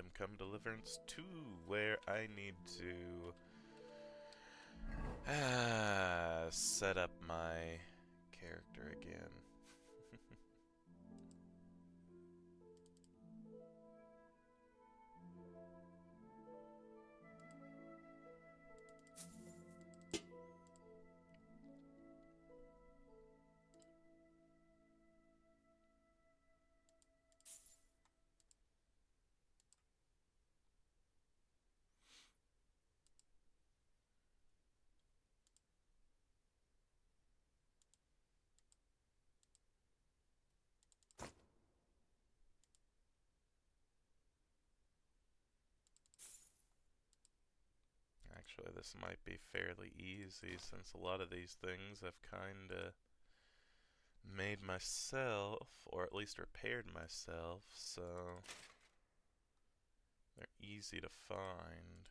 Kingdom Come Deliverance 2, where I need to set up my character again. Actually, this might be fairly easy since a lot of these things I've kinda made myself, or at least repaired myself, so they're easy to find.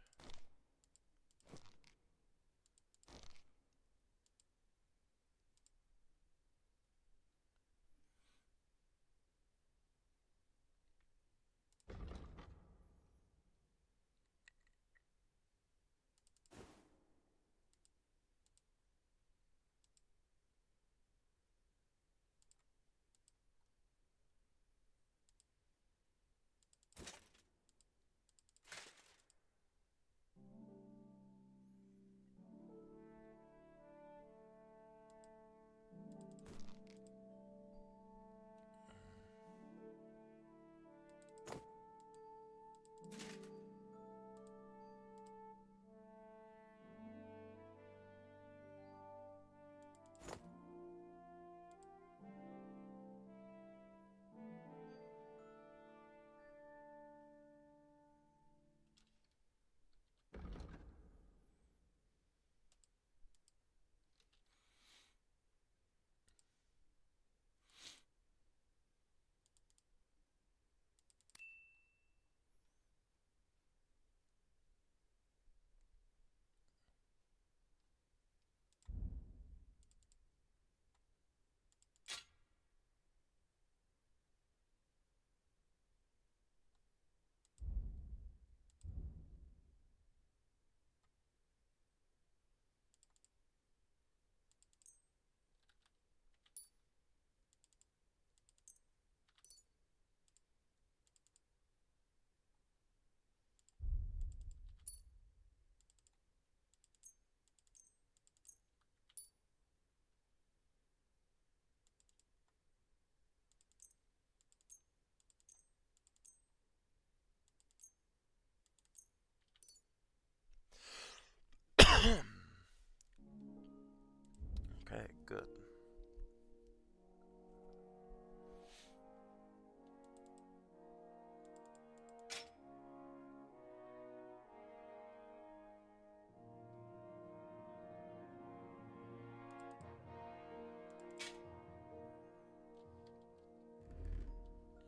Okay, good.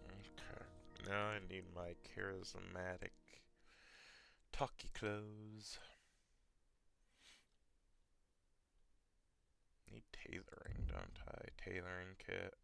Okay, now I need my charismatic talkie clothes. Need tailoring, don't I? Tailoring kit.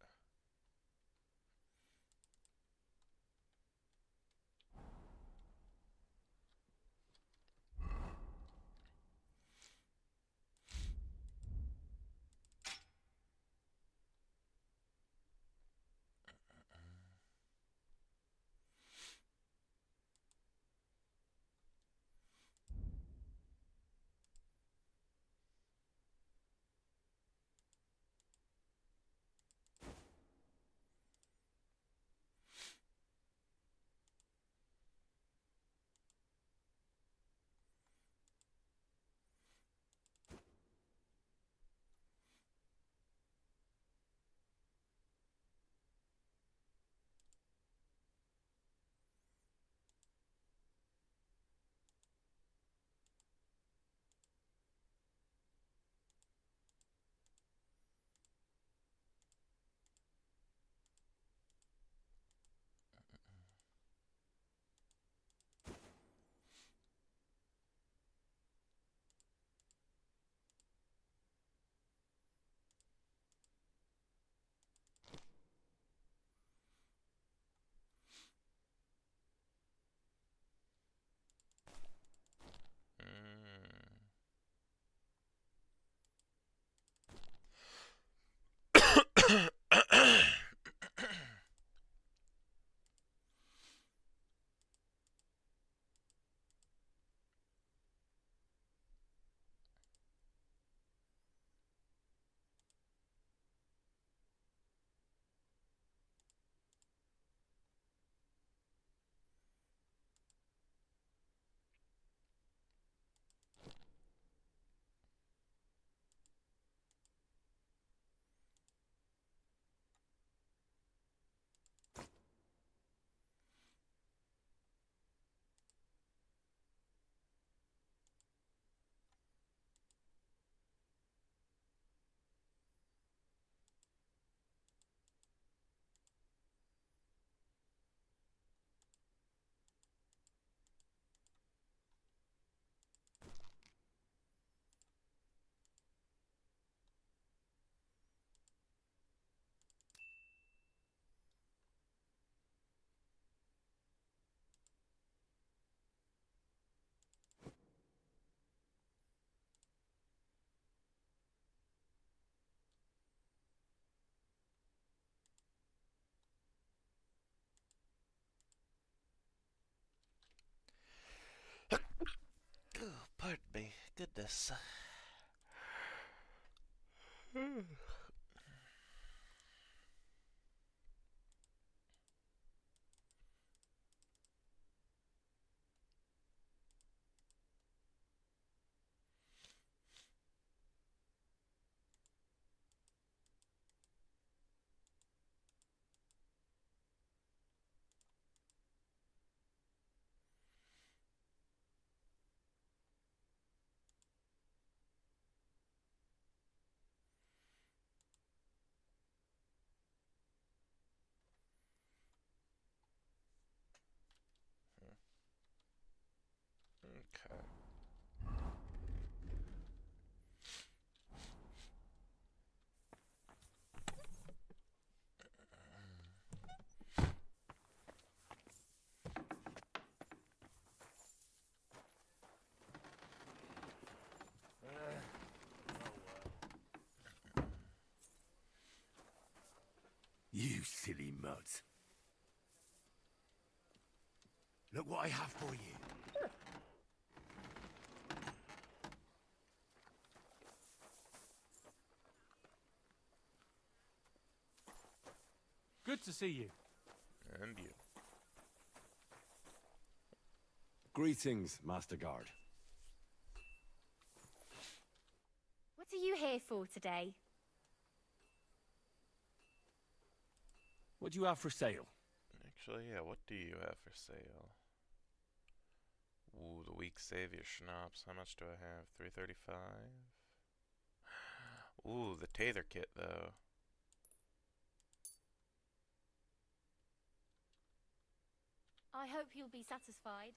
Goodness. Okay. You silly muds. Look what I have for you. Good to see you. And you. Greetings, Master Guard. What are you here for today? What do you have for sale? Actually, yeah, what do you have for sale? Ooh, the weak savior schnapps. How much do I have? 335? Ooh, the Tather kit, though. I hope you'll be satisfied.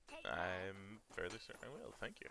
Take care. I'm fairly certain I will, thank you.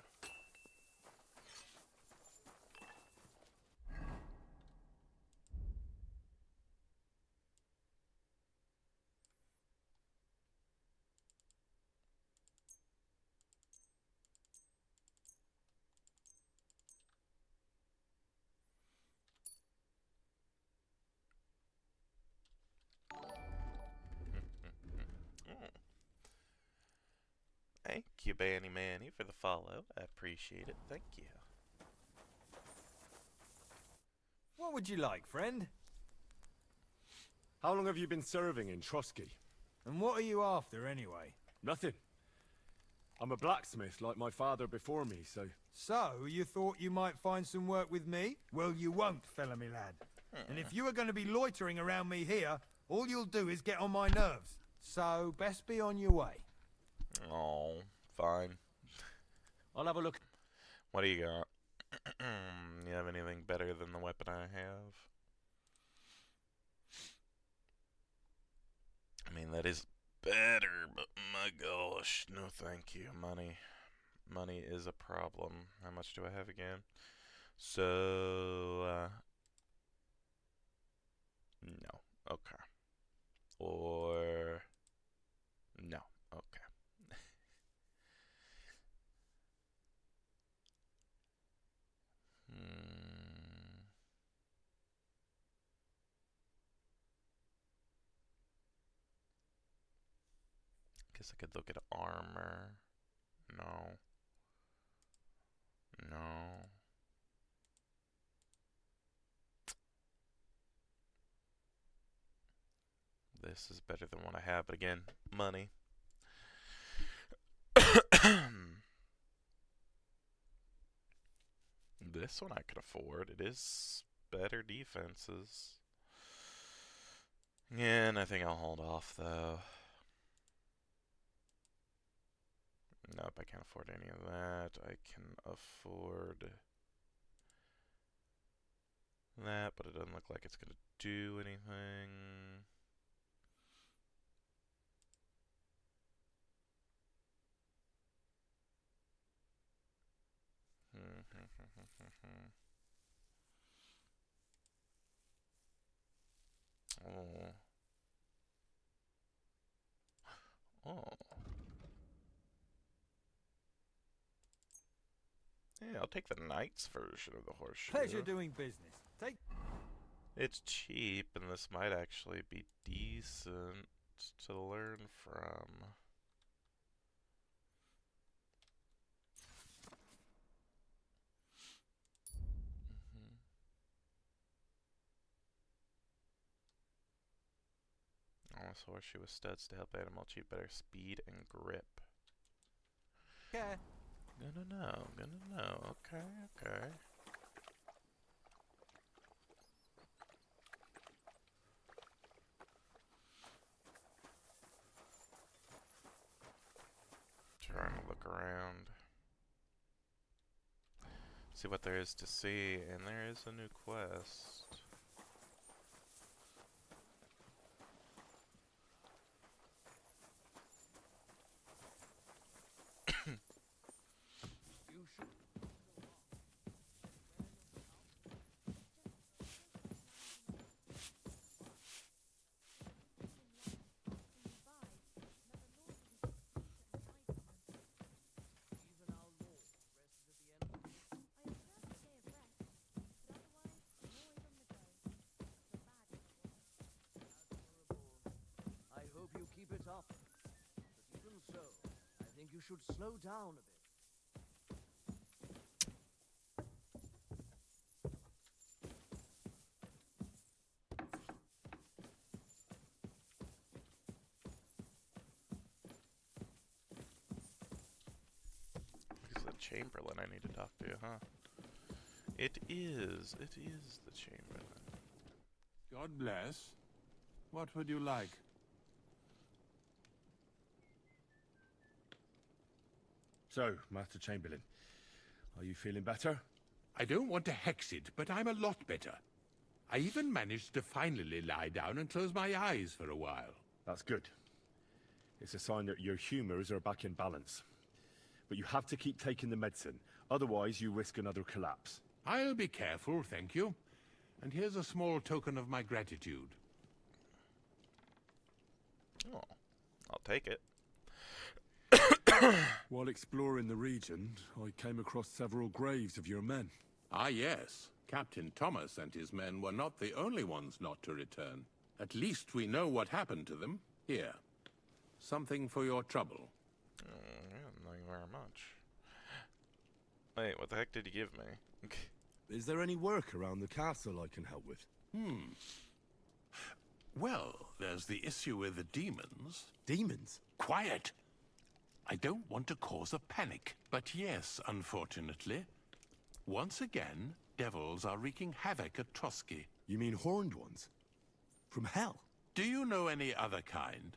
Thank you, Banny Manny, for the follow. I appreciate it. Thank you. What would you like, friend? How long have you been serving in Trusky? And what are you after, anyway? Nothing. I'm a blacksmith like my father before me, so... So, you thought you might find some work with me? Well, you won't, fella me lad. And if you are going to be loitering around me here, all you'll do is get on my nerves. So, best be on your way. Oh, fine. I'll have a look. What do you got? You have anything better than the weapon I have? I mean, that is better, but my gosh, no thank you. Money is a problem. How much do I have again? So, no. Okay. Or, no. Okay. Guess I could look at armor. No. No. This is better than what I have, but again, money. This one I could afford. It is better defenses. Yeah, and I think I'll hold off, though. Nope, I can't afford any of that. I can afford that, but it doesn't look like it's going to do anything. Oh. Oh. Yeah, I'll take the knight's version of the horseshoe. Pleasure doing business. Take... It's cheap, and this might actually be decent to learn from. This horseshoe with studs to help animal achieve better speed and grip. Yeah. Gonna know. Okay. Trying to look around. See what there is to see, and there is a new quest. I hope you keep it up. But even so, I think you should slow down a bit. This is the Chamberlain I need to talk to, huh? It is the Chamberlain. God bless. What would you like? So, Master Chamberlain, are you feeling better? I don't want to hex it, but I'm a lot better. I even managed to finally lie down and close my eyes for a while. That's good. It's a sign that your humors are back in balance. But you have to keep taking the medicine, otherwise you risk another collapse. I'll be careful, thank you. And here's a small token of my gratitude. Oh, I'll take it. While exploring the region, I came across several graves of your men. Ah, yes. Captain Thomas and his men were not the only ones not to return. At least we know what happened to them. Here. Something for your trouble. Yeah, thank you very much. Wait, what the heck did you give me? Is there any work around the castle I can help with? Well, there's the issue with the demons. Demons? Quiet! I don't want to cause a panic. But yes, unfortunately, once again, devils are wreaking havoc at Trotsky. You mean horned ones? From hell? Do you know any other kind?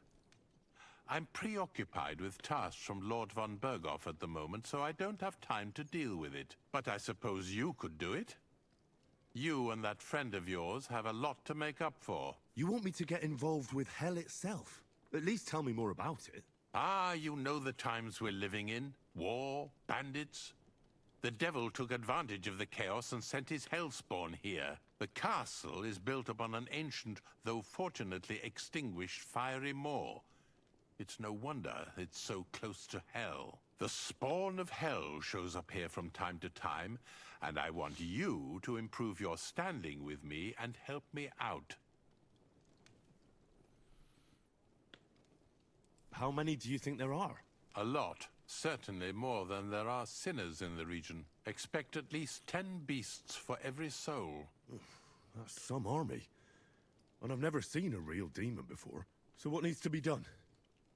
I'm preoccupied with tasks from Lord von Berghoff at the moment, so I don't have time to deal with it. But I suppose you could do it? You and that friend of yours have a lot to make up for. You want me to get involved with hell itself? At least tell me more about it. Ah, you know the times we're living in. War, bandits. The devil took advantage of the chaos and sent his hellspawn here. The castle is built upon an ancient, though fortunately extinguished, fiery moor. It's no wonder it's so close to hell. The spawn of hell shows up here from time to time, and I want you to improve your standing with me and help me out. How many do you think there are? A lot. Certainly more than there are sinners in the region. Expect at least 10 beasts for every soul. That's some army. And I've never seen a real demon before. So what needs to be done?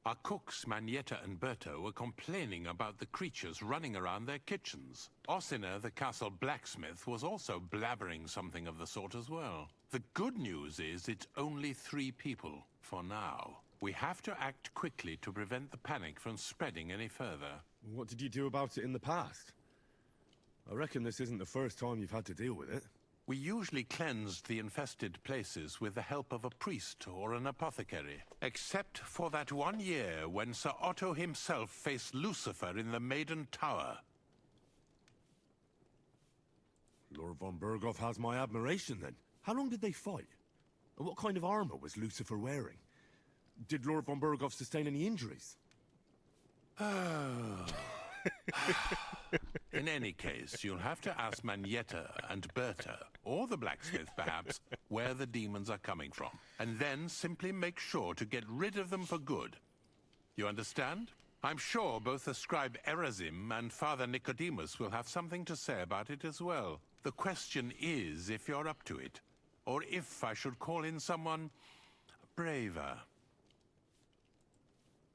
Our cooks, Manietta and Berto, were complaining about the creatures running around their kitchens. Ossiner, the castle blacksmith, was also blabbering something of the sort as well. The good news is it's only 3 people, for now. We have to act quickly to prevent the panic from spreading any further. What did you do about it in the past? I reckon this isn't the first time you've had to deal with it. We usually cleansed the infested places with the help of a priest or an apothecary. Except for that one year when Sir Otto himself faced Lucifer in the Maiden Tower. Lord von Berghoff has my admiration then. How long did they fight? And what kind of armor was Lucifer wearing? Did Lord von Berghoff sustain any injuries? In any case, you'll have to ask Manietta and Berta, or the blacksmith perhaps, where the demons are coming from. And then simply make sure to get rid of them for good. You understand? I'm sure both the scribe Erazim and Father Nicodemus will have something to say about it as well. The question is if you're up to it, or if I should call in someone braver.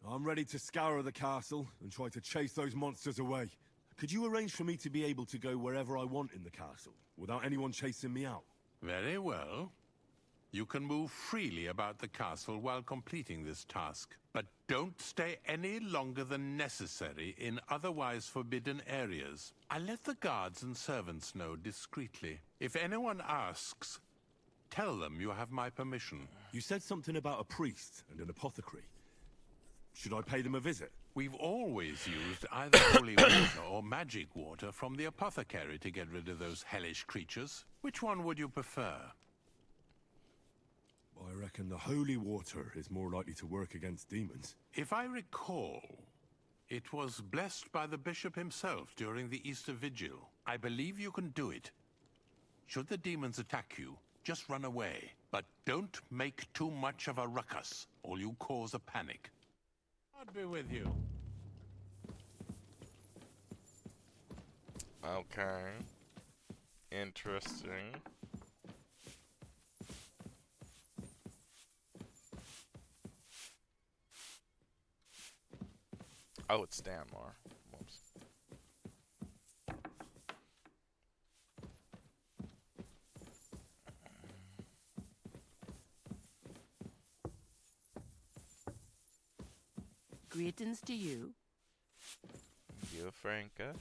I'm ready to scour the castle and try to chase those monsters away. Could you arrange for me to be able to go wherever I want in the castle, without anyone chasing me out? Very well. You can move freely about the castle while completing this task, but don't stay any longer than necessary in otherwise forbidden areas. I'll let the guards and servants know discreetly. If anyone asks, tell them you have my permission. You said something about a priest and an apothecary. Should I pay them a visit? We've always used either holy water or magic water from the apothecary to get rid of those hellish creatures. Which one would you prefer? I reckon the holy water is more likely to work against demons. If I recall, it was blessed by the bishop himself during the Easter Vigil. I believe you can do it. Should the demons attack you, just run away. But don't make too much of a ruckus, or you cause a panic. God be with you. Okay. Interesting. Oh, it's Stanmore. Whoops. Greetings to you. You, Franca.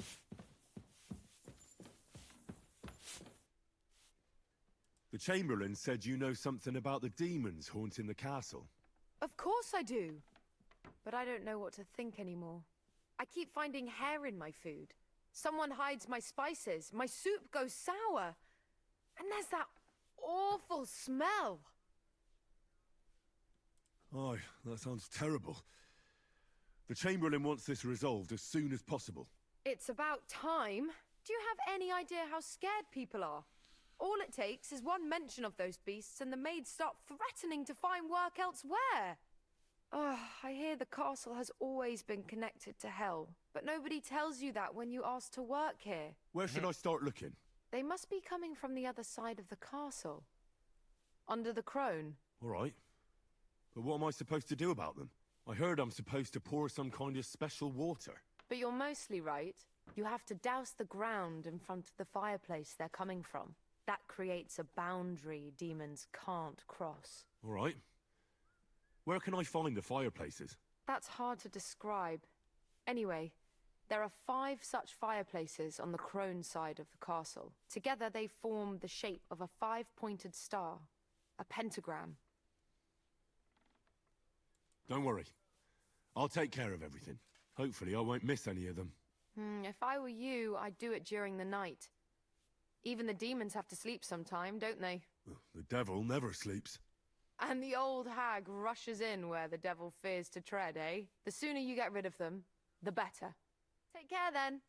The Chamberlain said you know something about the demons haunting the castle. Of course I do. But I don't know what to think anymore. I keep finding hair in my food. Someone hides my spices. My soup goes sour. And there's that awful smell. Aye, that sounds terrible. The Chamberlain wants this resolved as soon as possible. It's about time. Do you have any idea how scared people are? All it takes is one mention of those beasts and the maids start threatening to find work elsewhere. I hear the castle has always been connected to hell, but nobody tells you that when you ask to work here. Where should I start looking? They must be coming from the other side of the castle. Under the crone. All right. But what am I supposed to do about them? I heard I'm supposed to pour some kind of special water. But you're mostly right. You have to douse the ground in front of the fireplace they're coming from. That creates a boundary demons can't cross. All right. Where can I find the fireplaces? That's hard to describe. Anyway, there are 5 such fireplaces on the crone side of the castle. Together they form the shape of a 5-pointed star, a pentagram. Don't worry. I'll take care of everything. Hopefully I won't miss any of them. If I were you, I'd do it during the night. Even the demons have to sleep sometime, don't they? The devil never sleeps. And the old hag rushes in where the devil fears to tread, eh? The sooner you get rid of them, the better. Take care then.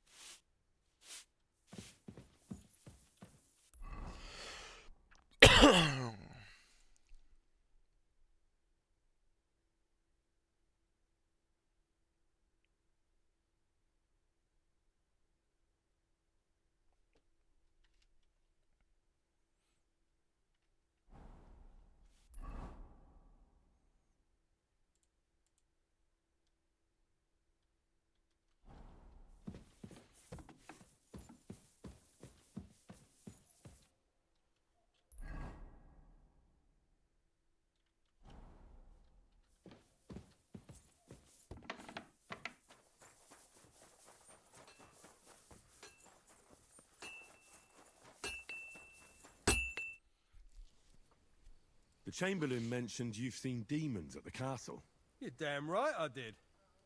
The Chamberlain mentioned you've seen demons at the castle. You're damn right I did.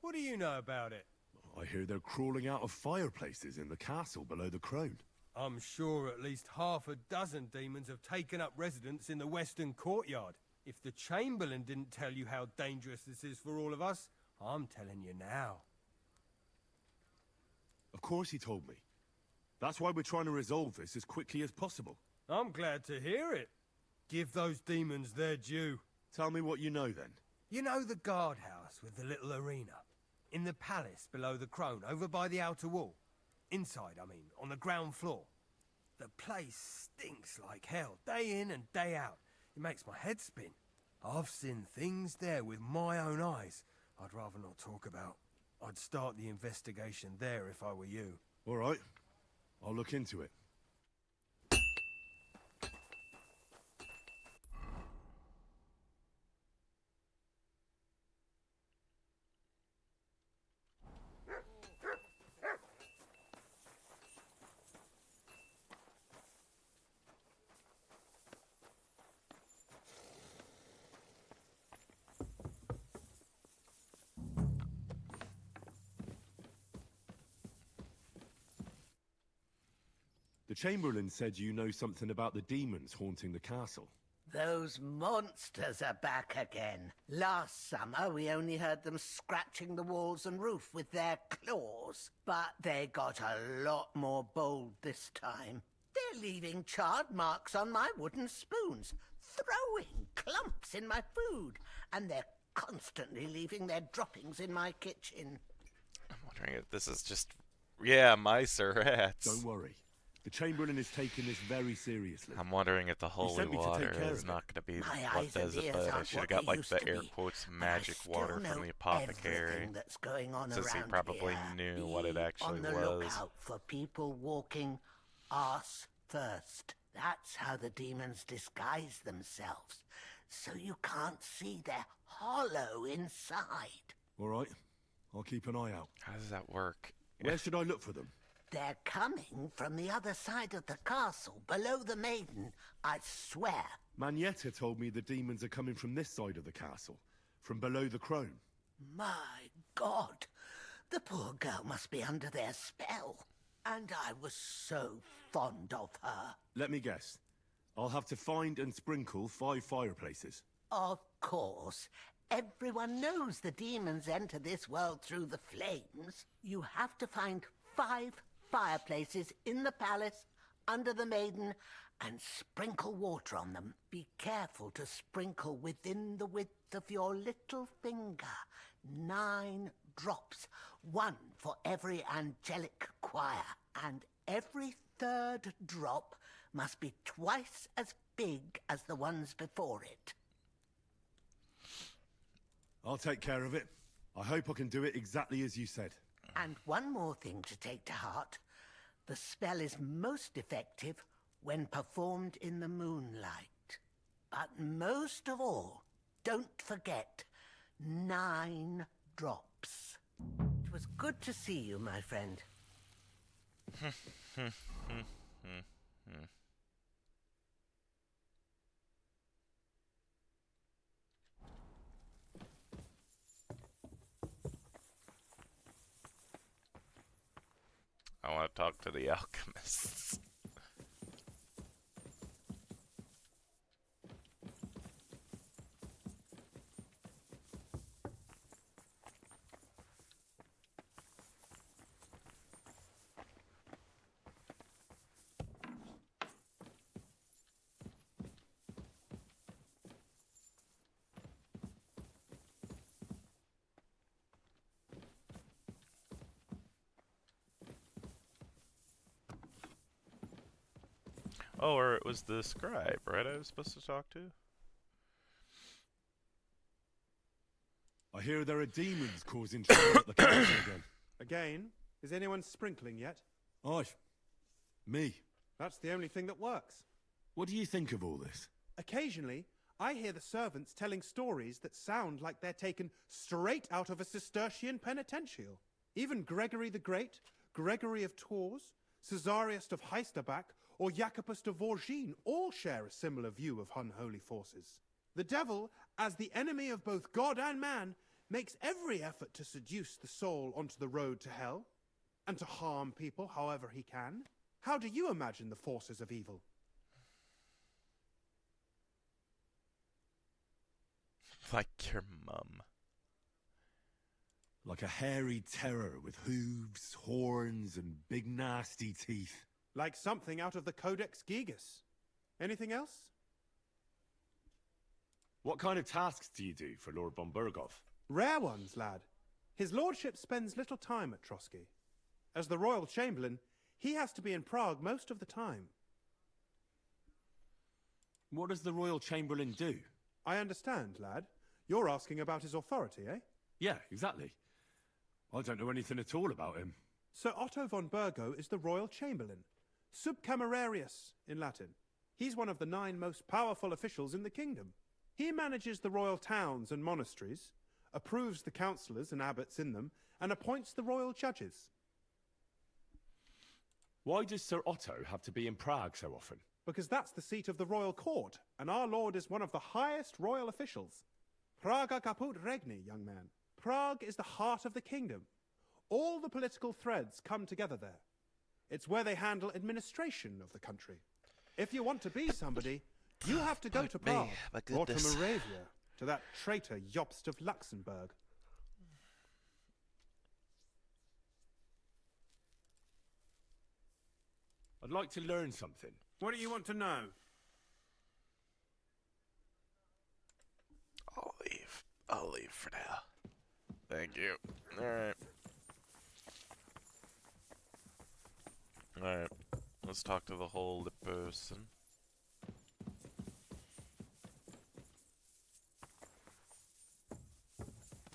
What do you know about it? I hear they're crawling out of fireplaces in the castle below the crone. I'm sure at least half a dozen demons have taken up residence in the western courtyard. If the Chamberlain didn't tell you how dangerous this is for all of us, I'm telling you now. Of course he told me. That's why we're trying to resolve this as quickly as possible. I'm glad to hear it. Give those demons their due. Tell me what you know then. You know the guardhouse with the little arena? In the palace below the crone, over by the outer wall? Inside, I mean, on the ground floor. The place stinks like hell, day in and day out. It makes my head spin. I've seen things there with my own eyes. I'd rather not talk about. I'd start the investigation there if I were you. All right. I'll look into it. The Chamberlain said you know something about the demons haunting the castle. Those monsters are back again. Last summer, we only heard them scratching the walls and roof with their claws. But they got a lot more bold this time. They're leaving charred marks on my wooden spoons, throwing clumps in my food, and they're constantly leaving their droppings in my kitchen. I'm wondering if this is just... Yeah, mice or rats. Don't worry. The Chamberlain is taking this very seriously. I'm wondering if the holy sent me to take water care is of not going to be My what eyes does and it, ears but I aren't should have what got they like used the to air be, quotes but I magic still water know from the apothecary. everything that's going on Since he around probably here. knew what it Be actually on the was. lookout for people walking arse first. That's how the demons disguise themselves, so you can't see they're hollow inside. All right. I'll keep an eye out. How does that work? Where should I look for them? They're coming from the other side of the castle, below the maiden, I swear. Manietta told me the demons are coming from this side of the castle, from below the crone. My God, the poor girl must be under their spell. And I was so fond of her. Let me guess. I'll have to find and sprinkle 5 fireplaces. Of course. Everyone knows the demons enter this world through the flames. You have to find 5 fireplaces in the palace, under the maiden, and sprinkle water on them. Be careful to sprinkle within the width of your little finger. 9 drops, 1 for every angelic choir, and every 3rd drop must be twice as big as the ones before it. I'll take care of it. I hope I can do it exactly as you said. And one more thing to take to heart. The spell is most effective when performed in the moonlight. But most of all, don't forget 9 drops. It was good to see you, my friend. I want to talk to the alchemists. Oh, or it was the scribe, right? I was supposed to talk to? I hear there are demons causing trouble at the castle again. Again? Is anyone sprinkling yet? Aye. Me. That's the only thing that works. What do you think of all this? Occasionally, I hear the servants telling stories that sound like they're taken straight out of a Cistercian penitential. Even Gregory the Great, Gregory of Tours, Caesarius of Heisterbach, or Jacobus de Vorgine all share a similar view of unholy forces. The devil, as the enemy of both God and man, makes every effort to seduce the soul onto the road to hell, and to harm people however he can. How do you imagine the forces of evil? Like your mum. Like a hairy terror with hooves, horns, and big nasty teeth. Like something out of the Codex Gigas. Anything else? What kind of tasks do you do for Lord von Burgov? Rare ones, lad. His lordship spends little time at Trotsky. As the royal chamberlain, he has to be in Prague most of the time. What does the royal chamberlain do? I understand, lad. You're asking about his authority, eh? Yeah, exactly. I don't know anything at all about him. Sir Otto von Burgo is the royal chamberlain, subcamerarius in Latin. He's one of the 9 most powerful officials in the kingdom. He manages the royal towns and monasteries, approves the councillors and abbots in them, and appoints the royal judges. Why does Sir Otto have to be in Prague so often? Because that's the seat of the royal court, and our lord is one of the highest royal officials. Praga caput regni, young man. Prague is the heart of the kingdom. All the political threads come together there. It's where they handle administration of the country. If you want to be somebody, you have to go to Prague, or to Moravia, to that traitor Jobst of Luxembourg. I'd like to learn something. What do you want to know? I'll leave for now. Thank you. Alright. Alright. Let's talk to the holy person.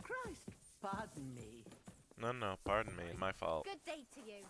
Christ, pardon me. No, pardon me. My fault. Good day to you.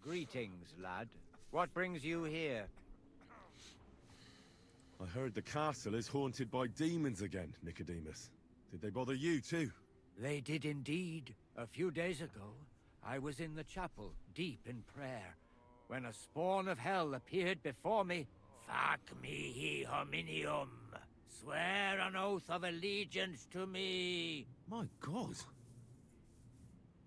Greetings, lad. What brings you here? I heard the castle is haunted by demons again, Nicodemus. Did they bother you too? They did indeed. A few days ago, I was in the chapel, deep in prayer, when a spawn of hell appeared before me. Fac mihi hominium. Swear an oath of allegiance to me. My God.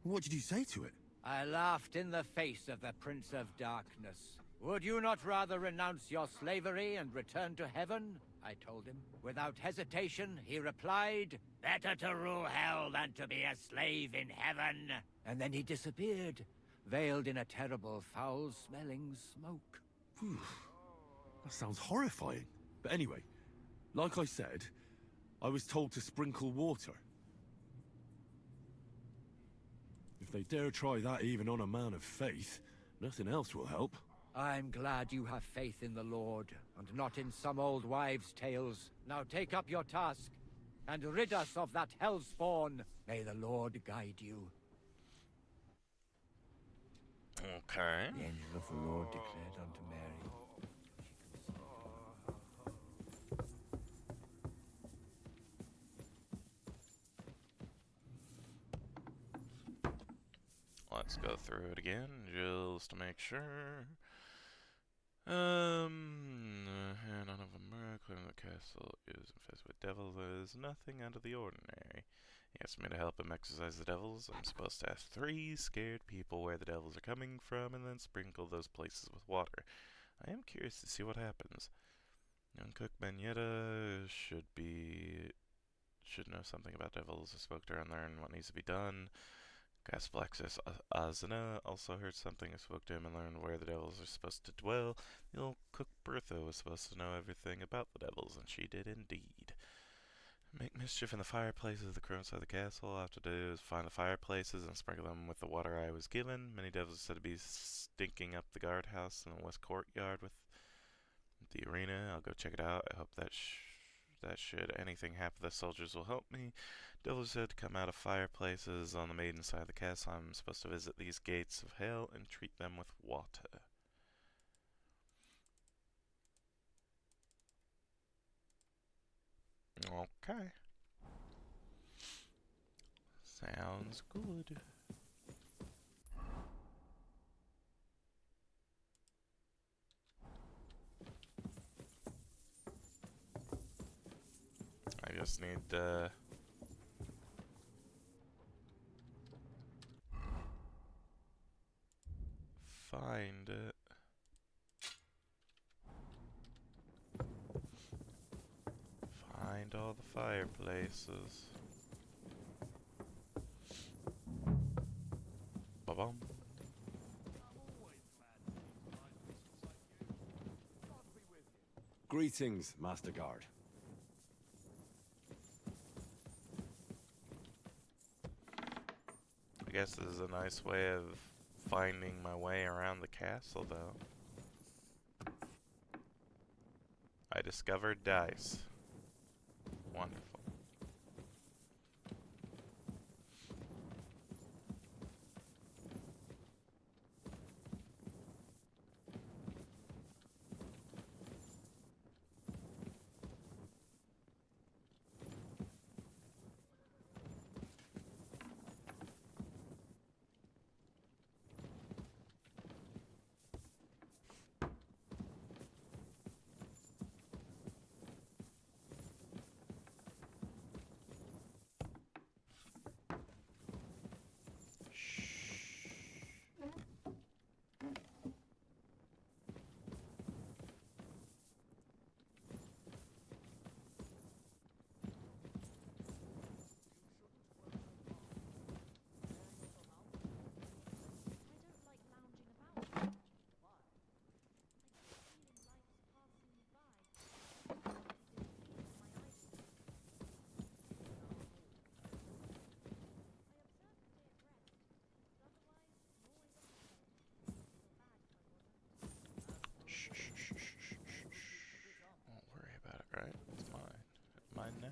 What did you say to it? I laughed in the face of the Prince of Darkness. Would you not rather renounce your slavery and return to heaven? I told him. Without hesitation, he replied, better to rule hell than to be a slave in heaven. And then he disappeared, veiled in a terrible, foul-smelling smoke. Whew. That sounds horrifying. But anyway, like I said, I was told to sprinkle water. If they dare try that even on a man of faith, nothing else will help. I'm glad you have faith in the Lord, and not in some old wives' tales. Now take up your task, and rid us of that hellspawn. May the Lord guide you. Okay. The angel of the Lord declared unto Mary. Let's go through it again, just to make sure. None of them are claiming the castle is infested with devils. There is nothing out of the ordinary. He asks me to help him exorcise the devils. I'm supposed to ask 3 scared people where the devils are coming from, and then sprinkle those places with water. I am curious to see what happens. Young cook Manetta should know something about devils. I spoke to her and learned what needs to be done. Gasplaxis Azna also heard something. I spoke to him and learned where the devils are supposed to dwell. The old cook Bertha was supposed to know everything about the devils, and she did indeed. Make mischief in the fireplaces of the crew inside the castle. All I have to do is find the fireplaces and sprinkle them with the water I was given. Many devils are said to be stinking up the guardhouse in the west courtyard with the arena. I'll go check it out. I hope that should anything happen, the soldiers will help me. Devils are said to come out of fireplaces on the maiden side of the castle. I'm supposed to visit these gates of hell and treat them with water. Okay. Sounds good. I just need to find it. Find all the fireplaces. Ba-bum. Greetings, Master Guard. I guess this is a nice way of finding my way around the castle, though. I discovered dice. Wonderful. Don't worry about it, right? It's mine. It's mine now.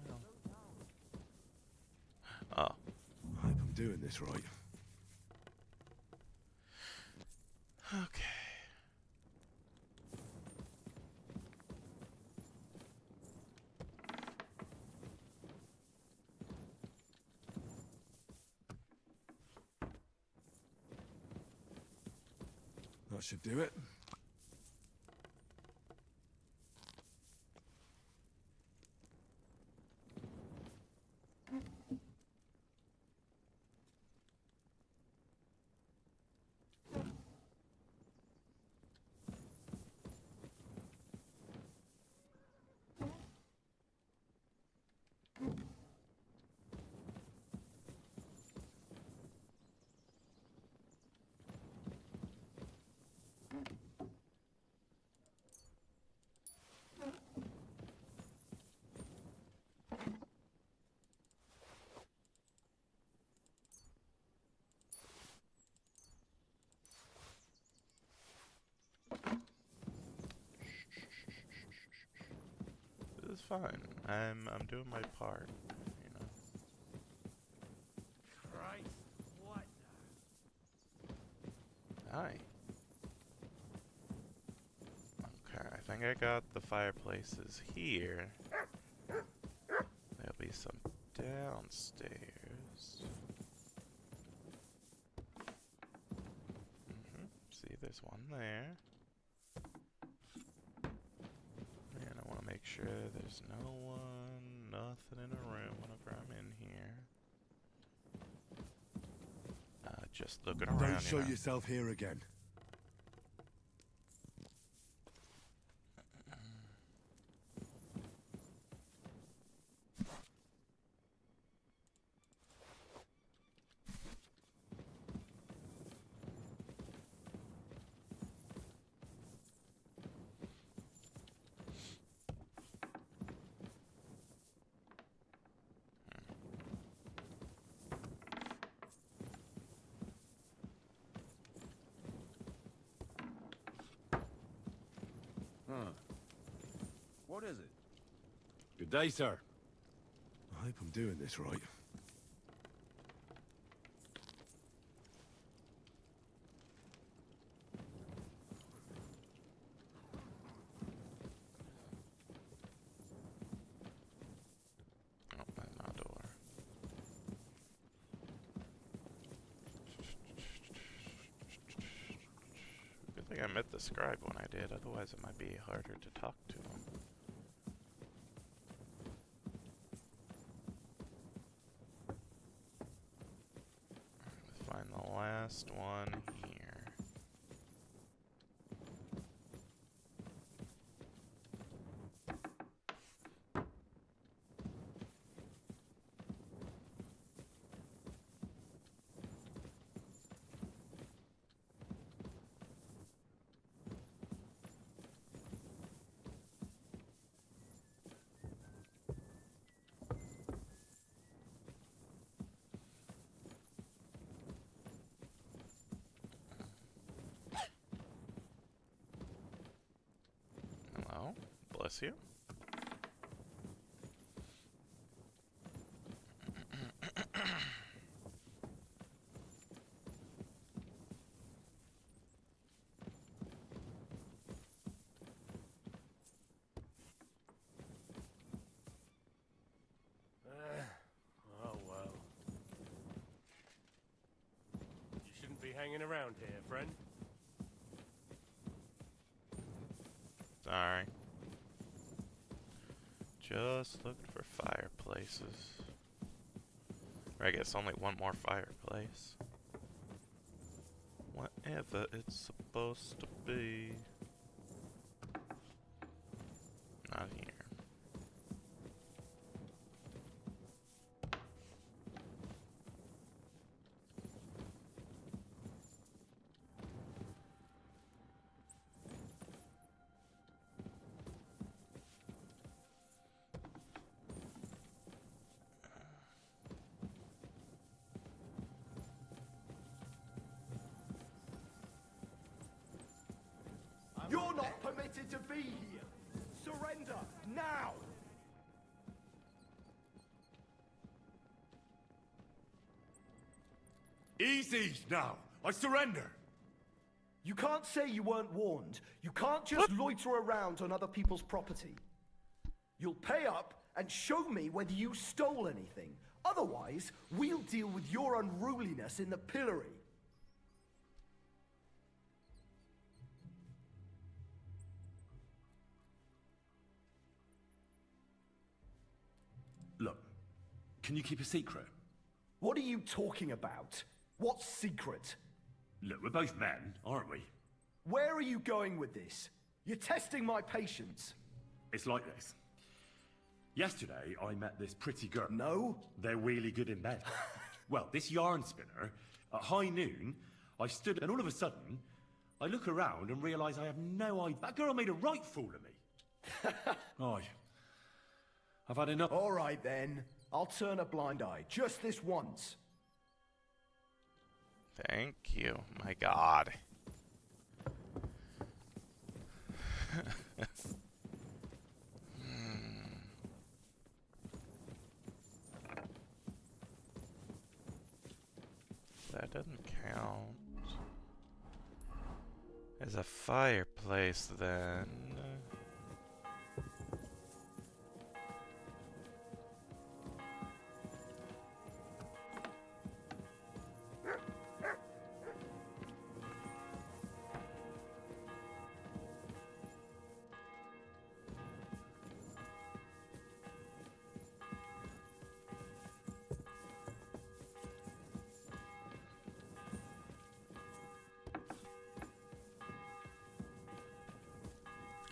Oh. I hope I'm doing this right. Okay. That should do it. This is fine. I'm doing my part, you know. Christ, what? Hi. Okay, I think I got the fireplaces here. There'll be some downstairs. See, there's one there. And I want to make sure there's no one, nothing in a room whenever I'm in here. Just looking around. Don't show you know. yourself here again. What is it? Good day, sir. I hope I'm doing this right. Open my door. Good thing I met the scribe when I did, otherwise it might be harder to talk to him. Let's find the last one here. Hello, bless you. Oh well. You shouldn't be hanging around here, friend. Sorry. Just looking for fireplaces. Or I guess only one more fireplace. Whatever it's supposed to be. Not here. You're not permitted to be here. Surrender now. Easy now. I surrender. You can't say you weren't warned. You can't just loiter around on other people's property. You'll pay up and show me whether you stole anything. Otherwise, we'll deal with your unruliness in the pillory. Look, can you keep a secret? What are you talking about? What's secret? Look, we're both men, aren't we? Where are you going with this? You're testing my patience. It's like this. Yesterday, I met this pretty girl. No? They're really good in bed. Well, this yarn spinner, at high noon, I stood and all of a sudden, I look around and realise I have no idea. That girl made a right fool of me. Aye. I've had enough. All right then. I'll turn a blind eye. Just this once. Thank you. My God. That doesn't count. As a fireplace, then.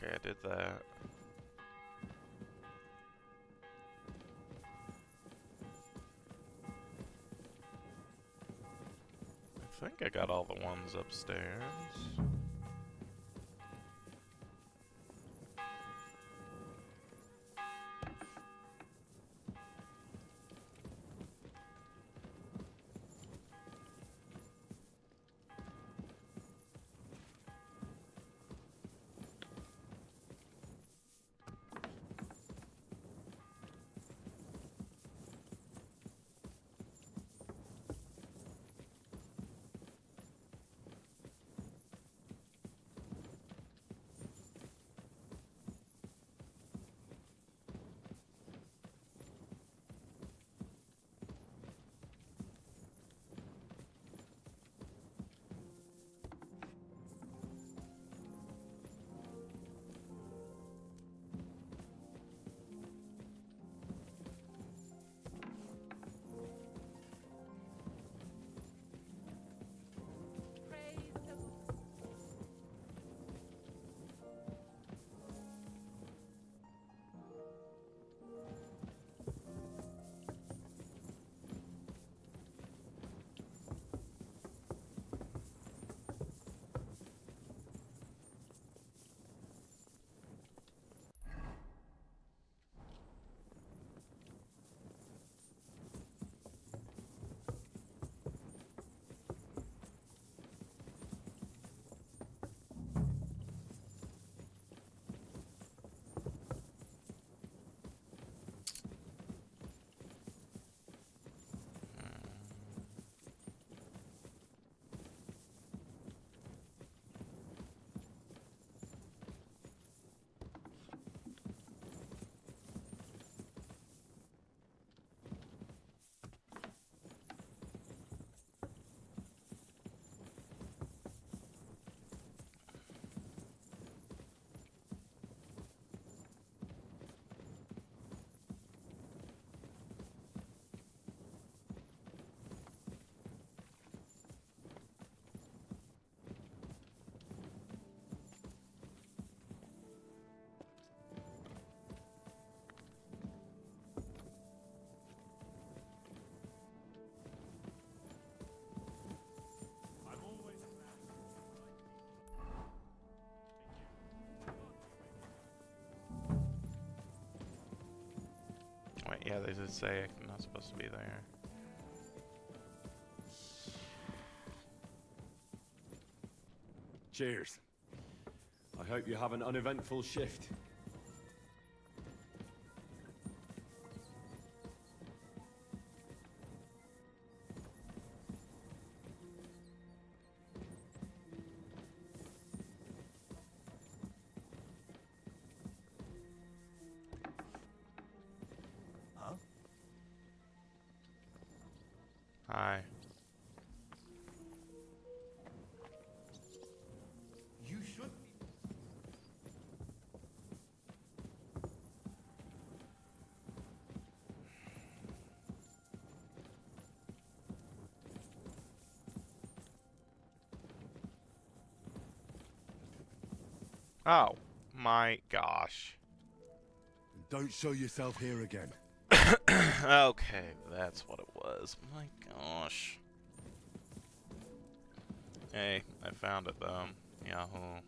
Okay, I did that. I think I got all the ones upstairs. Yeah, they did say I'm not supposed to be there. Cheers. I hope you have an uneventful shift. Huh? Hi. You should be. Oh my gosh. Don't show yourself here again. Okay, that's what it was. My gosh. Hey, I found it though. Yahoo.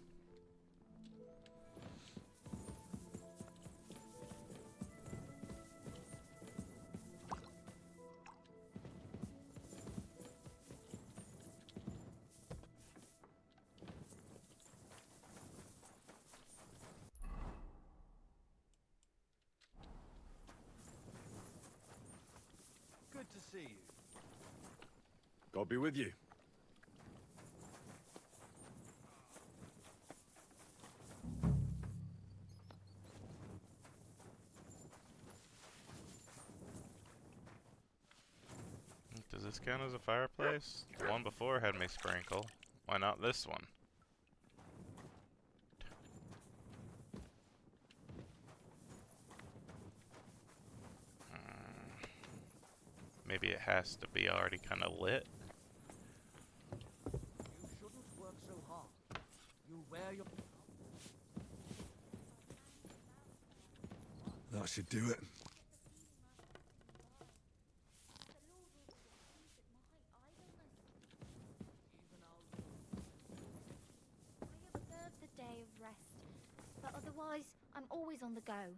Good to see you. God be with you. Does this count as a fireplace? The one before had me sprinkle. Why not this one? Maybe it has to be already kind of lit. You shouldn't work so hard. You wear your... That should do it. I observe the day of rest, but otherwise, I'm always on the go.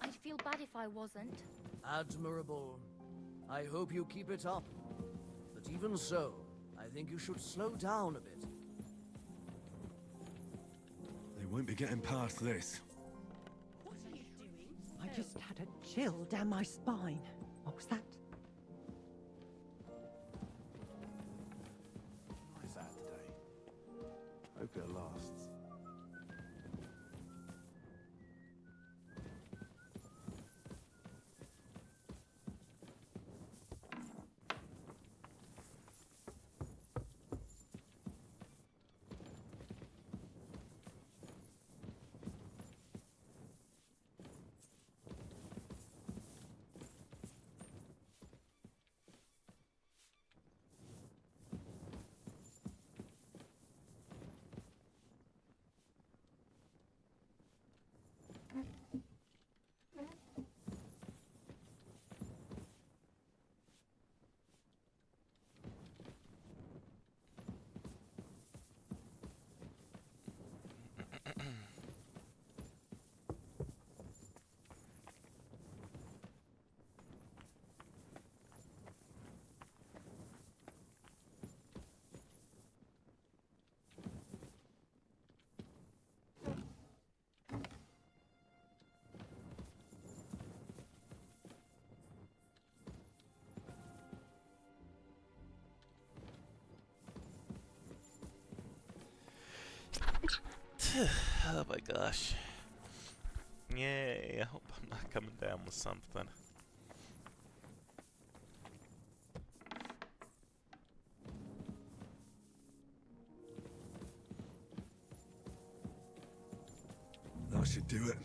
I'd feel bad if I wasn't. Admirable. I hope you keep it up. But even so, I think you should slow down a bit. They won't be getting past this. What are you doing? I just had a chill down my spine. What was that? Nice out today. Hope it lasts. Oh my gosh. Yay, I hope I'm not coming down with something. That should do it.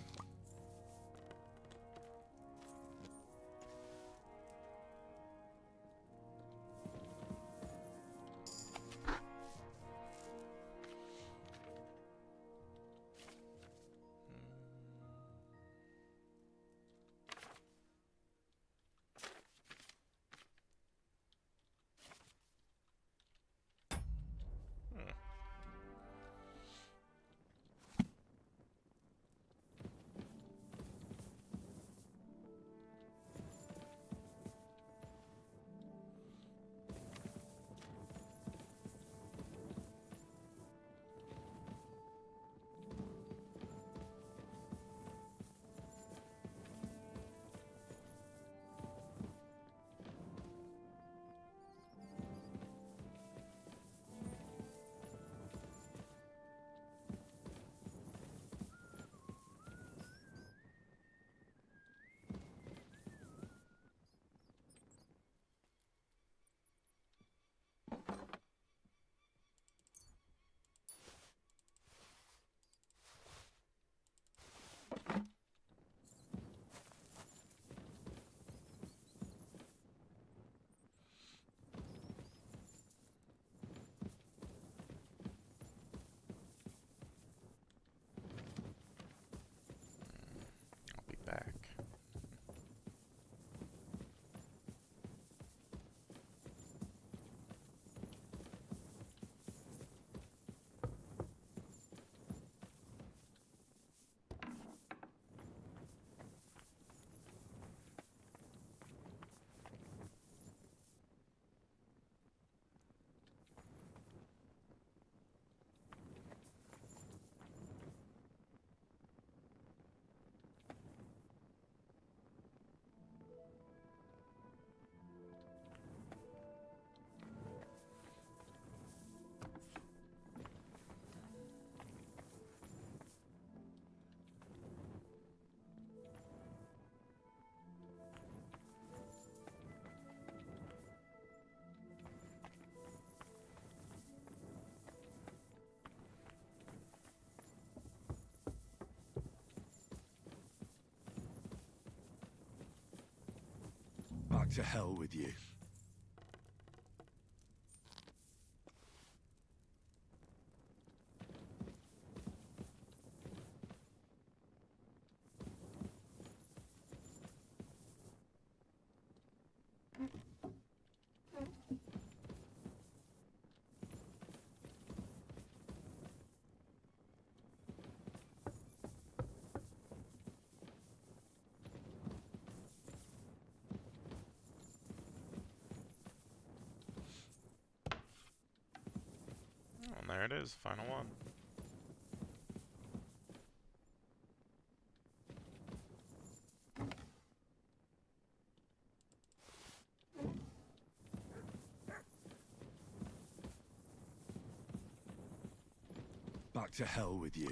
Back to hell with you. And there it is, final one. Back to hell with you.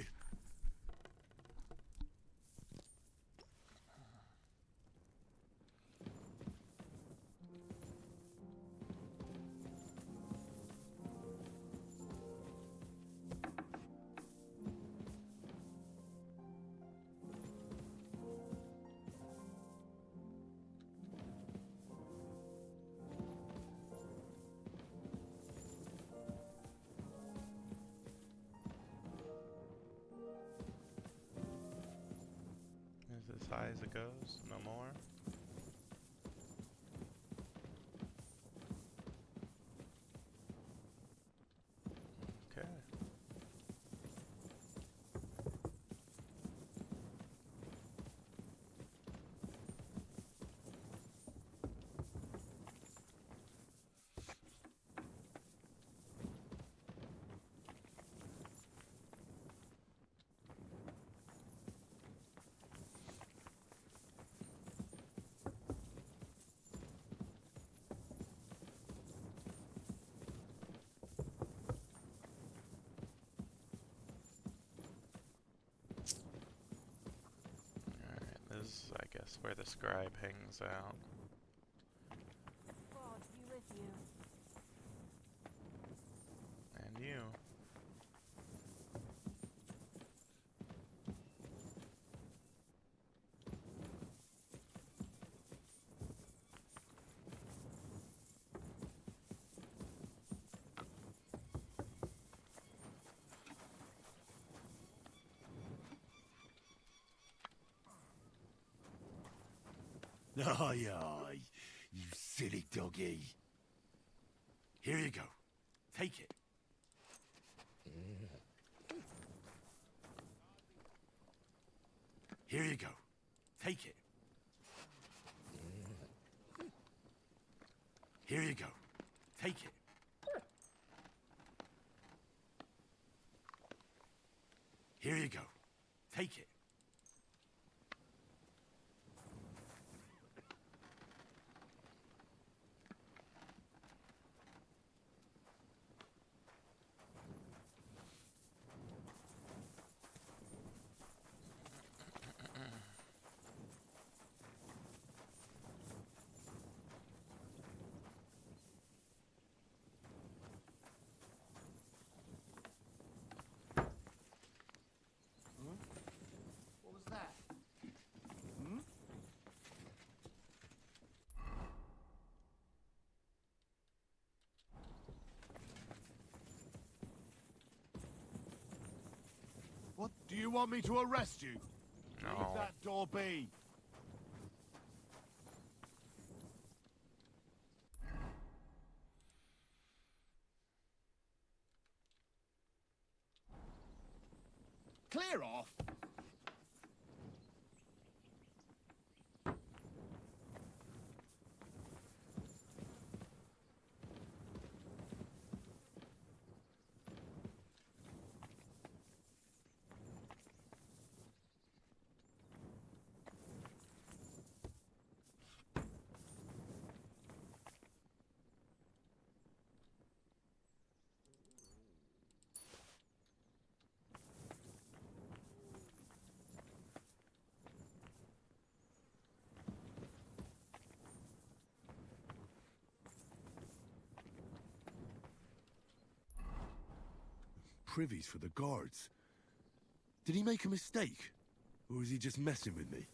Is as high as it goes? No more? Okay. Alright, this is, I guess, where the scribe hangs out. God be with you. And you. Aye, aye, you silly doggy. Here you go. Take it. Here you go. Take it. Here you go. Take it. Here you go. Take it. What was that? Hmm? What? Do you want me to arrest you? No. Leave that door be. Clear off. Privies for the guards. Did he make a mistake? Or is he just messing with me?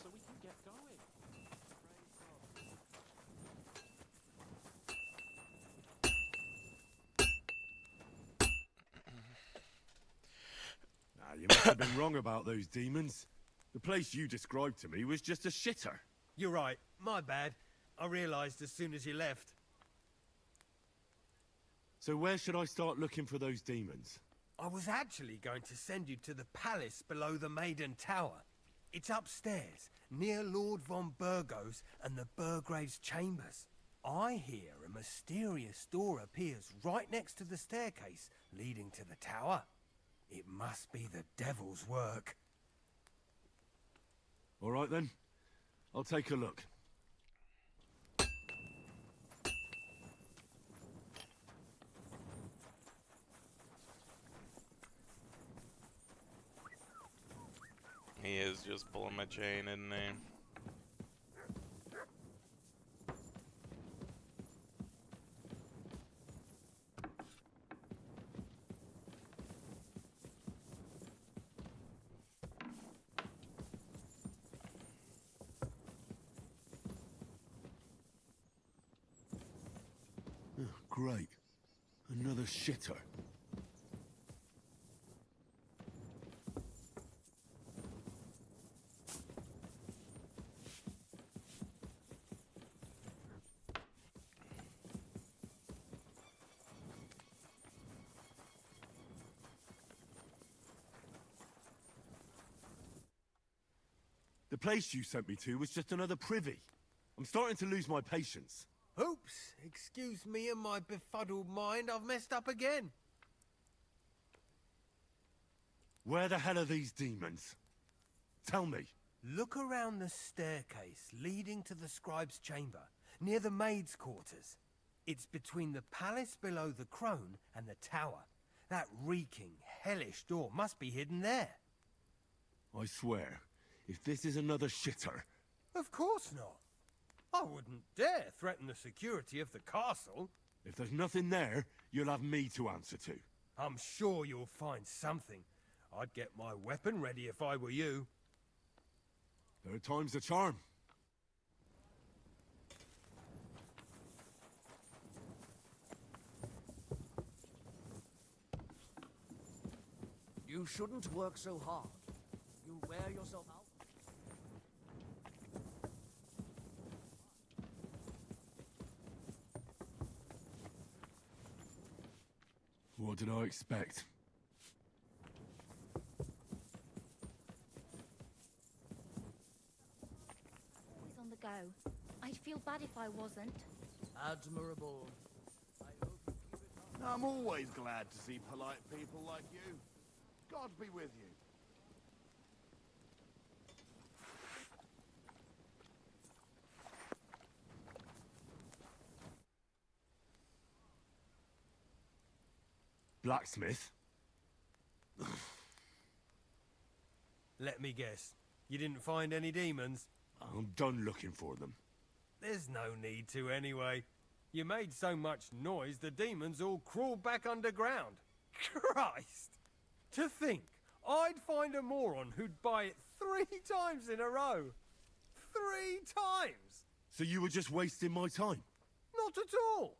so we can get going. Nah, you must have been wrong about those demons. The place you described to me was just a shitter. You're right. My bad. I realised as soon as you left. So where should I start looking for those demons? I was actually going to send you to the palace below the Maiden Tower. It's upstairs, near Lord von Burgos and the Burgrave's chambers. I hear a mysterious door appears right next to the staircase leading to the tower. It must be the devil's work. All right then. I'll take a look. He is just pulling my chain, isn't he? Oh, great. Another shitter. The place you sent me to was just another privy. I'm starting to lose my patience. Oops, excuse me and my befuddled mind, I've messed up again. Where the hell are these demons? Tell me. Look around the staircase leading to the scribe's chamber, near the maid's quarters. It's between the palace below the crone and the tower. That reeking, hellish door must be hidden there. I swear, if this is another shitter... Of course not. I wouldn't dare threaten the security of the castle. If there's nothing there, you'll have me to answer to. I'm sure you'll find something. I'd get my weapon ready if I were you. Third time's the charm. You shouldn't work so hard. You'll wear yourself out. What did I expect? Always on the go. I'd feel bad if I wasn't. Admirable. I hope you keep it up. I'm always glad to see polite people like you. God be with you. Blacksmith? Let me guess. You didn't find any demons? I'm done looking for them. There's no need to anyway. You made so much noise the demons all crawled back underground. Christ! To think, I'd find a moron who'd buy it 3 times in a row. 3 times! So you were just wasting my time? Not at all.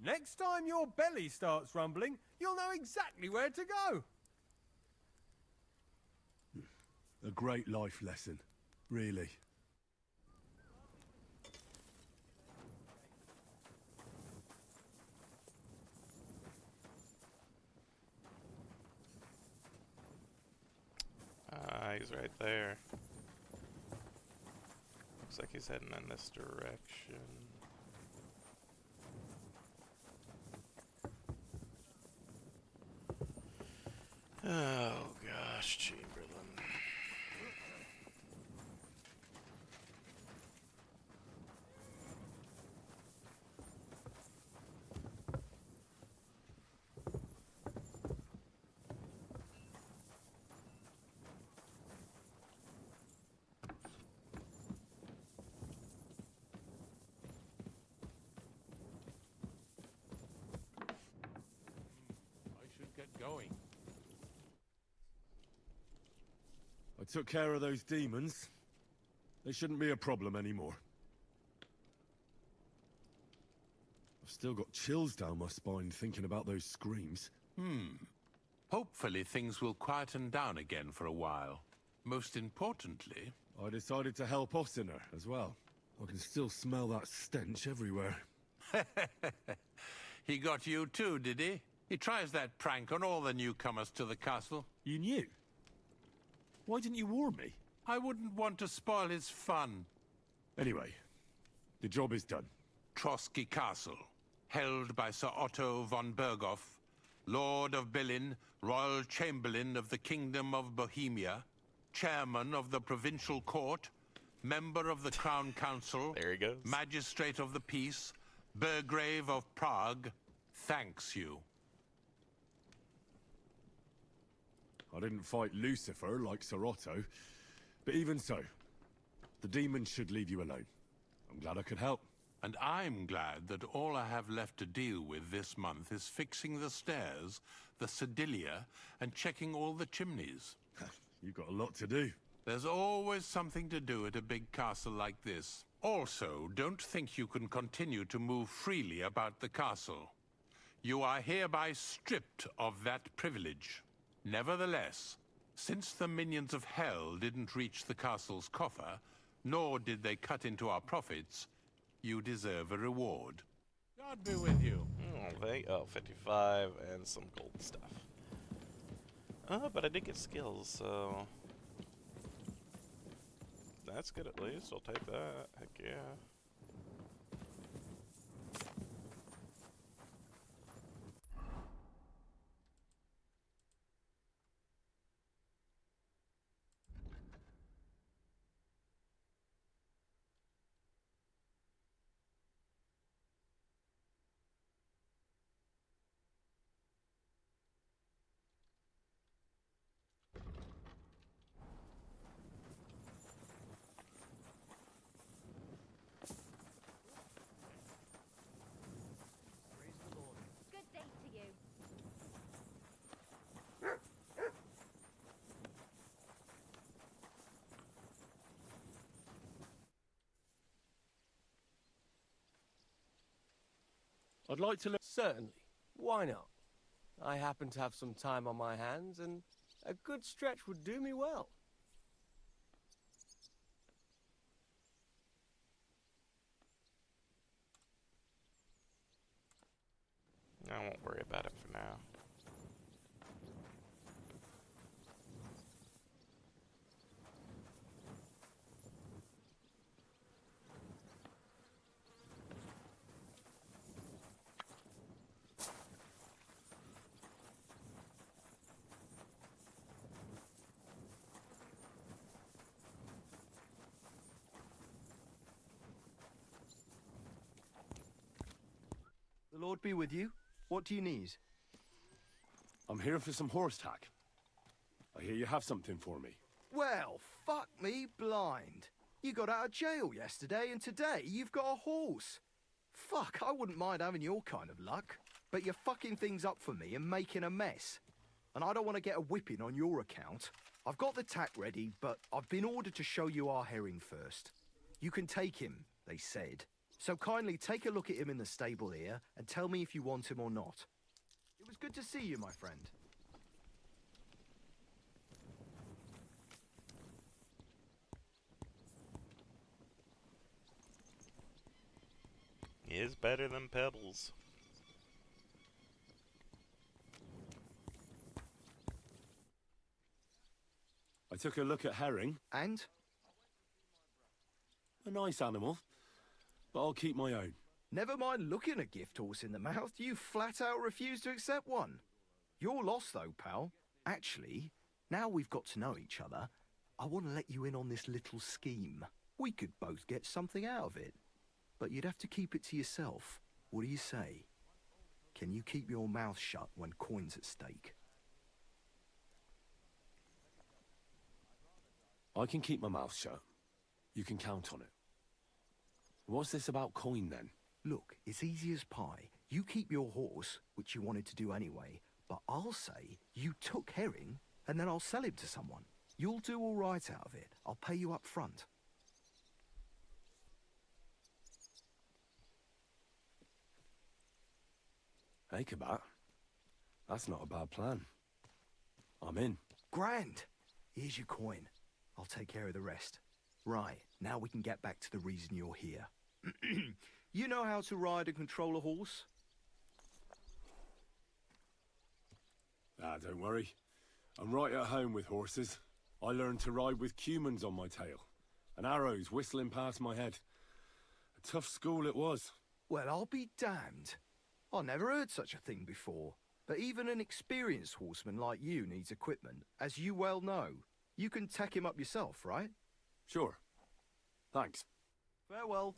Next time your belly starts rumbling, you'll know exactly where to go. A great life lesson, really. He's right there. Looks like he's heading in this direction. Oh gosh, Chamberlain. I should get going. I took care of those demons. They shouldn't be a problem anymore. I've still got chills down my spine thinking about those screams. Hopefully things will quieten down again for a while. Most importantly... I decided to help Ossiner as well. I can still smell that stench everywhere. He got you too, did he? He tries that prank on all the newcomers to the castle. You knew? Why didn't you warn me? I wouldn't want to spoil his fun. Anyway, the job is done. Trotsky Castle, held by Sir Otto von Berghoff, Lord of Berlin, Royal Chamberlain of the Kingdom of Bohemia, Chairman of the Provincial Court, Member of the Crown Council, there he goes. Magistrate of the Peace, Burgrave of Prague, thanks you. I didn't fight Lucifer like Sir Otto, but even so, the demons should leave you alone. I'm glad I could help. And I'm glad that all I have left to deal with this month is fixing the stairs, the sedilia, and checking all the chimneys. You've got a lot to do. There's always something to do at a big castle like this. Also, don't think you can continue to move freely about the castle. You are hereby stripped of that privilege. Nevertheless, since the minions of hell didn't reach the castle's coffer, nor did they cut into our profits, you deserve a reward. God be with you. Oh, 55 and some gold stuff. But I did get skills, so that's good at least. I'll take that. Heck yeah. Good day to you. I'd like to look... Certainly. Why not? I happen to have some time on my hands, and a good stretch would do me well. I won't worry about it for now. The Lord be with you. What do you need? I'm here for some horse tack. I hear you have something for me. Well, fuck me blind. You got out of jail yesterday, and today you've got a horse. Fuck, I wouldn't mind having your kind of luck. But you're fucking things up for me and making a mess. And I don't want to get a whipping on your account. I've got the tack ready, but I've been ordered to show you our herring first. You can take him, they said. So kindly take a look at him in the stable here and tell me if you want him or not. It was good to see you, my friend. He is better than Pebbles. I took a look at herring. And? A nice animal, but I'll keep my own. Never mind looking a gift horse in the mouth, you flat out refuse to accept one. You're lost though, pal. Actually, now we've got to know each other, I want to let you in on this little scheme. We could both get something out of it. But you'd have to keep it to yourself. What do you say? Can you keep your mouth shut when coin's at stake? I can keep my mouth shut. You can count on it. What's this about coin, then? Look, it's easy as pie. You keep your horse, which you wanted to do anyway, but I'll say you took herring, and then I'll sell him to someone. You'll do all right out of it. I'll pay you up front. Acrobat? That's not a bad plan. I'm in. Grand. Here's your coin. I'll take care of the rest. Right, now we can get back to the reason you're here. You know how to ride and control a horse? Ah, don't worry. I'm right at home with horses. I learned to ride with cumans on my tail, and arrows whistling past my head. A tough school it was. Well, I'll be damned. I never heard such a thing before. But even an experienced horseman like you needs equipment, as you well know. You can tack him up yourself, right? Sure. Thanks. Farewell.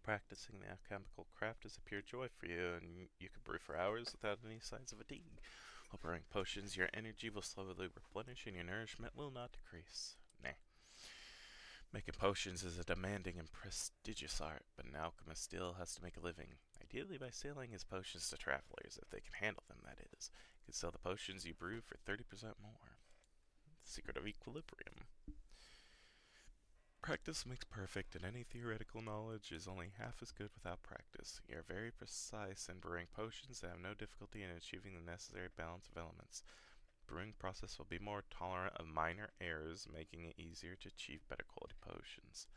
Practicing the alchemical craft is a pure joy for you, and you can brew for hours without any signs of fatigue. While brewing potions, your energy will slowly replenish and your nourishment will not decrease. Nah. Making potions is a demanding and prestigious art, but an alchemist still has to make a living, ideally by selling his potions to travelers, if they can handle them, that is. You can sell the potions you brew for 30% more. The secret of equilibrium. Practice makes perfect, and any theoretical knowledge is only half as good without practice. You are very precise in brewing potions and have no difficulty in achieving the necessary balance of elements. The brewing process will be more tolerant of minor errors, making it easier to achieve better quality potions.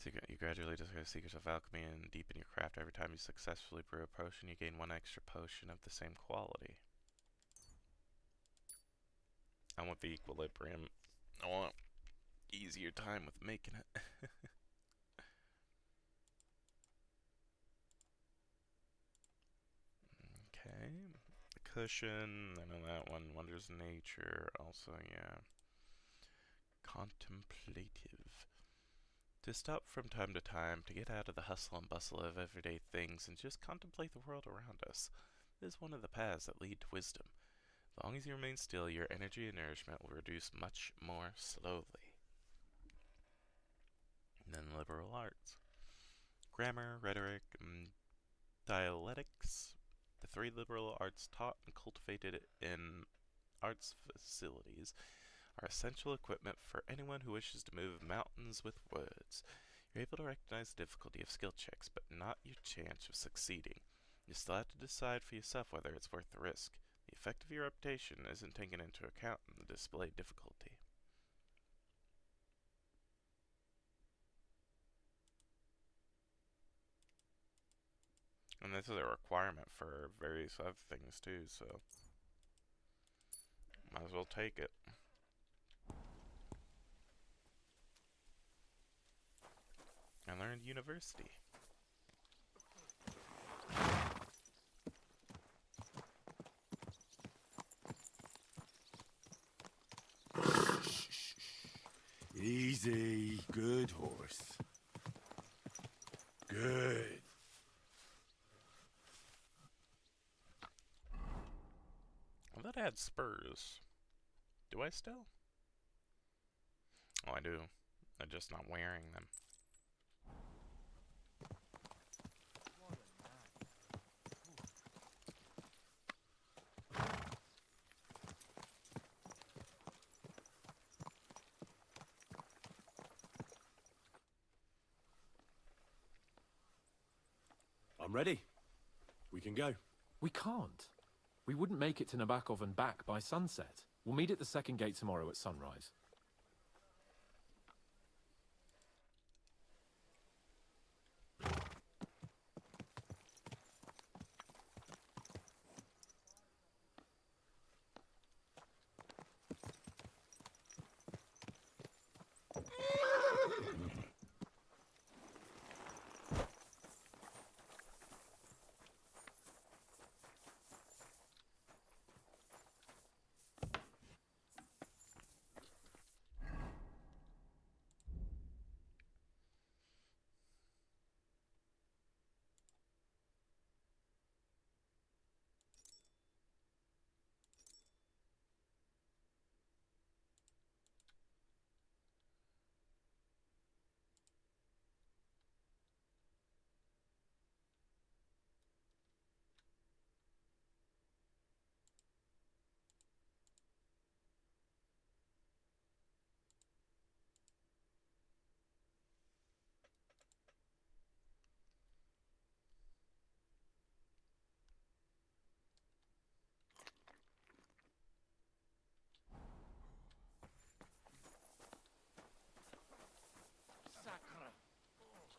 You gradually discover secrets of alchemy and deepen your craft. Every time you successfully brew a potion, you gain one extra potion of the same quality. I want the equilibrium. I want easier time with making it. Okay. The cushion. I know that one. Wonders of nature. Also, yeah. Contemplative. To stop from time to time, to get out of the hustle and bustle of everyday things and just contemplate the world around us. This is one of the paths that lead to wisdom. As long as you remain still, your energy and nourishment will reduce much more slowly. And then liberal arts. Grammar, rhetoric, and dialectics. The three liberal arts taught and cultivated in arts facilities are essential equipment for anyone who wishes to move mountains with words. You're able to recognize the difficulty of skill checks, but not your chance of succeeding. You still have to decide for yourself whether it's worth the risk. The effect of your reputation isn't taken into account in the displayed difficulty. And this is a requirement for various other things too, so might as well take it. I learned university. Easy. Good horse. Good. Well, that had spurs. Do I still? Oh, I do. I'm just not wearing them. I'm ready. We can go. We can't. We wouldn't make it to Nebakov and back by sunset. We'll meet at the second gate tomorrow at sunrise.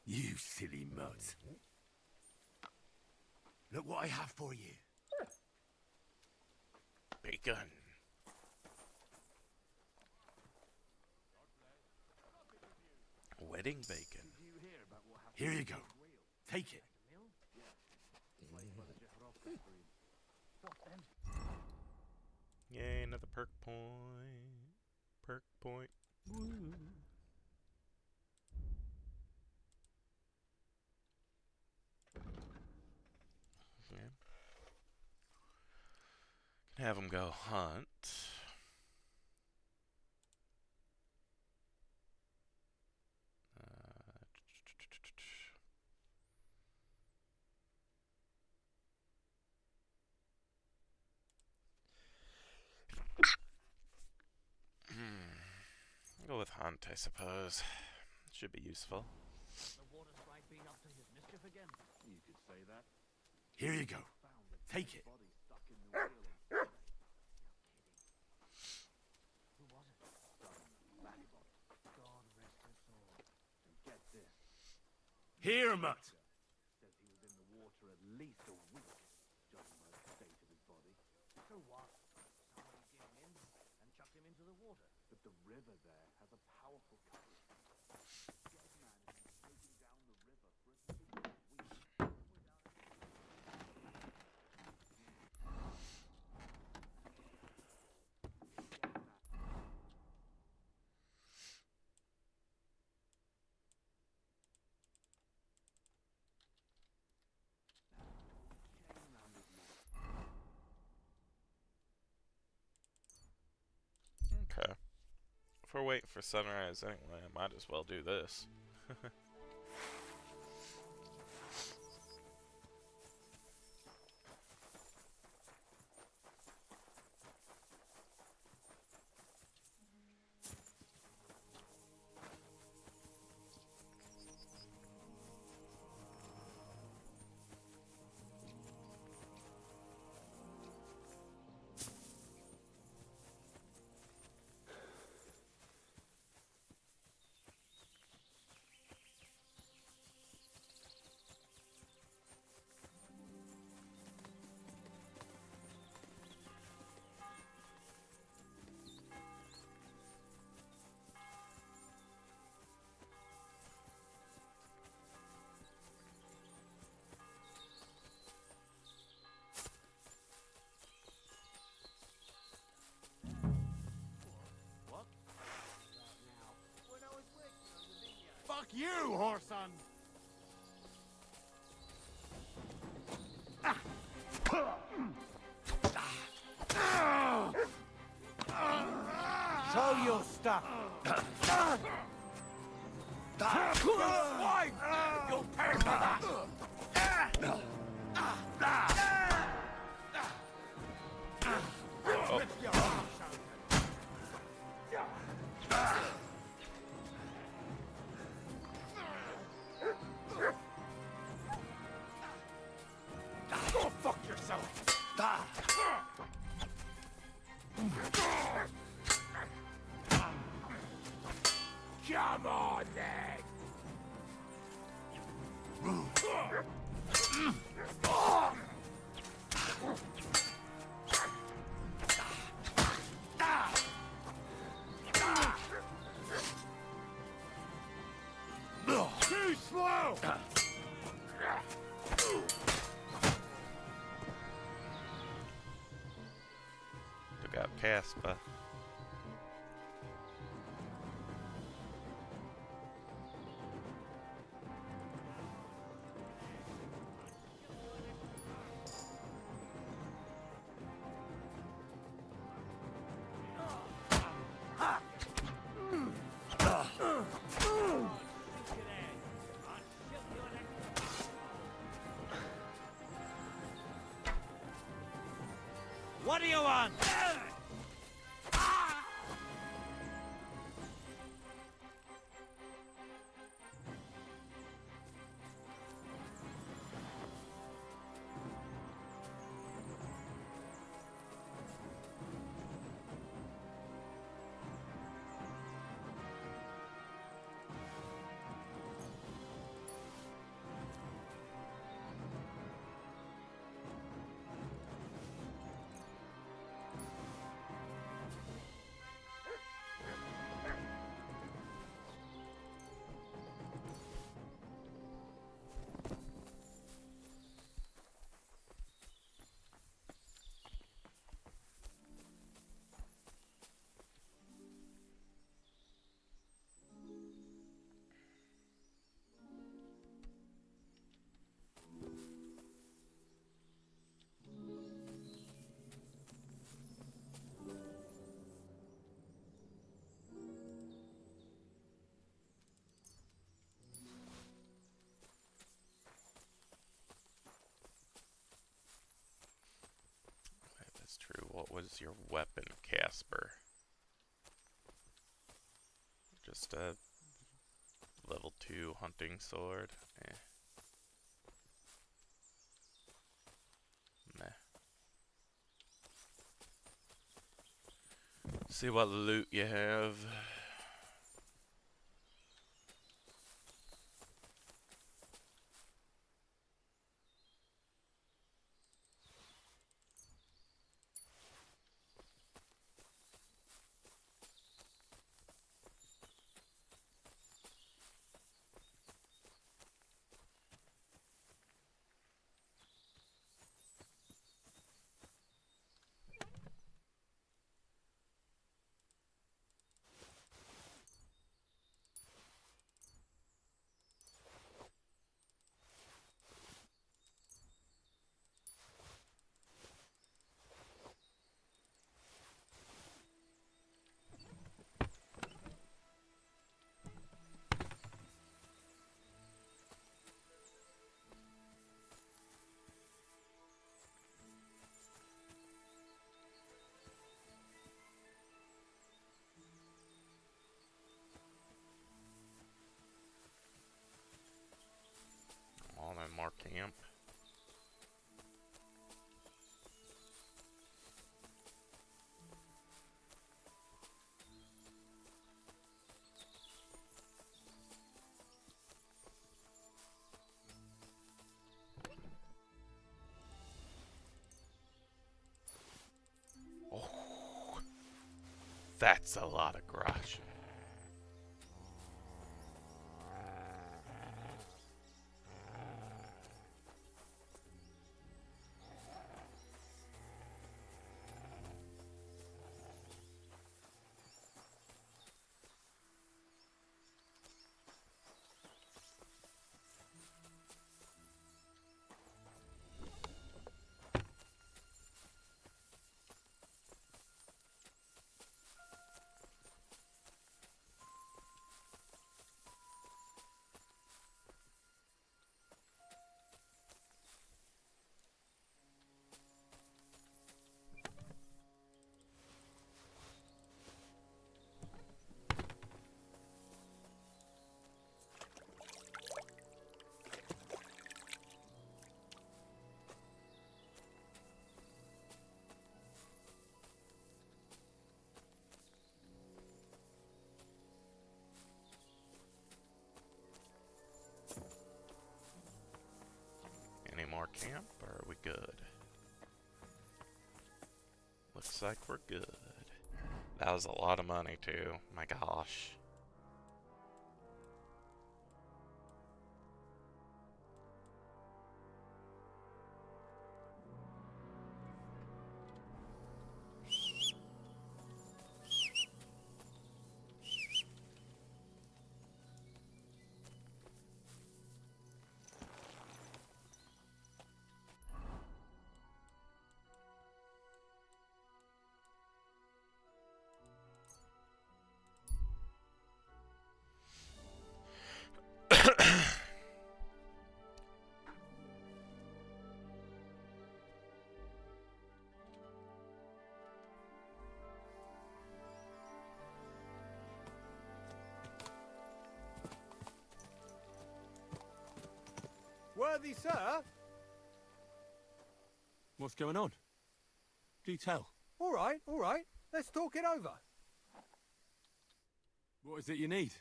You silly mutt. Look what I have for you. Bacon. Wedding bacon. Here you go. Take it. Yay, another perk point. Perk point. Woo. Okay. Can have him go hunt. Go with hunt, I suppose. Should be useful. The warden's right being up to his mischief again. You could say that. Here you go. Take it. Body stuck in the wheel. Who was it? Nebakov. God rest his soul. And get this. Here, mutt. Says he was in the water at least a week, judging by the state of his body. So what? Somebody did him in and chucked him into the water. But the river there has a powerful current. Dead man has been floating down the river for at least a week. Okay. If we're waiting for sunrise anyway, I might as well do this. Fuck you, whoreson! Show your stuff. You swine! You'll pay for that! Go fuck yourself! Come on, then! Too slow! Took out Casper. What do you want? That's true. What was your weapon, Casper? Just a level 2 hunting sword? Eh. Meh. See what loot you have. camp. Oh, that's a lot of garage. Any more camp, or are we good? Looks like we're good. That was a lot of money, too. My gosh. Worthy sir? What's going on? Do tell. All right, all right. Let's talk it over. What is it you need?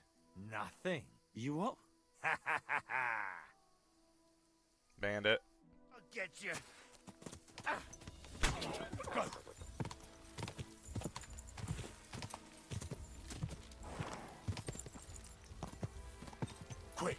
Nothing. You what? Ha ha ha ha! Bandit. I'll get you. Ah. Go. Quick.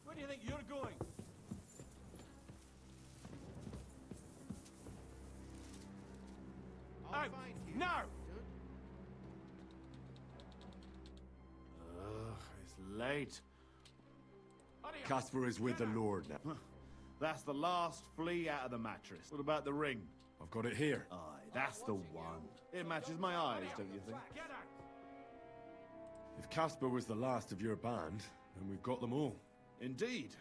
Where do you think you're going? I'll find you. Now! It's late. Casper is with the Lord now. That's the last flea out of the mattress. What about the ring? I've got it here. Aye, that's the one. It matches my eyes, don't you think? If Casper was the last of your band, then we've got them all. Indeed.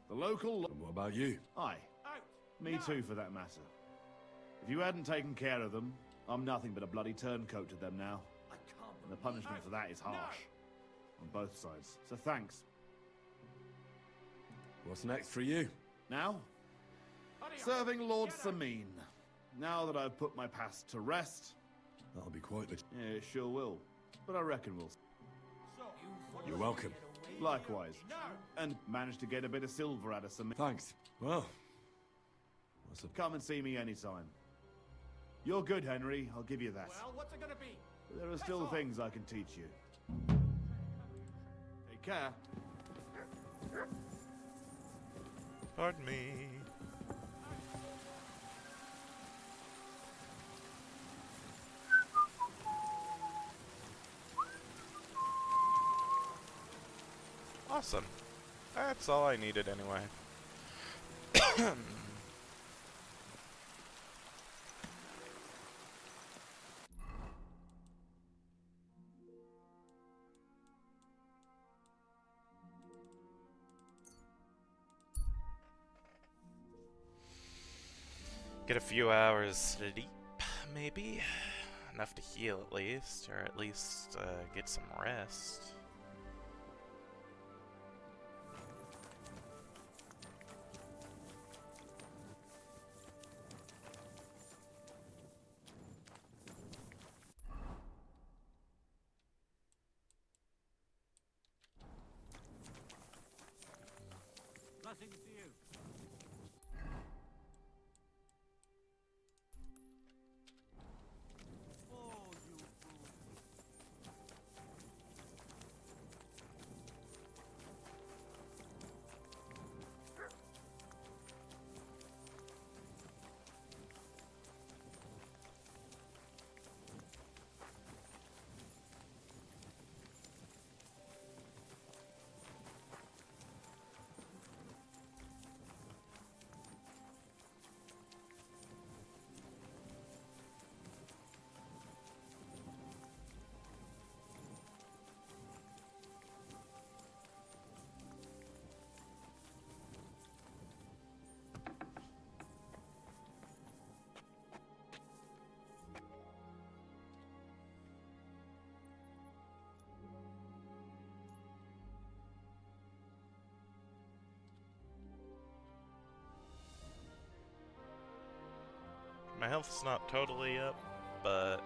The local... And what about you? Aye. Me too, for that matter. If you hadn't taken care of them, I'm nothing but a bloody turncoat to them now. And the punishment for that is harsh. On both sides. So thanks. What's next for you? Now? Serving Lord Samin. Now that I've put my past to rest... That'll be quite the... Yeah, it sure will. But I reckon we'll... You're welcome. Likewise. And managed to get a bit of silver out of Samin. Thanks. Well... Come and see me anytime. You're good, Henry. I'll give you that. Well, what's it gonna be? But there are still things I can teach you. Take care. Pardon me. Awesome. That's all I needed anyway. Get a few hours sleep, maybe? Enough to heal at least, or at least get some rest. Blessings to you. My health's not totally up, but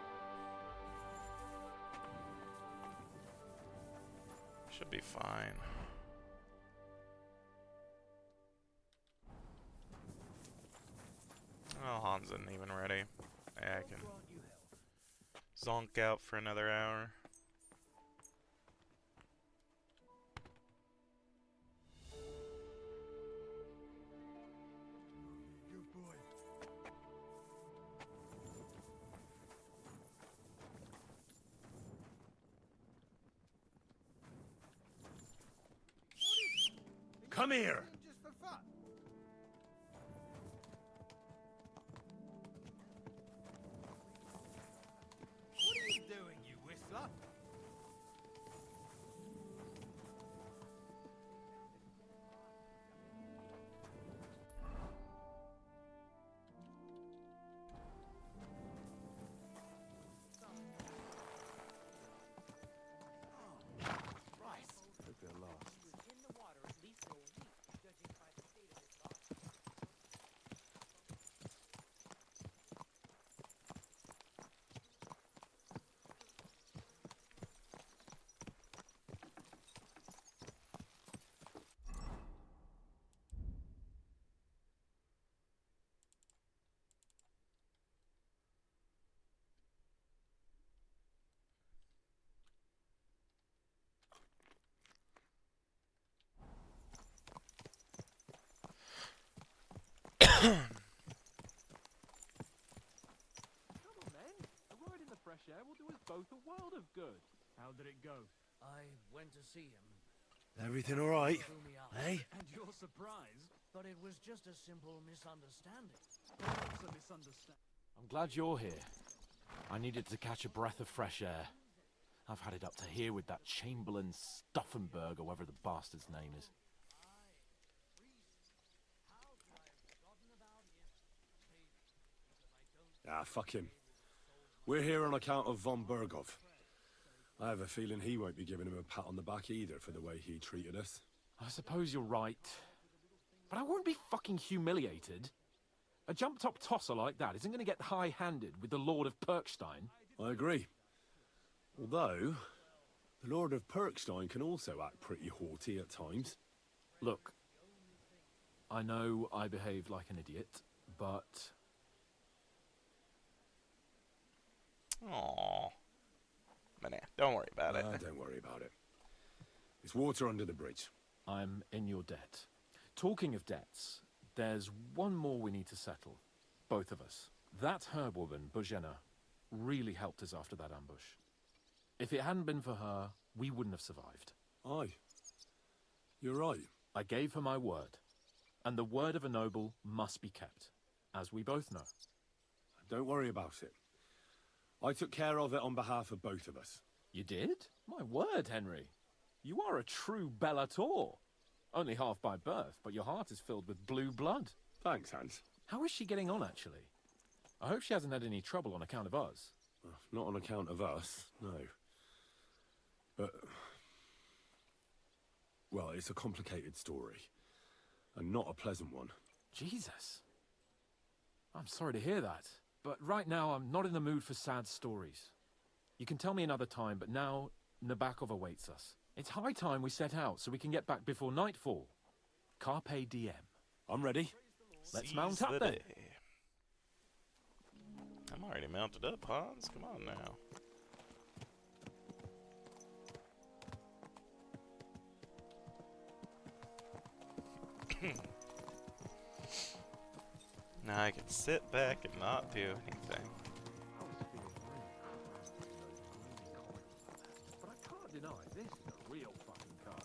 should be fine. Oh, Hans isn't even ready. Yeah, I can zonk out for another hour. Come here! Just for fun. What are you doing, you whistler? Hope they're lost. Come on, men. A ride in the fresh air will do us both a world of good. How did it go? I went to see him. Everything all right? Threw me out. Hey? And you're surprised? But it was just a simple misunderstanding. What's a misunderstanding? I'm glad you're here. I needed to catch a breath of fresh air. I've had it up to here with that Chamberlain Stuffenberg, or whatever the bastard's name is. Ah, fuck him. We're here on account of von Bergov. I have a feeling he won't be giving him a pat on the back either for the way he treated us. I suppose you're right. But I won't be fucking humiliated. A jump-top tosser like that isn't going to get high-handed with the Lord of Perkstein. I agree. Although, the Lord of Perkstein can also act pretty haughty at times. Look, I know I behaved like an idiot, but... Aww. But nah, don't worry about it. Don't worry about it. It's water under the bridge. I'm in your debt. Talking of debts, there's one more we need to settle. Both of us. That herb woman, Bozhena, really helped us after that ambush. If it hadn't been for her, we wouldn't have survived. Aye. You're right. I gave her my word. And the word of a noble must be kept, as we both know. Don't worry about it. I took care of it on behalf of both of us. You did? My word, Henry. You are a true Bellator. Only half by birth, but your heart is filled with blue blood. Thanks, Hans. How is she getting on, actually? I hope she hasn't had any trouble on account of us. Not on account of us, no. But... well, it's a complicated story. And not a pleasant one. Jesus. I'm sorry to hear that. But right now, I'm not in the mood for sad stories. You can tell me another time, but now Nebakov awaits us. It's high time we set out so we can get back before nightfall. Carpe diem. I'm ready. Let's mount up then. I'm already mounted up, Hans. Come on now. Now I can sit back and not do anything. But I can't deny this is a real fucking car.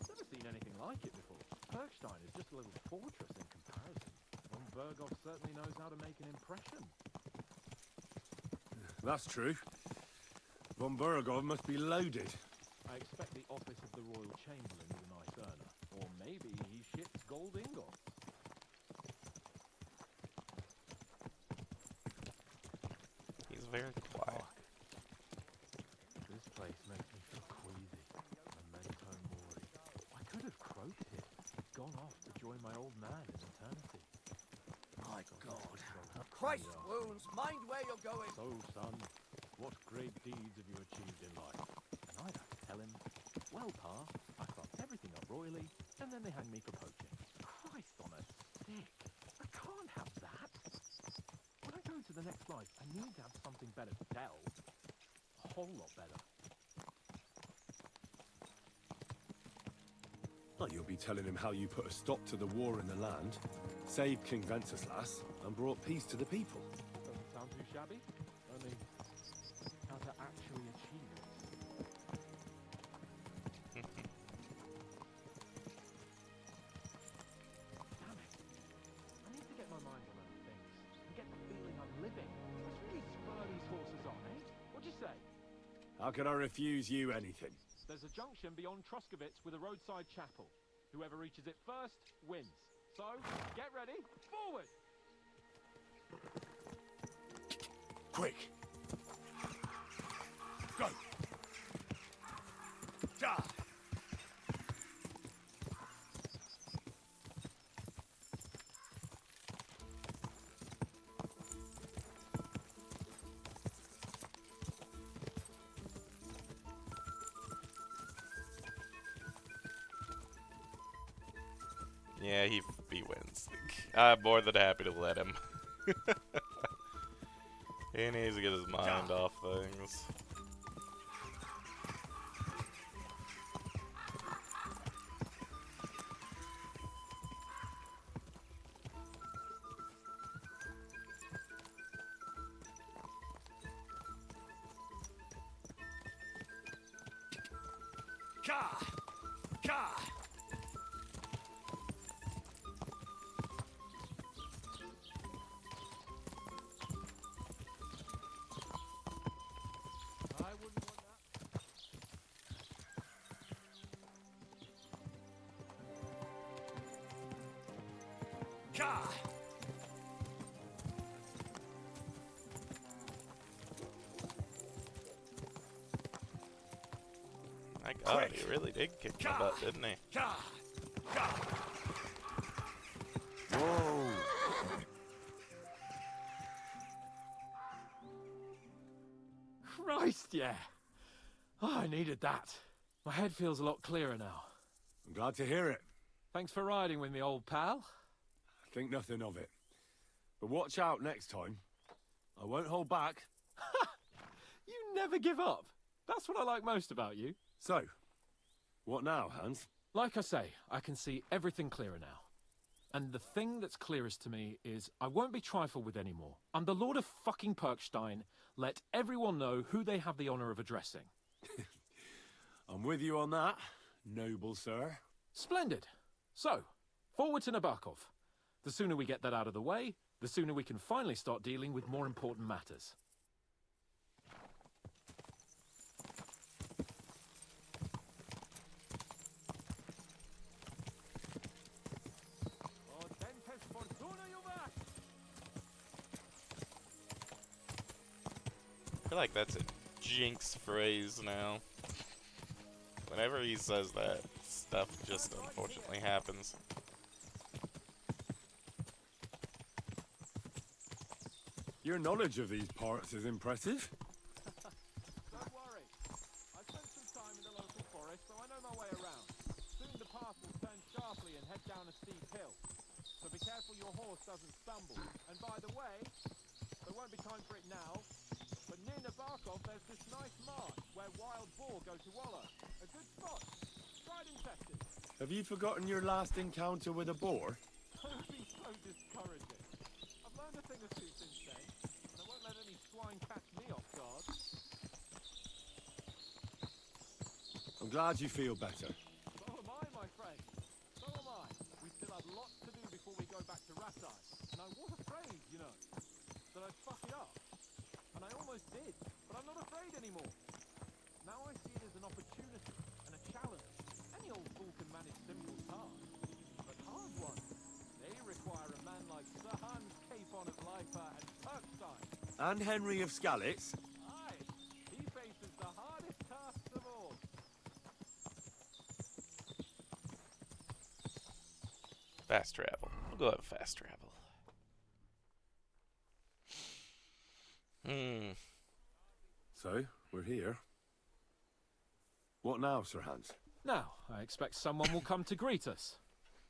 Never seen anything like it before. Perkstein is just a little fortress in comparison. Von Bergov certainly knows how to make an impression. That's true. Von Bergov must be loaded. I expect the office of the Royal Chamberlain is a nice earner. Or maybe he ships gold ingots. He's very quiet. This place makes me feel queasy. Memento mori. I could have croaked it. Gone off to join my old man in eternity. My God. Christ wounds, mind where you're going. So, son, what great deeds have you achieved in life? And I'd have to tell him, well, Pa, I fucked everything up royally, and then they hanged me for poaching. Christ on a stick. I can't have that. When I go to the next life, I need to have something better to tell. A whole lot better. Like you'll be telling him how you put a stop to the war in the land, saved King Wenceslas, and brought peace to the people. Doesn't sound too shabby. Only how to actually achieve it. Damn it. I need to get my mind on other things. And get the feeling I'm living. Let's really spur these horses on, eh? What'd you say? How can I refuse you anything? There's a junction beyond Troskovitz with a roadside chapel. Whoever reaches it first wins. So, get ready, forward! Quick! Go! Ja! Yeah, he wins. I'm more than happy to let him. He needs to get his mind off things. Ka! Ka! I wouldn't want that. Ka! God, he really did kick my butt, didn't he? Whoa! Christ, yeah. Oh, I needed that. My head feels a lot clearer now. I'm glad to hear it. Thanks for riding with me, old pal. Think nothing of it. But watch out next time. I won't hold back. You never give up. That's what I like most about you. So, what now, Hans? Like I say, I can see everything clearer now. And the thing that's clearest to me is I won't be trifled with anymore. I'm the Lord of fucking Perkstein. Let everyone know who they have the honor of addressing. I'm with you on that, noble sir. Splendid. So, forward to Nebakov. The sooner we get that out of the way, the sooner we can finally start dealing with more important matters. I feel like that's a jinx phrase now. Whenever he says that, stuff just unfortunately happens. Your knowledge of these parts is impressive. Don't worry. I spent some time in the local forest, so I know my way around. Soon the path will turn sharply and head down a steep hill. So be careful your horse doesn't stumble. And by the way, there won't be time for it now, but near Nebakov there's this nice marsh where wild boar go to wallow. A good spot. Tried and tested. Have you forgotten your last encounter with a boar? Don't be so discouraging. I've learned a thing or two since then, and I won't let any swine catch me off guard. I'm glad you feel better. So am I, my friend. So am I. We still have lots to do before we go back to Ratai. And I was afraid, you know, that I'd fuck it up. And I almost did, but I'm not afraid anymore. Now I see it as an opportunity and a challenge. Any old fool can manage simple tasks, but hard ones, they require a man like Sir Hans Capon of Lipa and Perkstein. And Henry of Skalitz? Aye, he faces the hardest tasks of all. Fast travel. We'll go have fast travel. So, we're here. What now, Sir Hans? Now, I expect someone will come to greet us.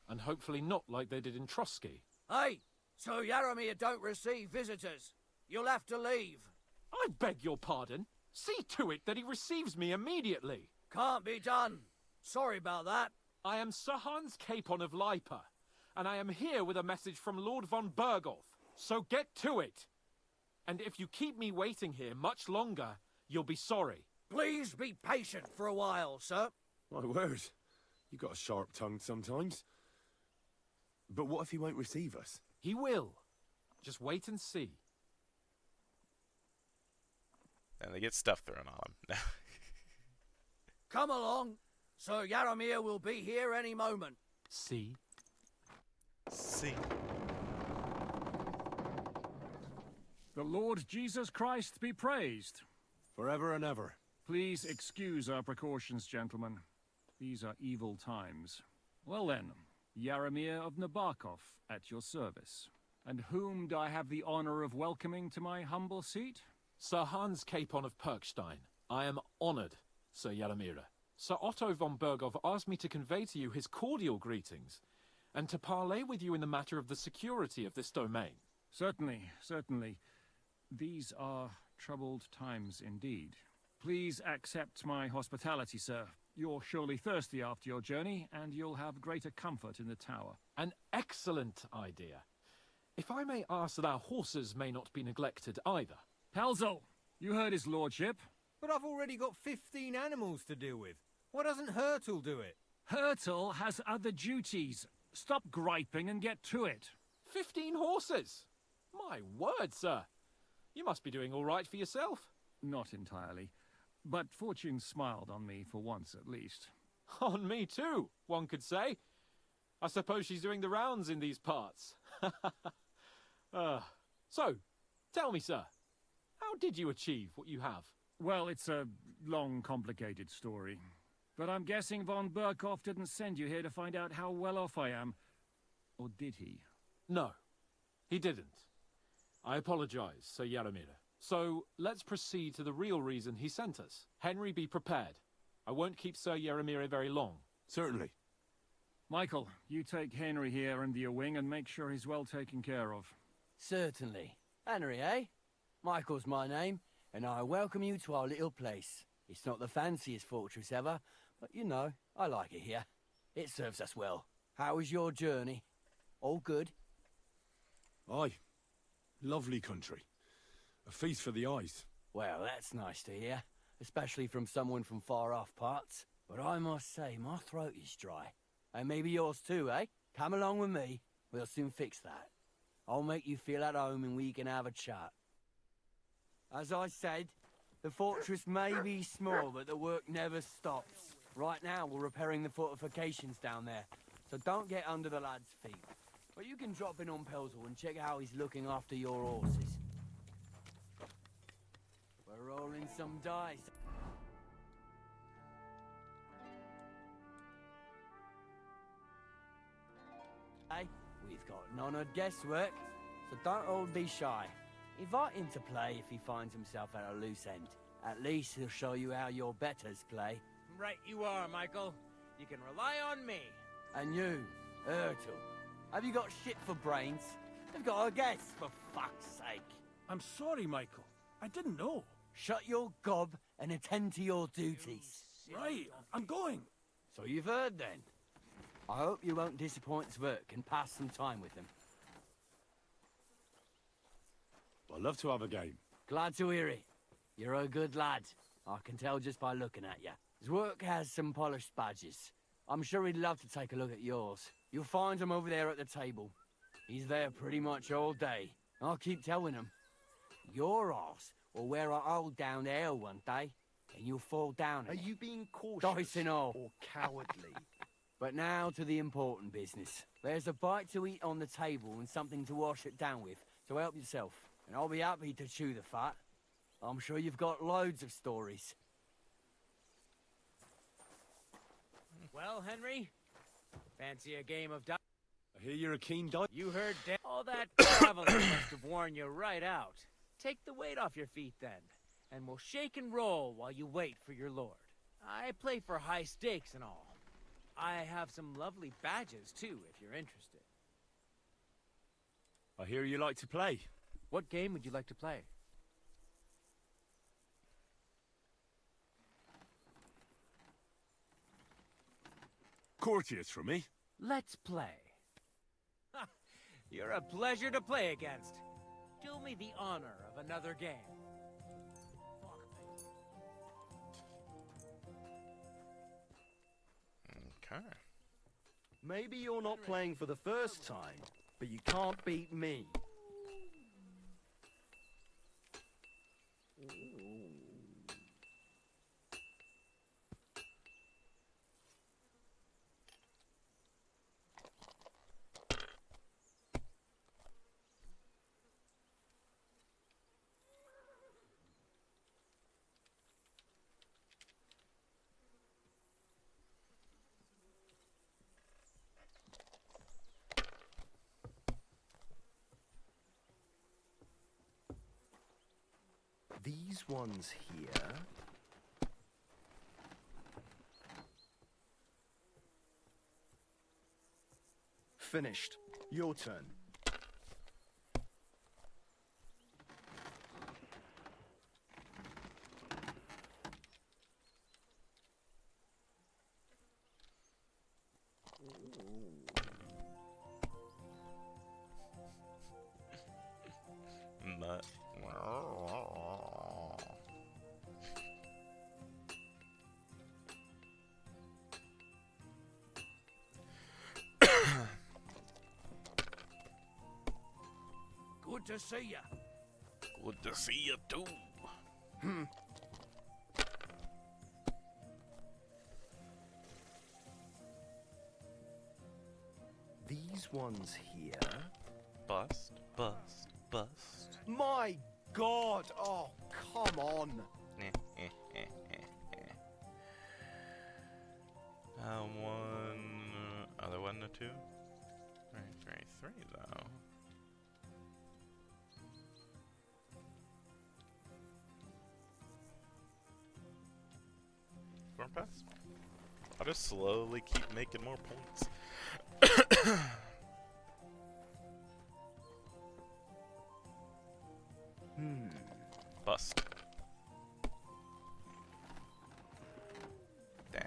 And hopefully not like they did in Trotsky. Hey, so Yaromir don't receive visitors. You'll have to leave. I beg your pardon. See to it that he receives me immediately. Can't be done. Sorry about that. I am Sir Hans Capon of Lipa, and I am here with a message from Lord von Bergolf. So get to it. And if you keep me waiting here much longer, you'll be sorry. Please be patient for a while, sir. My word. You got a sharp tongue sometimes. But what if he won't receive us? He will. Just wait and see. And they get stuff thrown on him. Come along. Sir Yaromir will be here any moment. See? See. The Lord Jesus Christ be praised. Forever and ever. Please excuse our precautions, gentlemen. These are evil times. Well then, Yaromir of Nebakov, at your service. And whom do I have the honor of welcoming to my humble seat? Sir Hans Capon of Perkstein. I am honored, Sir Yaromir. Sir Otto von Bergov asked me to convey to you his cordial greetings, and to parley with you in the matter of the security of this domain. Certainly, certainly. These are troubled times indeed. Please accept my hospitality, sir. You're surely thirsty after your journey, and you'll have greater comfort in the tower. An excellent idea. If I may ask that our horses may not be neglected either. Pelzel, you heard his lordship. But I've already got 15 animals to deal with. Why doesn't Hurtle do it? Hurtle has other duties. Stop griping and get to it. 15 horses? My word, sir. You must be doing all right for yourself. Not entirely. But fortune smiled on me for once at least. On me too, one could say. I suppose she's doing the rounds in these parts. So, tell me, sir, how did you achieve what you have? Well, it's a long, complicated story. But I'm guessing von Burkhoff didn't send you here to find out how well off I am. Or did he? No, he didn't. I apologize, Sir Yaramir. So, let's proceed to the real reason he sent us. Henry, be prepared. I won't keep Sir Yaramir very long. Certainly. Michael, you take Henry here under your wing and make sure he's well taken care of. Certainly. Henry, eh? Michael's my name, and I welcome you to our little place. It's not the fanciest fortress ever, but you know, I like it here. It serves us well. How was your journey? All good? Aye. Lovely country. A feast for the eyes. Well, that's nice to hear, especially from someone from far-off parts. But I must say, my throat is dry. And maybe yours too, eh? Come along with me. We'll soon fix that. I'll make you feel at home and we can have a chat. As I said, the fortress may be small, but the work never stops. Right now, we're repairing the fortifications down there, so don't get under the lad's feet. But you can drop in on Pelzel and check how he's looking after your horses. We're rolling some dice. Hey, we've got none of guesswork, so don't all be shy. Invite him to play if he finds himself at a loose end. At least he'll show you how your betters play. Right you are, Michael. You can rely on me. And you, Ertul, have you got shit for brains? You've got a guess, for fuck's sake. I'm sorry, Michael. I didn't know. Shut your gob and attend to your duties. Right, I'm going. So you've heard then. I hope you won't disappoint Zwerk and pass some time with him. I'd love to have a game. Glad to hear it. You're a good lad. I can tell just by looking at you. Zwerk has some polished badges. I'm sure he'd love to take a look at yours. You'll find him over there at the table. He's there pretty much all day. I'll keep telling him. Your arse will wear a hole down there one day, and you'll fall down. Are you being cautious Dice and all. or cowardly? But now to the important business. There's a bite to eat on the table and something to wash it down with, so help yourself. And I'll be happy to chew the fat. I'm sure you've got loads of stories. Well, Henry, fancy a game of dice? I hear you're a keen dice. You heard all that traveling must have worn you right out. Take the weight off your feet then, and we'll shake and roll while you wait for your lord. I play for high stakes and all. I have some lovely badges too, if you're interested. I hear you like to play. What game would you like to play? Courtiers for me. Let's play. You're a pleasure to play against. Do me the honor of another game. Okay. Maybe you're not playing for the first time, but you can't beat me. These ones here. Finished. Your turn. Nut. Good to see ya. Good to see you too. These ones here. Bust, bust, bust. My God! Oh, come on! There wasn't a 2? 3, though. Storm Pass? I'll just slowly keep making more points. Bust. Dang.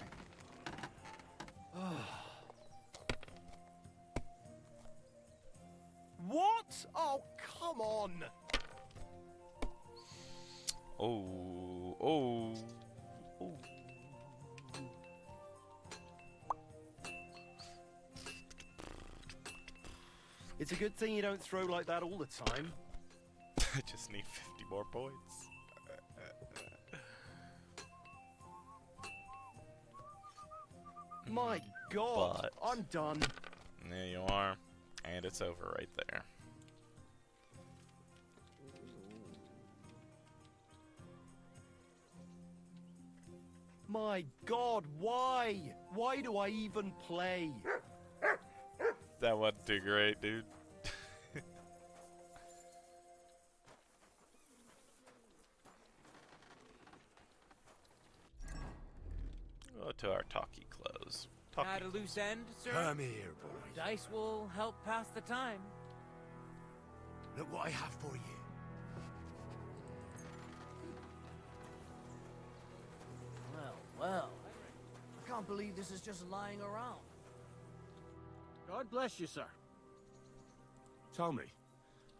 What? Oh, come on! Oh. It's a good thing you don't throw like that all the time. I just need 50 more points. My God, But I'm done. there you are. And it's over right there. My God, why? Why do I even play? That wasn't too great, dude. Go to our talkie close. At a loose end, sir? Come here, boys. Dice will help pass the time. Look what I have for you. Well. I can't believe this is just lying around. God bless you, sir. Tell me,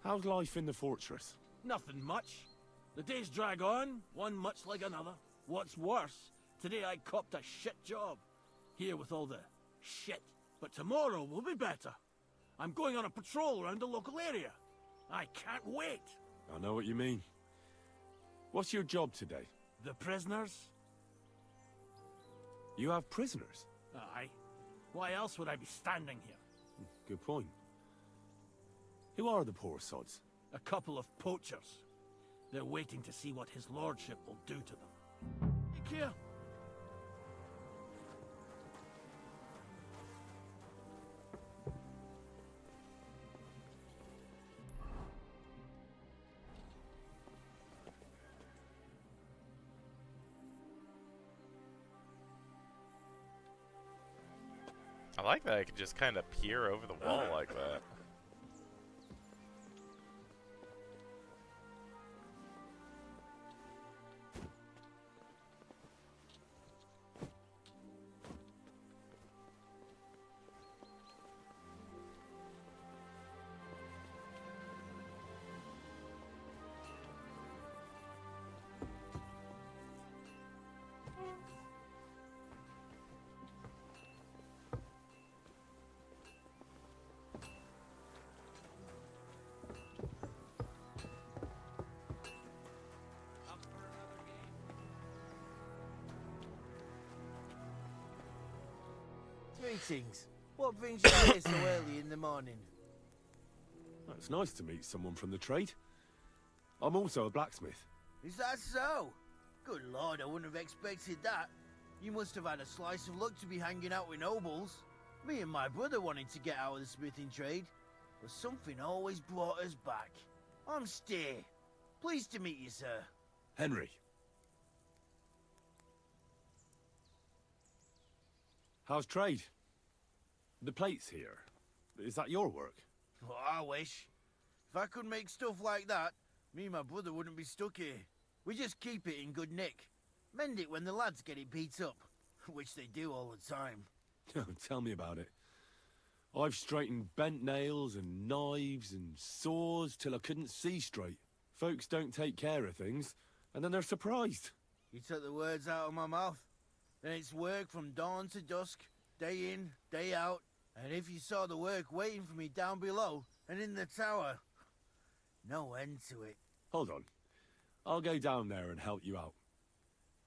how's life in the fortress? Nothing much. The days drag on, one much like another. What's worse, today I copped a shit job. Here with all the shit. But tomorrow will be better. I'm going on a patrol around the local area. I can't wait. I know what you mean. What's your job today? The prisoners? You have prisoners? Aye. Why else would I be standing here? Good point. Who are the poor sods? A couple of poachers. They're waiting to see what his lordship will do to them. Take care. I like that I can just kind of peer over the wall like that. Greetings. What brings you here so early in the morning? It's nice to meet someone from the trade. I'm also a blacksmith. Is that so? Good lord, I wouldn't have expected that. You must have had a slice of luck to be hanging out with nobles. Me and my brother wanted to get out of the smithing trade, but something always brought us back. I'm Steer. Pleased to meet you, sir. Henry. How's trade? The plates here. Is that your work? Well, I wish. If I could make stuff like that, me and my brother wouldn't be stuck here. We just keep it in good nick. Mend it when the lads get it beat up, which they do all the time. Tell me about it. I've straightened bent nails and knives and saws till I couldn't see straight. Folks don't take care of things, and then they're surprised. You took the words out of my mouth. Then it's work from dawn to dusk, day in, day out. And if you saw the work waiting for me down below and in the tower, no end to it. Hold on. I'll go down there and help you out.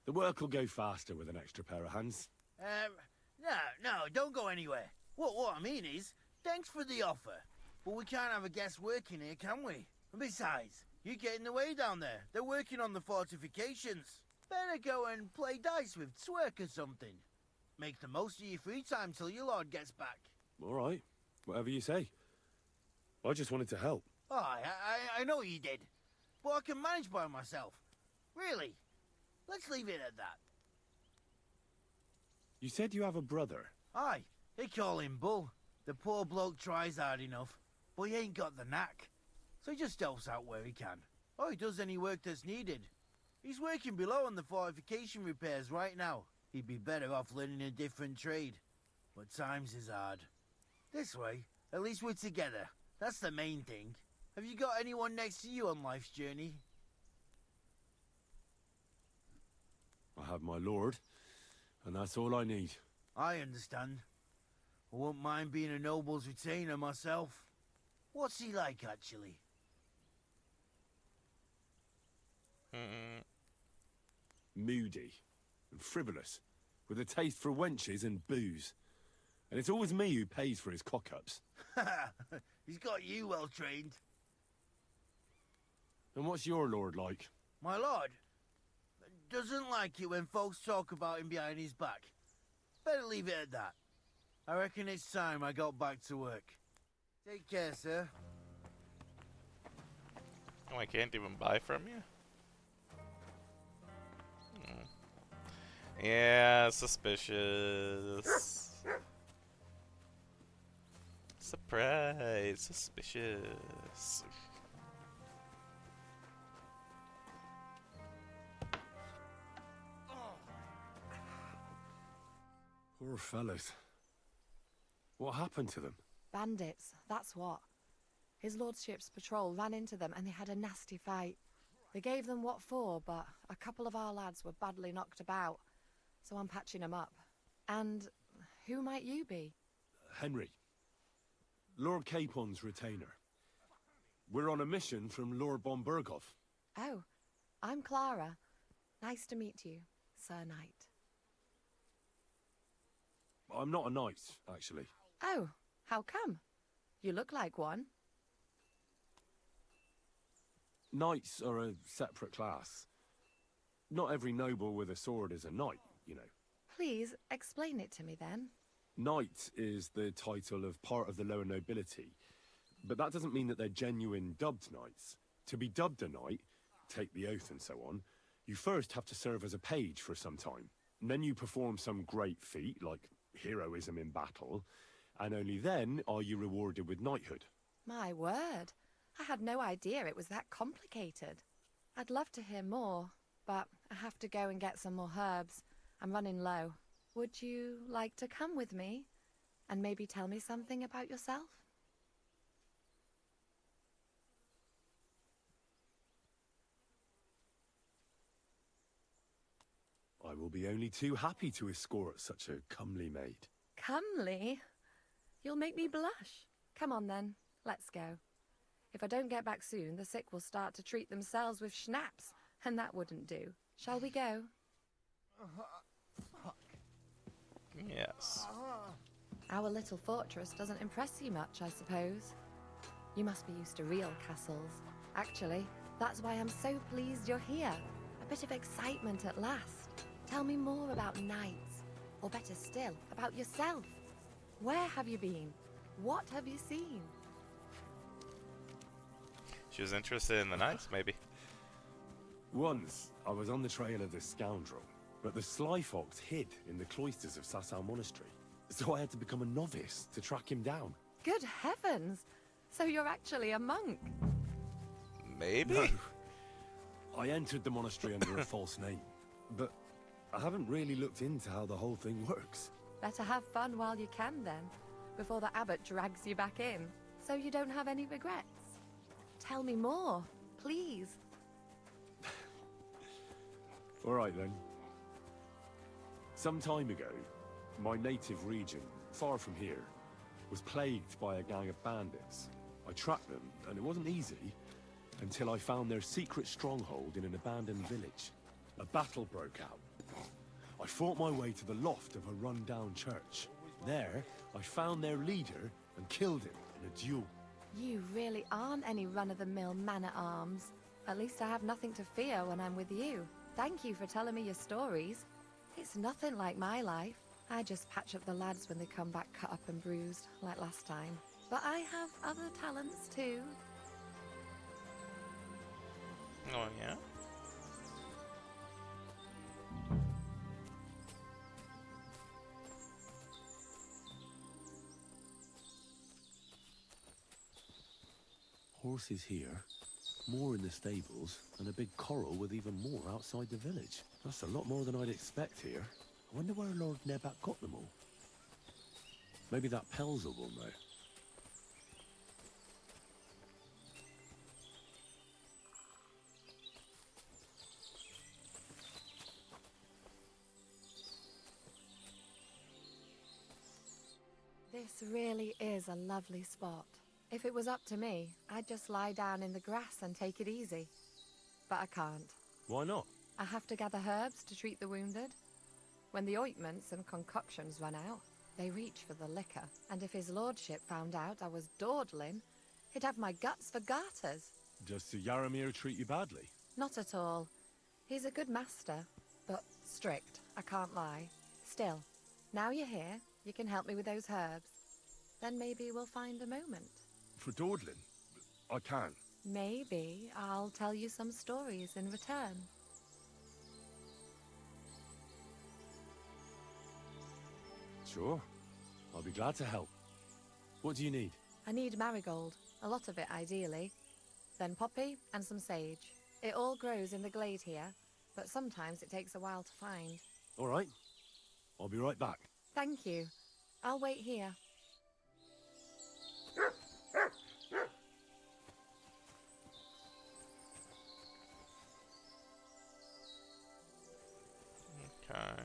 The work will go faster with an extra pair of hands. No, don't go anywhere. What I mean is, thanks for the offer. But we can't have a guest working here, can we? And besides, you get in the way down there. They're working on the fortifications. Better go and play dice with Twerk or something. Make the most of your free time till your lord gets back. All right, whatever you say. I just wanted to help. Oh, I know you did. But I can manage by myself. Really. Let's leave it at that. You said you have a brother. Aye, they call him Bull. The poor bloke tries hard enough, but he ain't got the knack. So he just helps out where he can. Or he does any work that's needed. He's working below on the fortification repairs right now. He'd be better off learning a different trade. But times is hard. This way, at least we're together. That's the main thing. Have you got anyone next to you on life's journey? I have my lord, and that's all I need. I understand. I wouldn't mind being a noble's retainer myself. What's he like, actually? Moody and frivolous, with a taste for wenches and booze. And it's always me who pays for his cock-ups. He's got you well trained. And what's your lord like? My lord doesn't like it when folks talk about him behind his back. Better leave it at that. I reckon it's time I got back to work. Take care, sir. Oh, I can't even buy from you? Yeah, suspicious. Surprise, suspicious. Poor fellas. What happened to them? Bandits, that's what. His lordship's patrol ran into them and they had a nasty fight. They gave them what for, but a couple of our lads were badly knocked about, so I'm patching them up. And who might you be? Henry. Lord Capon's retainer. We're on a mission from Lord Bombergov. Oh, I'm Clara. Nice to meet you, Sir Knight. I'm not a knight, actually. Oh, how come? You look like one. Knights are a separate class. Not every noble with a sword is a knight, you know. Please, explain it to me then. Knight is the title of part of the lower nobility, but that doesn't mean that they're genuine dubbed knights. To be dubbed a knight, take the oath and so on, you first have to serve as a page for some time. And then you perform some great feat, like heroism in battle, and only then are you rewarded with knighthood. My word. I had no idea it was that complicated. I'd love to hear more, but I have to go and get some more herbs. I'm running low. Would you like to come with me and maybe tell me something about yourself? I will be only too happy to escort such a comely maid. Comely? You'll make me blush. Come on then, let's go. If I don't get back soon, the sick will start to treat themselves with schnapps, and that wouldn't do. Shall we go? Yes. Our little fortress doesn't impress you much, I suppose. You must be used to real castles. Actually, that's why I'm so pleased you're here. A bit of excitement at last. Tell me more about knights, or better still, about yourself. Where have you been? What have you seen? She was interested in the knights, maybe. Once, I was on the trail of this scoundrel, but the sly fox hid in the cloisters of Sasau Monastery. So I had to become a novice to track him down. Good heavens! So you're actually a monk? Maybe? No. I entered the monastery under a false name, but I haven't really looked into how the whole thing works. Better have fun while you can then, before the abbot drags you back in, so you don't have any regrets. Tell me more, please. All right then. Some time ago, my native region, far from here, was plagued by a gang of bandits. I tracked them, and it wasn't easy, until I found their secret stronghold in an abandoned village. A battle broke out. I fought my way to the loft of a run-down church. There, I found their leader and killed him in a duel. You really aren't any run-of-the-mill man-at-arms. At least I have nothing to fear when I'm with you. Thank you for telling me your stories. It's nothing like my life. I just patch up the lads when they come back cut up and bruised, like last time. But I have other talents too. Oh, yeah? Horses here, more in the stables, and a big corral with even more outside the village. That's a lot more than I'd expect here. I wonder where Lord Nebak got them all. Maybe that Pelzer will know. This really is a lovely spot. If it was up to me, I'd just lie down in the grass and take it easy. But I can't. Why not? I have to gather herbs to treat the wounded. When the ointments and concoctions run out, they reach for the liquor. And if his lordship found out I was dawdling, he'd have my guts for garters. Does Sir Yaramir treat you badly? Not at all. He's a good master, but strict, I can't lie. Still, now you're here, you can help me with those herbs. Then maybe we'll find a moment. For dawdling? I can. Maybe I'll tell you some stories in return. Sure. I'll be glad to help. What do you need? I need marigold, a lot of it ideally. Then poppy and some sage. It all grows in the glade here, but sometimes it takes a while to find. All right. I'll be right back. Thank you. I'll wait here. Okay.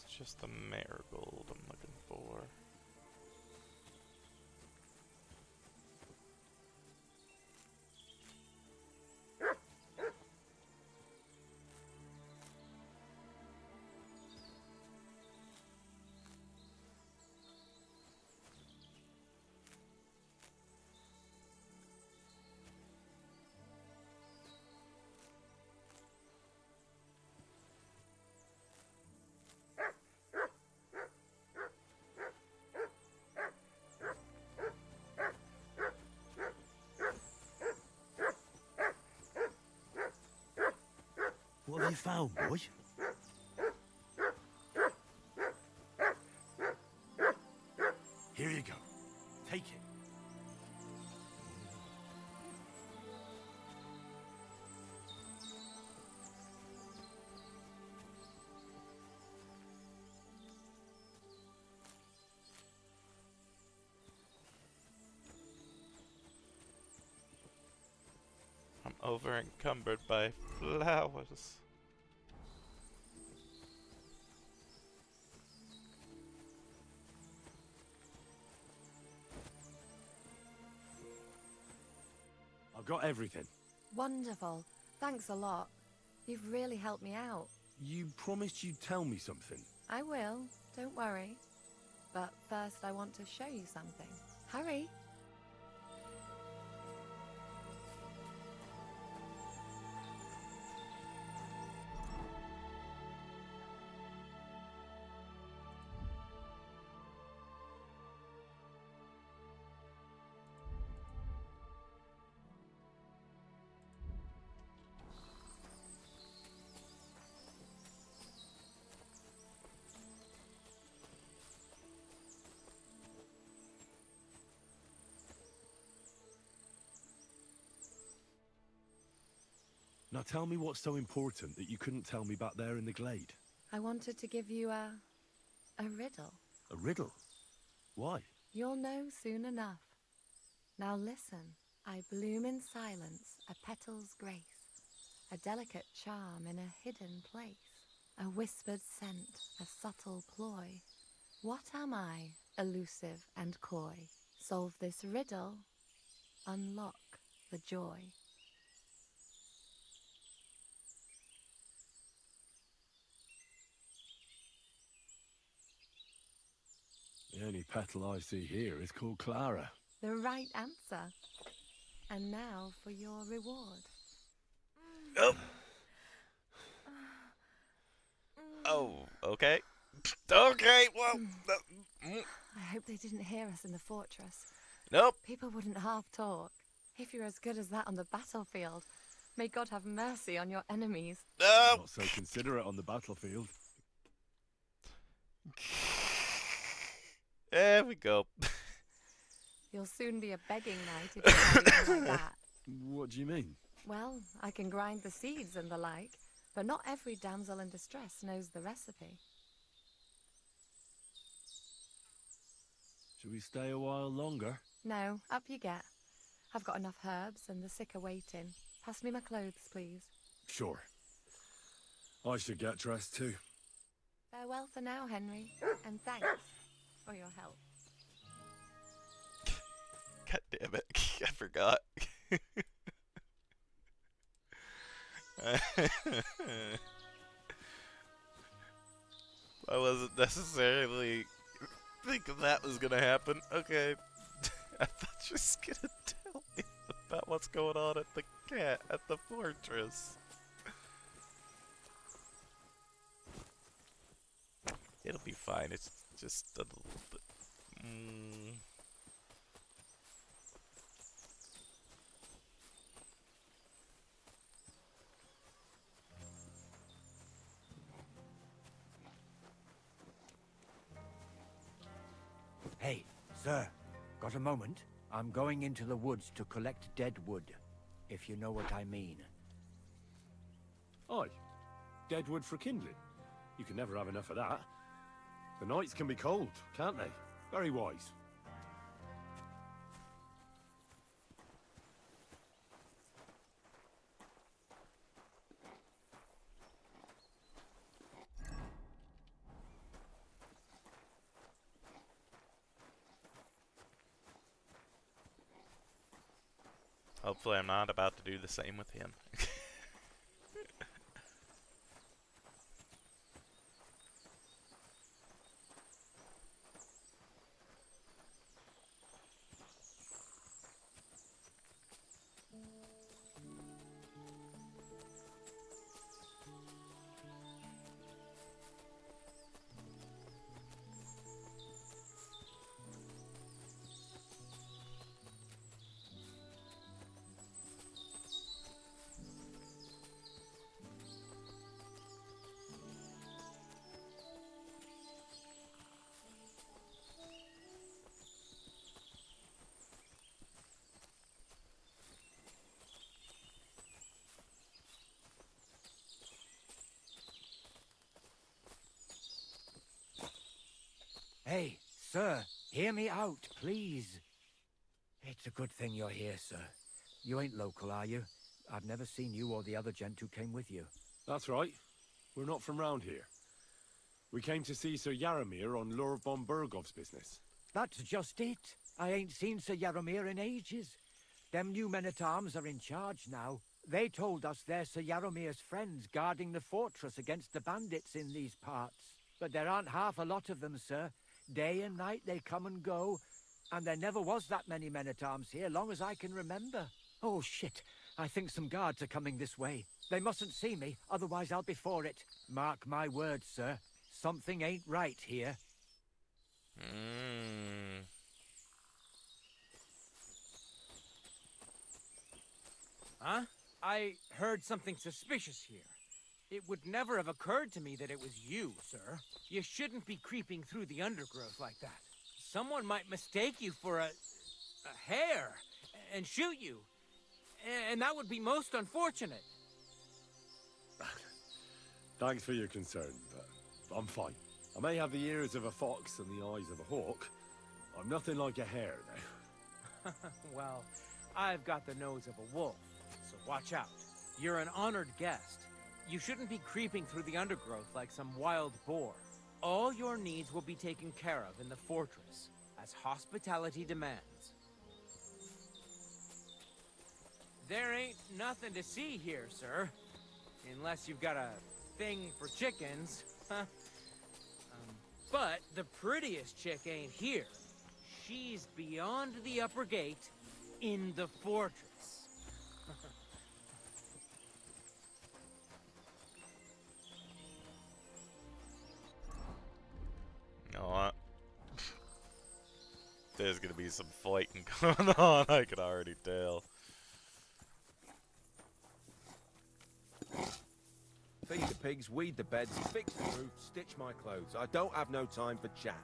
It's just the marigold I'm looking for. What have you found, boy? Here you go. Take it. I'm over encumbered by flowers. I've got everything. Wonderful. Thanks a lot. You've really helped me out. You promised you'd tell me something. I will. Don't worry. But first I want to show you something. Hurry. Now tell me what's so important that you couldn't tell me back there in the glade. I wanted to give you a riddle. A riddle? Why? You'll know soon enough. Now listen. I bloom in silence, a petal's grace, a delicate charm in a hidden place, a whispered scent, a subtle ploy. What am I, elusive and coy? Solve this riddle, unlock the joy. The only petal I see here is called Clara. The right answer. And now for your reward. Oh. Oh, okay. Okay, well... I hope they didn't hear us in the fortress. Nope. People wouldn't half talk. If you're as good as that on the battlefield, may God have mercy on your enemies. Not so considerate on the battlefield. There we go. You'll soon be a begging knight if you do like that. What do you mean? Well, I can grind the seeds and the like, but not every damsel in distress knows the recipe. Should we stay a while longer? No, up you get. I've got enough herbs and the sick are waiting. Pass me my clothes, please. Sure. I should get dressed too. Farewell for now, Henry, and thanks for your help. God damn it. I forgot. I wasn't necessarily thinking that was gonna happen. Okay. I thought you were just gonna tell me about what's going on at the fortress. It'll be fine. It's just a little bit. Hey, sir, got a moment? I'm going into the woods to collect dead wood, if you know what I mean. Aye. Dead wood for kindling. You can never have enough of that. The nights can be cold, can't they? Very wise. Hopefully I'm not about to do the same with him. Hey, sir, hear me out, please. It's a good thing you're here, sir. You ain't local, are you? I've never seen you or the other gent who came with you. That's right. We're not from round here. We came to see Sir Yaramir on Lord von Bergov's business. That's just it. I ain't seen Sir Yaramir in ages. Them new men-at-arms are in charge now. They told us they're Sir Yaromir's friends guarding the fortress against the bandits in these parts. But there aren't half a lot of them, sir. Day and night they come and go, and there never was that many men-at-arms here, long as I can remember. Oh, shit. I think some guards are coming this way. They mustn't see me, otherwise I'll be for it. Mark my words, sir. Something ain't right here. Huh? I heard something suspicious here. It would never have occurred to me that it was you, sir. You shouldn't be creeping through the undergrowth like that. Someone might mistake you for a hare and shoot you. And that would be most unfortunate. Thanks for your concern, but I'm fine. I may have the ears of a fox and the eyes of a hawk. I'm nothing like a hare now. Well, I've got the nose of a wolf, so watch out. You're an honored guest. You shouldn't be creeping through the undergrowth like some wild boar. All your needs will be taken care of in the fortress, as hospitality demands. There ain't nothing to see here, sir. Unless you've got a thing for chickens. But the prettiest chick ain't here. She's beyond the upper gate in the fortress. No, there's gonna be some fighting going on, I can already tell. Feed the pigs, weed the beds, fix the roof, stitch my clothes. I don't have no time for chat.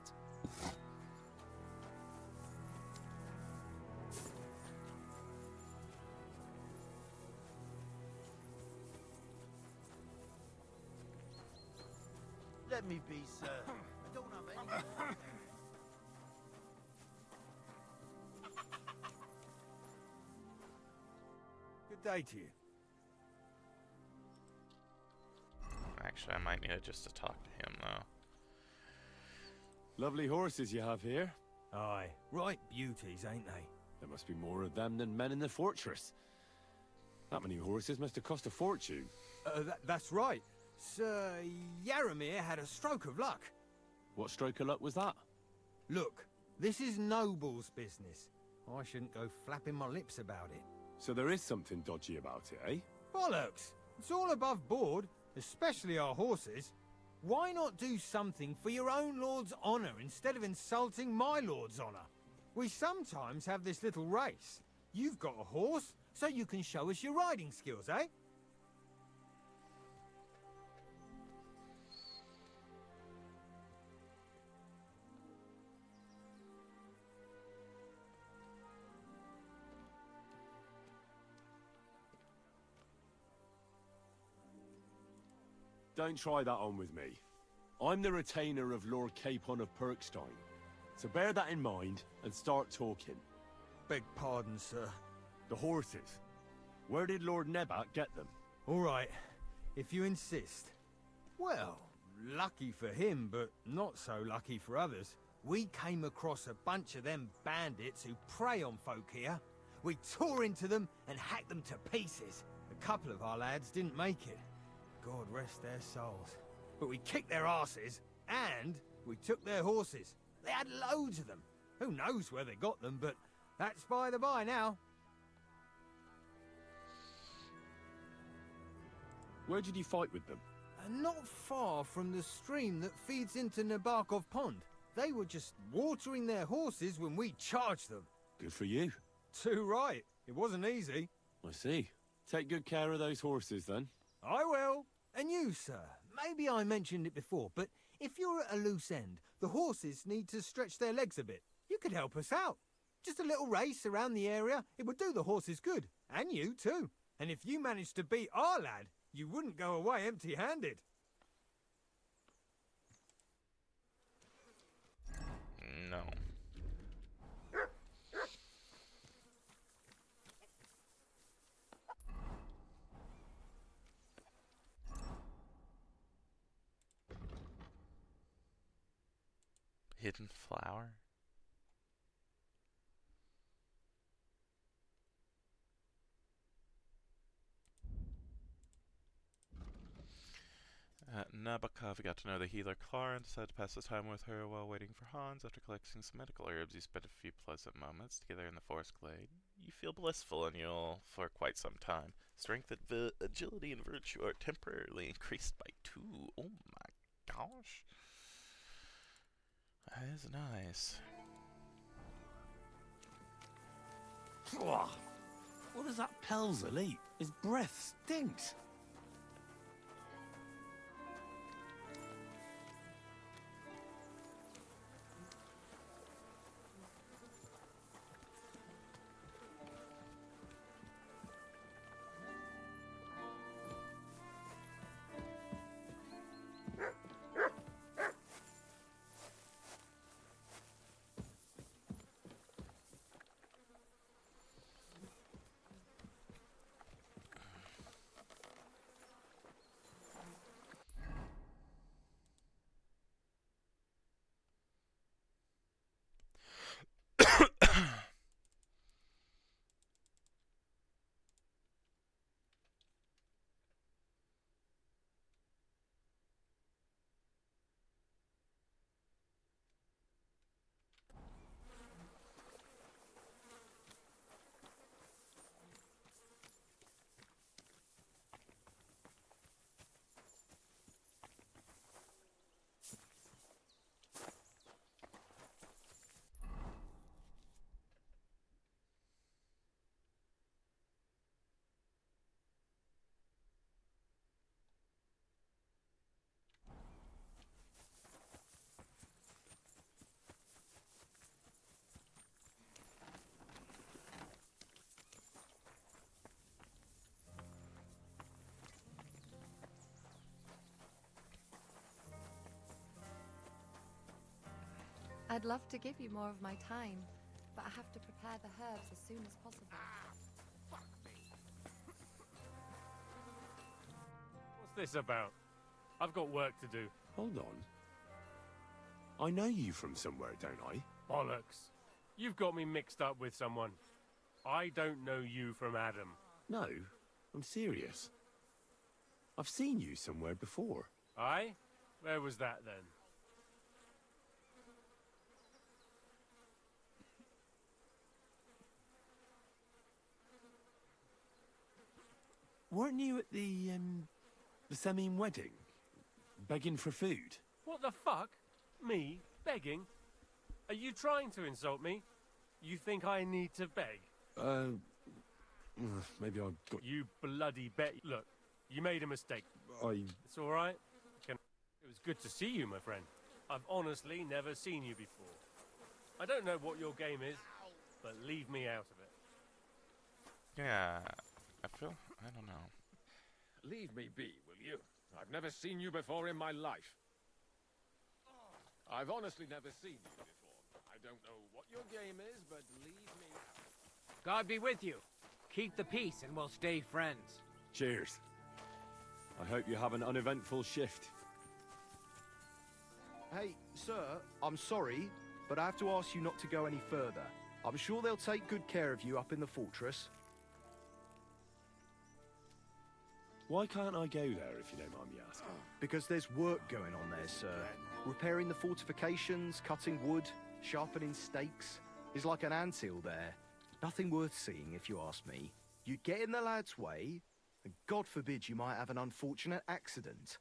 Let me be, sir. I don't have any. Good day to you. Actually, I might need just to talk to him, though. Lovely horses you have here. Aye, right beauties, ain't they? There must be more of them than men in the fortress. That many horses must have cost a fortune. That's right. Sir Yaromir had a stroke of luck. What stroke of luck was that? Look, this is Noble's business. I shouldn't go flapping my lips about it. So there is something dodgy about it, eh? Bollocks! It's all above board, especially our horses. Why not do something for your own lord's honor instead of insulting my lord's honor? We sometimes have this little race. You've got a horse, so you can show us your riding skills, eh? Don't try that on with me. I'm the retainer of Lord Capon of Perkstein. So bear that in mind and start talking. Beg pardon, sir. The horses. Where did Lord Nebak get them? All right, if you insist. Well, lucky for him, but not so lucky for others. We came across a bunch of them bandits who prey on folk here. We tore into them and hacked them to pieces. A couple of our lads didn't make it. God rest their souls. But we kicked their asses, and we took their horses. They had loads of them. Who knows where they got them, but that's by the by now. Where did you fight with them? Not far from the stream that feeds into Nebakov Pond. They were just watering their horses when we charged them. Good for you. Too right. It wasn't easy. I see. Take good care of those horses, then. I will. And you, sir. Maybe I mentioned it before, but if you're at a loose end, the horses need to stretch their legs a bit. You could help us out. Just a little race around the area. It would do the horses good. And you, too. And if you managed to beat our lad, you wouldn't go away empty-handed. No. Hidden flower? Nebakov got to know the healer Clara and decided to pass his time with her while waiting for Hans. After collecting some medical herbs, you spent a few pleasant moments together in the forest glade. You feel blissful and you'll for quite some time. Strength, agility, and virtue are temporarily increased by 2. Oh my gosh. That is nice. What does that Pelzer eat? His breath stinks. I'd love to give you more of my time, but I have to prepare the herbs as soon as possible. What's this about? I've got work to do. Hold on. I know you from somewhere, don't I? Bollocks. You've got me mixed up with someone. I don't know you from Adam. No, I'm serious. I've seen you somewhere before. Aye? Where was that then? Weren't you at the Semine wedding? Begging for food? What the fuck? Me? Begging? Are you trying to insult me? You think I need to beg? Maybe I got... You bloody bet. Look, you made a mistake. It's alright. It was good to see you, my friend. I've honestly never seen you before. I don't know what your game is, but leave me out of it. Yeah, I don't know. Leave me be, will you? I've never seen you before in my life. I've honestly never seen you before. I don't know what your game is, but leave me out. God be with you. Keep the peace and we'll stay friends. Cheers. I hope you have an uneventful shift. Hey, sir, I'm sorry, but I have to ask you not to go any further. I'm sure they'll take good care of you up in the fortress. Why can't I go there, if you don't mind me asking? Because there's work going on there, sir. Repairing the fortifications, cutting wood, sharpening stakes. It's like an anthill there. Nothing worth seeing, if you ask me. You get in the lad's way, and God forbid you might have an unfortunate accident.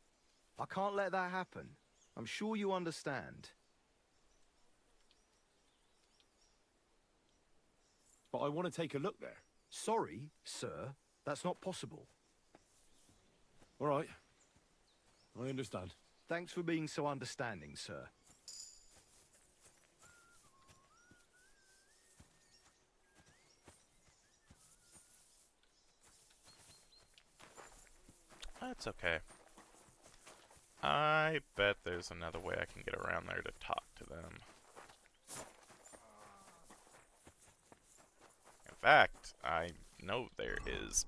I can't let that happen. I'm sure you understand. But I want to take a look there. Sorry, sir. That's not possible. All right. I understand. Thanks for being so understanding, sir. That's okay. I bet there's another way I can get around there to talk to them. In fact, I know there is.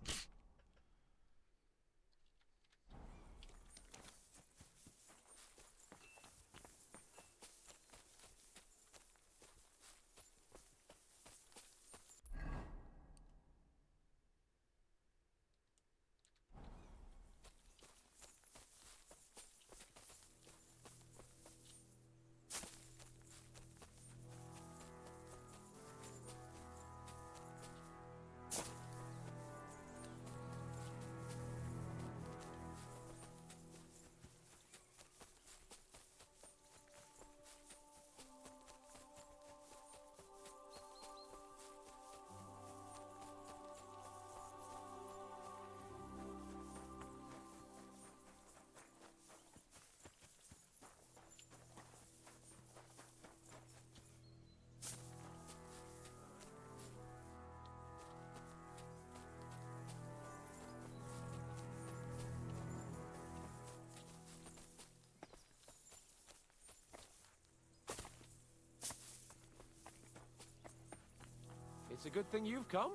a good thing you've come.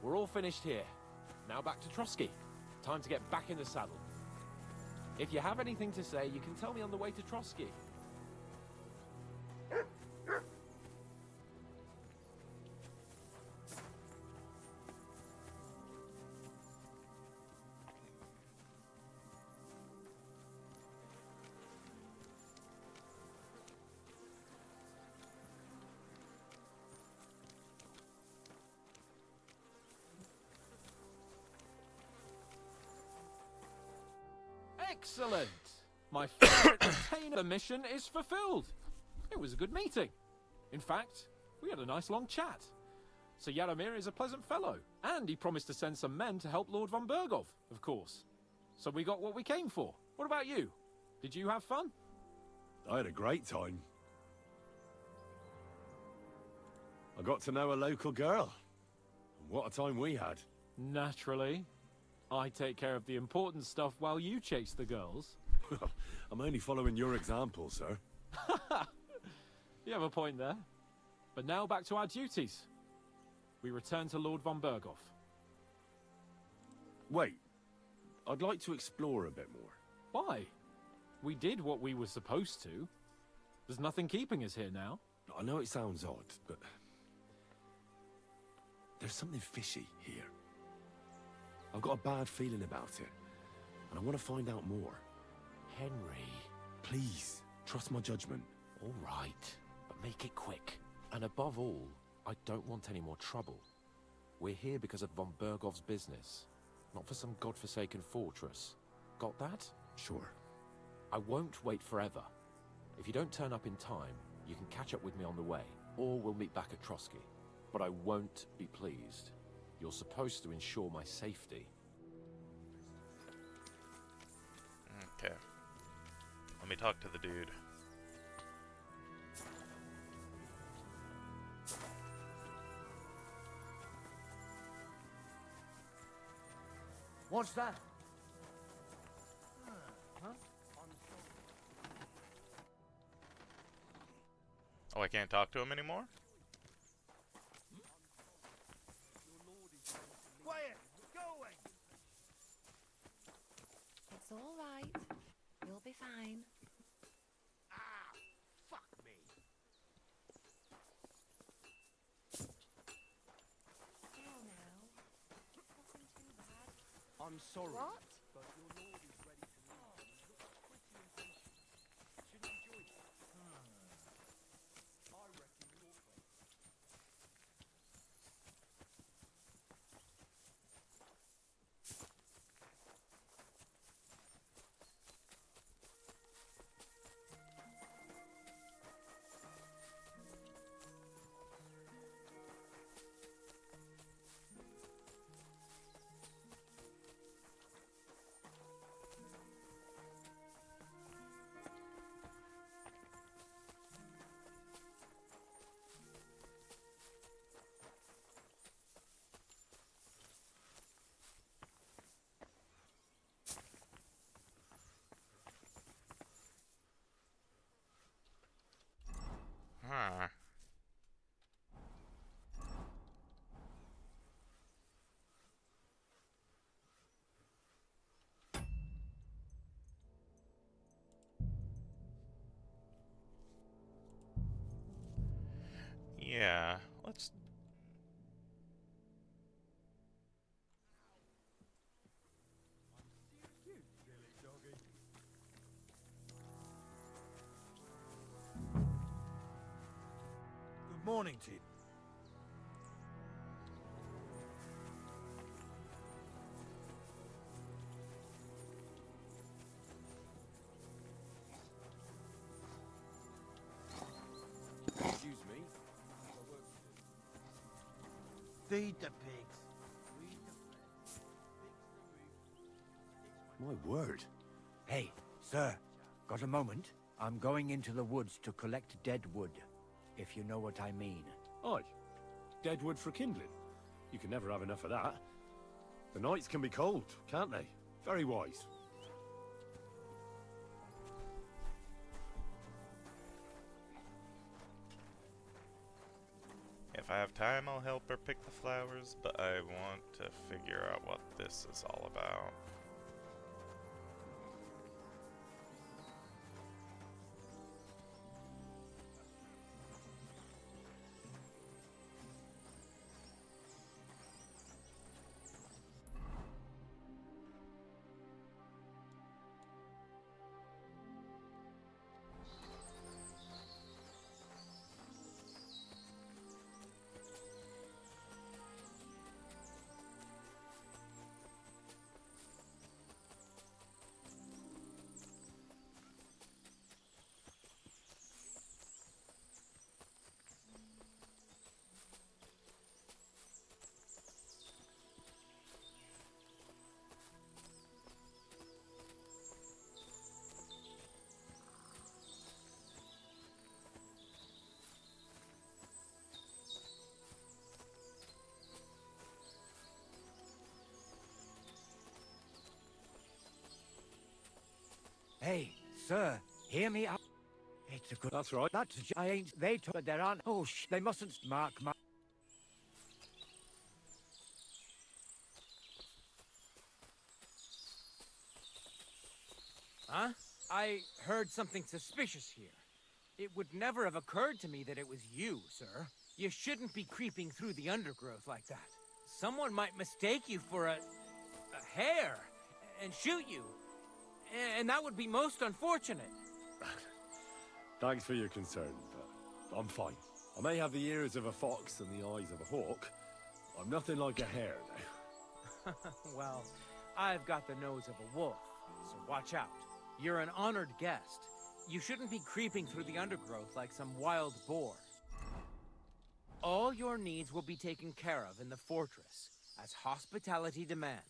We're all finished here. Now back to Trotsky. Time to get back in the saddle. If you have anything to say, you can tell me on the way to Trotsky. Excellent! My favorite retainer mission is fulfilled. It was a good meeting. In fact, we had a nice long chat. Sir Yaramir is a pleasant fellow, and he promised to send some men to help Lord von Bergov, of course. So we got what we came for. What about you? Did you have fun? I had a great time. I got to know a local girl. And what a time we had. Naturally. I take care of the important stuff while you chase the girls. I'm only following your example, sir. You have a point there. But now back to our duties. We return to Lord von Bergov. Wait. I'd like to explore a bit more. Why? We did what we were supposed to. There's nothing keeping us here now. I know it sounds odd, but... there's something fishy here. I've got a bad feeling about it, and I want to find out more. Henry. Please, trust my judgment. All right, but make it quick. And above all, I don't want any more trouble. We're here because of von Bergov's business, not for some godforsaken fortress. Got that? Sure. I won't wait forever. If you don't turn up in time, you can catch up with me on the way, or we'll meet back at Trotsky. But I won't be pleased. You're supposed to ensure my safety. Okay. Let me talk to the dude. What's that? Oh, I can't talk to him anymore? Quiet! Go away! It's all right. You'll be fine. Ah! Fuck me! Still now. Nothing too bad. I'm sorry. What? But your lord is ready to leave and looks pretty impatient. Should enjoy it. I reckon you're crazy. Huh. Yeah, let's... Good morning to you. Excuse me. Feed the pigs. Weed the flesh. Fix the roof. My word. Hey, sir, got a moment? I'm going into the woods to collect dead wood, if you know what I mean. Aye. Dead wood for kindling. You can never have enough of that. The nights can be cold, can't they? Very wise. Yeah, If I have time, I'll help her pick the flowers, but I want to figure out what this is all about. Hey, sir, hear me out. It's a good. That's right. That's I ain't. They but there aren't. Oh, they mustn't mark my. Huh? I heard something suspicious here. It would never have occurred to me that it was you, sir. You shouldn't be creeping through the undergrowth like that. Someone might mistake you for a hare and shoot you. And that would be most unfortunate. Thanks for your concern, but I'm fine. I may have the ears of a fox and the eyes of a hawk. I'm nothing like a hare, though. Well, I've got the nose of a wolf, so watch out. You're an honored guest. You shouldn't be creeping through the undergrowth like some wild boar. All your needs will be taken care of in the fortress, as hospitality demands.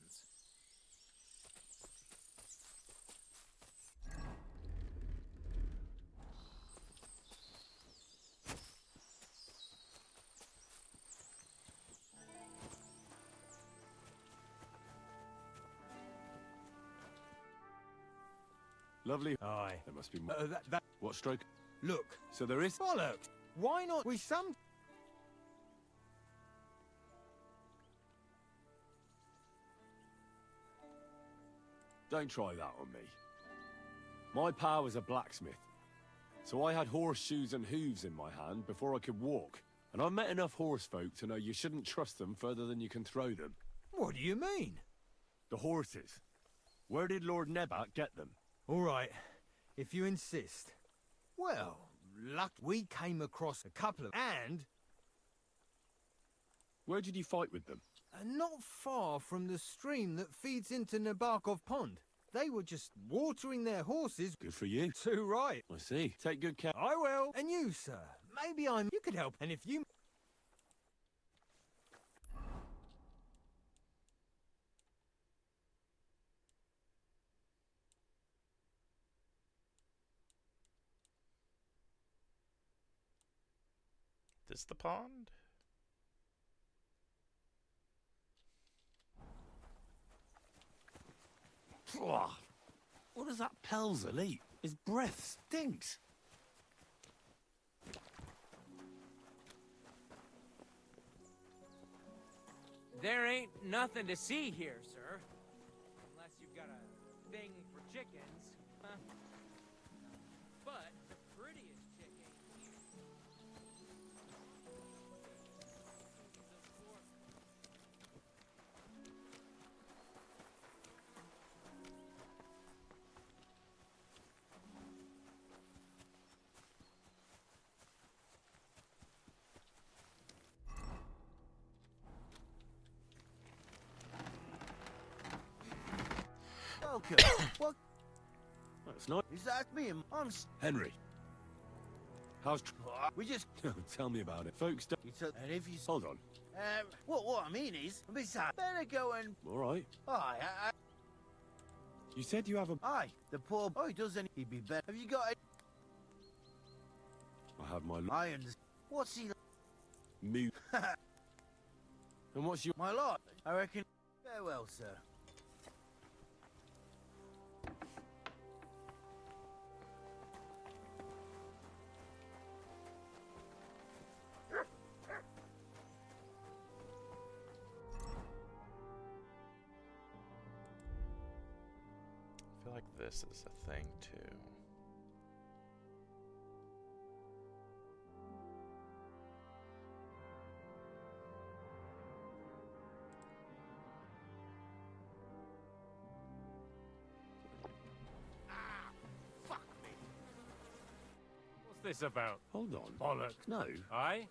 Lovely. Aye. There must be more. That. What stroke? Look. So there is. Bollocks. Why not? We some. Don't try that on me. My pa was a blacksmith, so I had horseshoes and hooves in my hand before I could walk. And I've met enough horse folk to know you shouldn't trust them further than you can throw them. What do you mean? The horses. Where did Lord Nebat get them? All right, if you insist. Well, luck we came across a couple of... And... Where did you fight with them? Not far from the stream that feeds into Nebakov Pond. They were just watering their horses. Good for you. Too right. I see. Take good care. I will. And you, sir. Maybe I'm... You could help. And if you... This the pond? What does that Pelzel eat? His breath stinks. There ain't nothing to see here, sir. Unless you've got a thing for chickens. Huh? But the prettiest chicken Welcome. What? That's not. Is that me? I'm... Henry. How's... We just... Tell me about it. Folks don't... And if you... Hold on. What I mean is... Besides, better go and... All right. Aye, You said you have a... Aye, the poor... Oh, he doesn't... He'd be better. Have you got a... I have my... I understand. What's he... Moo. And what's your... My lord, I reckon... Farewell, sir. like this is a thing too. What's this about? Hold on. Bollocks. No. Aye?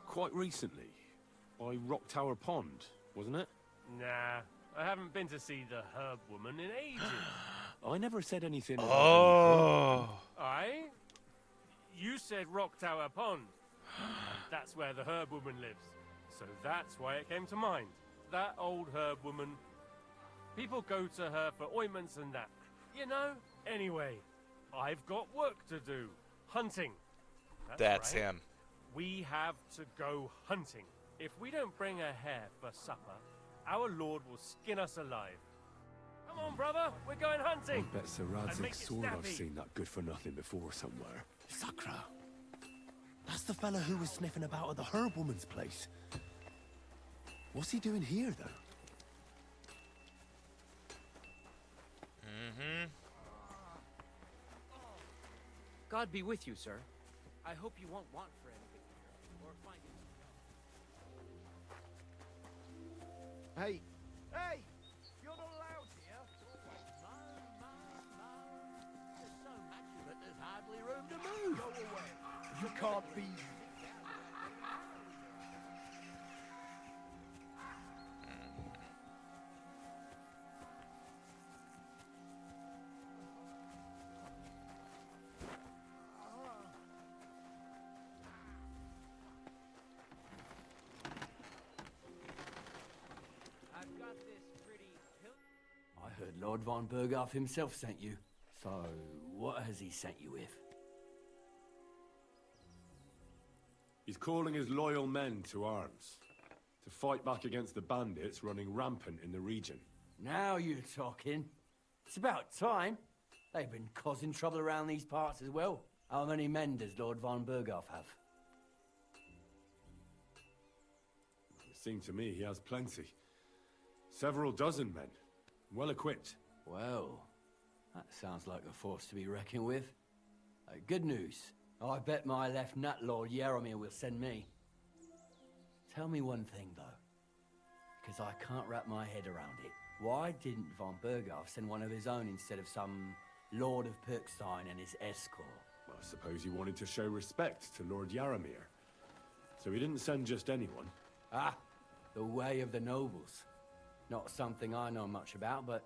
Quite recently, by Rock Tower Pond, wasn't it? Nah, I haven't been to see the herb woman in ages. I never said anything about Oh. Aye? You said Rock Tower Pond. And that's where the herb woman lives. So that's why it came to mind. That old herb woman. People go to her for ointments and that. You know? Anyway, I've got work to do. Hunting. That's right. him. We have to go hunting. If we don't bring a hare for supper, our lord will skin us alive. Come on, brother, we're going hunting. I bet Sir And make Radzig's it sword I've snappy. seen that good for nothing before somewhere. Sakra. That's the fella who was sniffing about at the herb woman's place. What's he doing here, though? Mm-hmm. God be with you, sir. I hope you won't want for anything here, or find it. Hey! Hey! You're not allowed here! There's so much of it, there's hardly room to move. Go away! You can't be... I've got this pretty pill. I heard Lord von Berghoff himself sent you. So, what has he sent you with? He's calling his loyal men to arms. To fight back against the bandits running rampant in the region. Now you're talking. It's about time. They've been causing trouble around these parts as well. How many men does Lord von Berghoff have? It seemed to me he has plenty. Several dozen men. Well equipped. Well, that sounds like a force to be reckoned with. Good news. I bet my left nut Lord Yaromir will send me. Tell me one thing, though. Because I can't wrap my head around it. Why didn't von Berghoff send one of his own instead of some Lord of Pirkstein and his escort? I suppose he wanted to show respect to Lord Yaromir. So he didn't send just anyone. Ah, the way of the nobles. Not something I know much about, but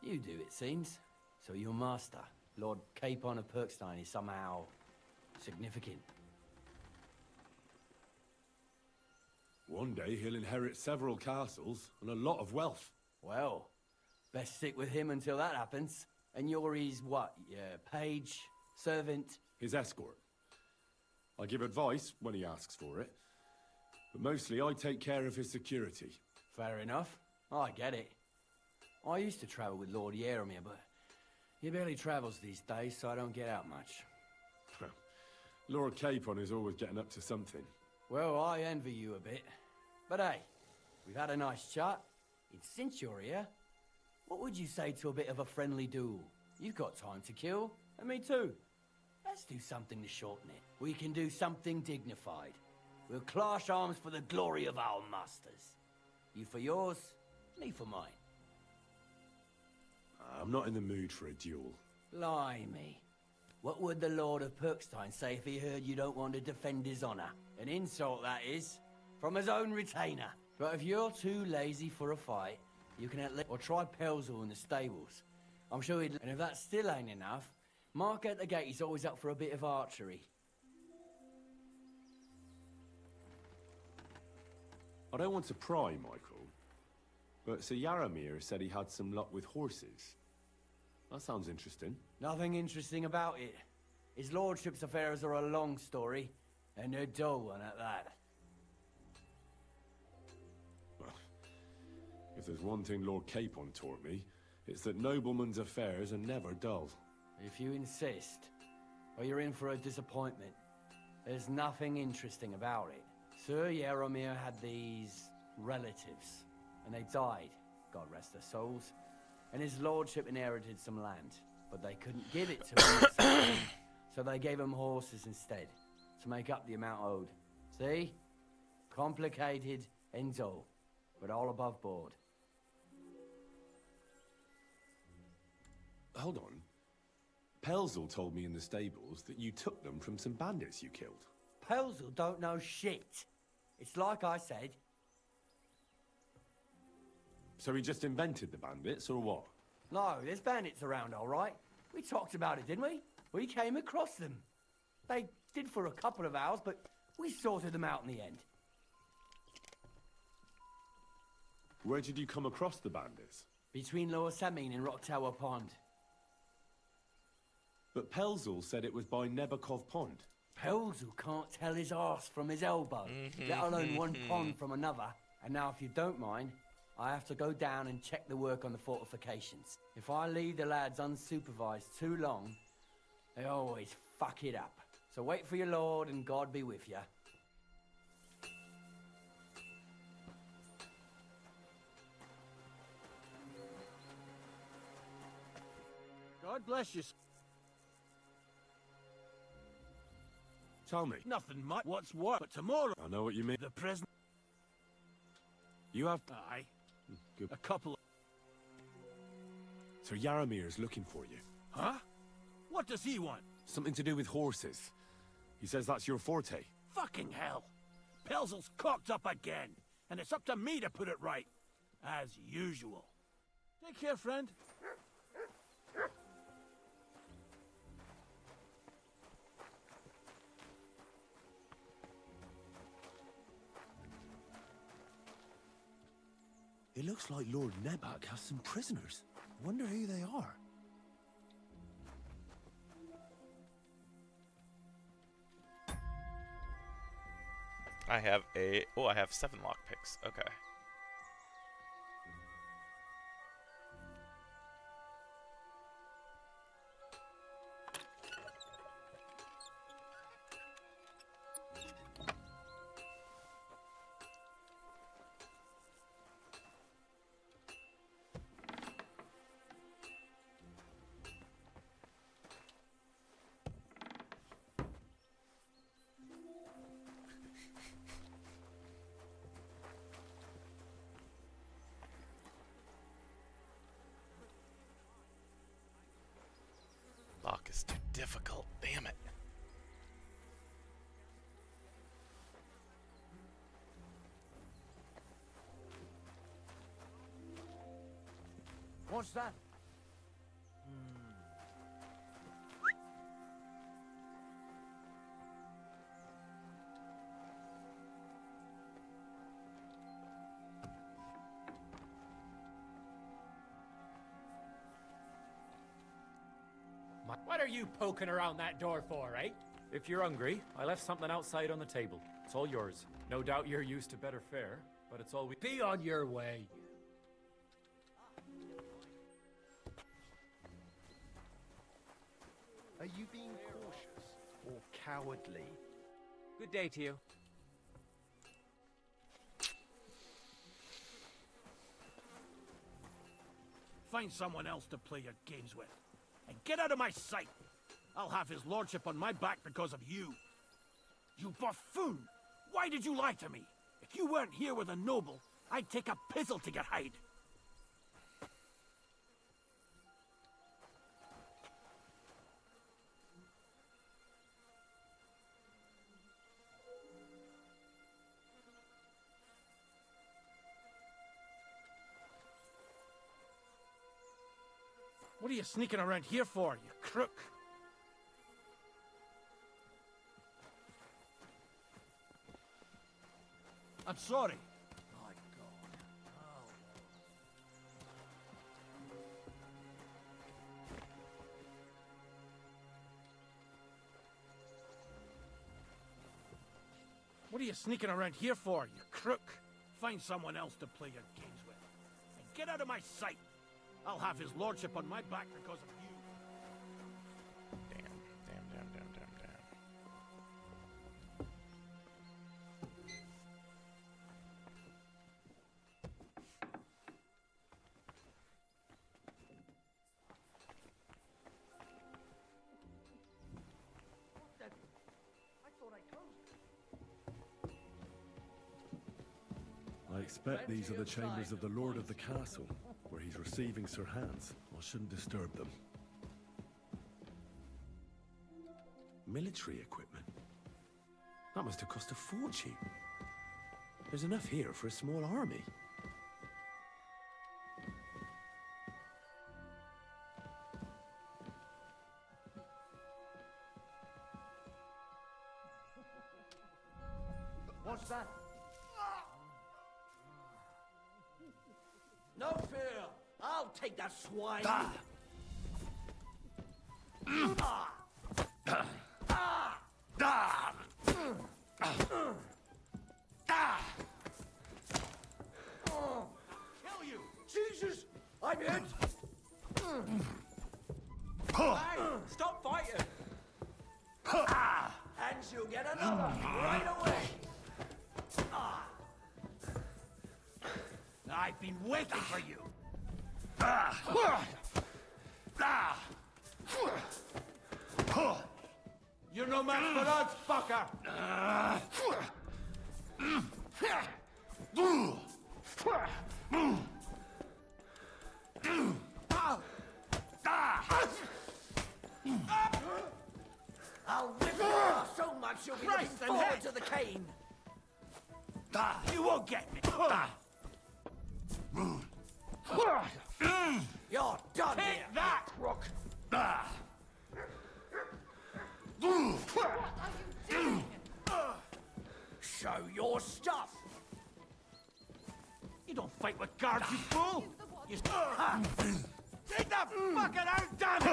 you do, it seems. So your master, Lord Capon of Pirkstein, is somehow significant. One day he'll inherit several castles and a lot of wealth. Well, best stick with him until that happens. And you're his what? Page? Servant? His escort. I give advice when he asks for it. But mostly I take care of his security. Fair enough. I get it. I used to travel with Lord Yaromir, but he barely travels these days, so I don't get out much. Lord Capon is always getting up to something. Well, I envy you a bit. But hey, we've had a nice chat. And since you're here, what would you say to a bit of a friendly duel? You've got time to kill, and me too. Let's do something to shorten it. We can do something dignified. We'll clash arms for the glory of our masters. You for yours, me for mine. I'm not in the mood for a duel. Blimey. What would the Lord of Pirkstein say if he heard you don't want to defend his honor? An insult, that is. From his own retainer. But if you're too lazy for a fight, you can at least... Or try Pelzel in the stables. I'm sure he'd... And if that still ain't enough, Mark at the gate is always up for a bit of archery. I don't want to pry, Michael. But Sir Yaromir said he had some luck with horses. That sounds interesting. Nothing interesting about it. His lordship's affairs are a long story, and a dull one at that. Well, if there's one thing Lord Capon taught me, it's that noblemen's affairs are never dull. If you insist, or you're in for a disappointment. There's nothing interesting about it. Sir Yaromir had these relatives, and they died, God rest their souls. And his lordship inherited some land, but they couldn't give it to him, or something, so they gave him horses instead, to make up the amount owed. See? Complicated and dull, but all above board. Hold on. Pelzel told me in the stables that you took them from some bandits you killed. Pelzel don't know shit. It's like I said. So he just invented the bandits, or what? No, there's bandits around, all right. We talked about it, didn't we? We came across them. They did for a couple of hours, but we sorted them out in the end. Where did you come across the bandits? Between Lower Samin and Rock Tower Pond. But Pelzel said it was by Nebakov Pond. Pelzel can't tell his arse from his elbow, let alone one pond from another. And now, if you don't mind, I have to go down and check the work on the fortifications. If I leave the lads unsupervised too long, they always fuck it up. So wait for your lord, and God be with you. God bless you. Tell me. Nothing much. What's what? But tomorrow. I know what you mean. The prison. You have... Aye. Good. A couple of... So Yaramir's looking for you. Huh? What does he want? Something to do with horses. He says that's your forte. Fucking hell. Pelzel's cocked up again. And it's up to me to put it right. As usual. Take care, friend. It looks like Lord Nebak has some prisoners. I wonder who they are. I have 7 lockpicks. Okay. Lock is too difficult, damn it. What's that? What are you poking around that door for, eh? If you're hungry, I left something outside on the table. It's all yours. No doubt you're used to better fare, but it's all we... Be on your way. Are you being cautious or cowardly? Good day to you. Find someone else to play your games with. And get out of my sight! I'll have his lordship on my back because of you. You buffoon! Why did you lie to me? If you weren't here with a noble, I'd take a pizzle to your hide. What are you sneaking around here for, you crook? I'm sorry. My God. Oh. What are you sneaking around here for, you crook? Find someone else to play your games with. And get out of my sight! I'll have his lordship on my back because of you. Damn. expect these are the chambers of the Lord of the Castle, where he's receiving Sir Hans. I shouldn't disturb them. Military equipment? That must have cost a fortune. There's enough here for a small army. What's that? No fear! I'll take that swine! Kill you! Jesus! I'm hit! Hey, stop fighting! And you'll get another right away! I've been waiting for you! You're no match for us, fucker! I'll whip you off so much you'll be looking forward to the cane! You won't get me! You're done here! Take that, crook! What are you doing? Show your stuff! You don't fight with guards, you fool! You take that fucking out, damn it!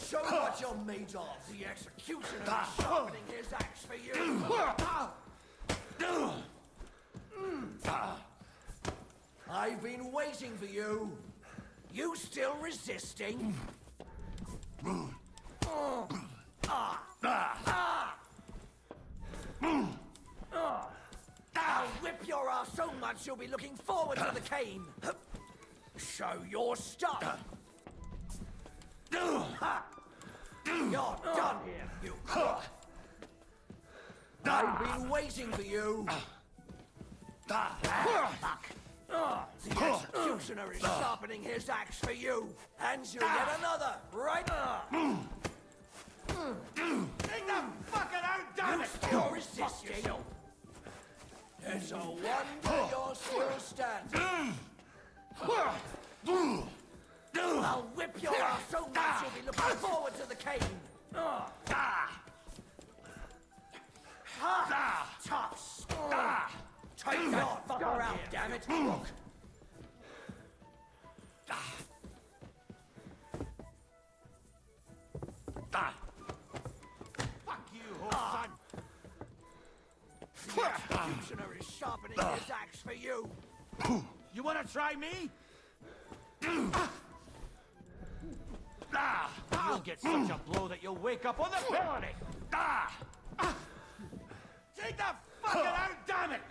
Show what you're made of. The executioner is sharpening his axe for you. I've been waiting for you. You still resisting? I'll whip your ass so much you'll be looking forward to the cane. Show your stuff. You're done here, you crook. I've been waiting for you. Fuck. The executioner is sharpening his axe for you. And you'll get another, right? Take the fucking out, damn it! You're resisting. It's a wonder you're still standing. I'll whip your ass so much you'll be looking forward to the cane. Toss. Take that fucker out, damn it, crook. Fuck you, whole son. The executioner is sharpening his axe for you. You wanna try me? You'll get such a blow that you'll wake up on the pillory! Take that fucking out, damn it!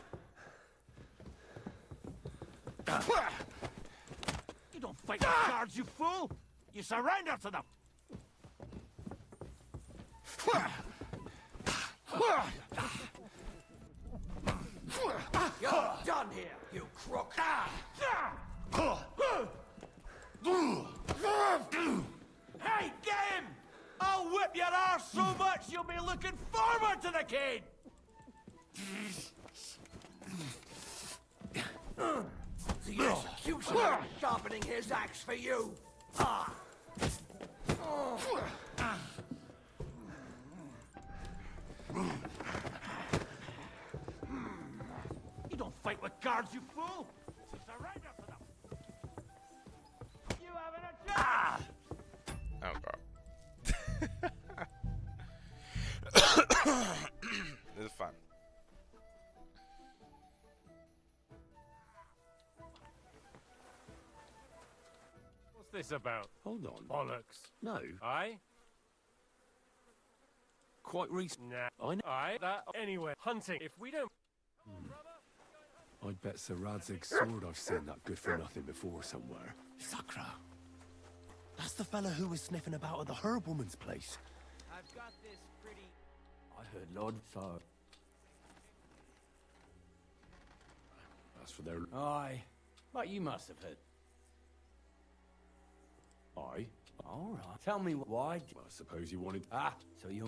You don't fight with guards, you fool! You surrender to them! You're done here, you crook! Hey, get him! I'll whip your arse so much you'll be looking forward to the cane! The executioner is sharpening his axe for you! You don't fight with guards, you fool! Surrender to them! You haven't a chance! Oh god. This is fun. What's this about? Hold on. Bollocks. No. Aye? Quite recent. Nah. I know. Aye? That anyway. Hunting. If we don't... I'd bet Sir Radzig's sword I've seen that good for nothing before somewhere. Sakra. That's the fella who was sniffing about at the herb woman's place. I've got this pretty... I heard Lord Sir. As for their... Aye. But you must have heard. I? All right. Tell me why. Well, I suppose you wanted... Ah, so you're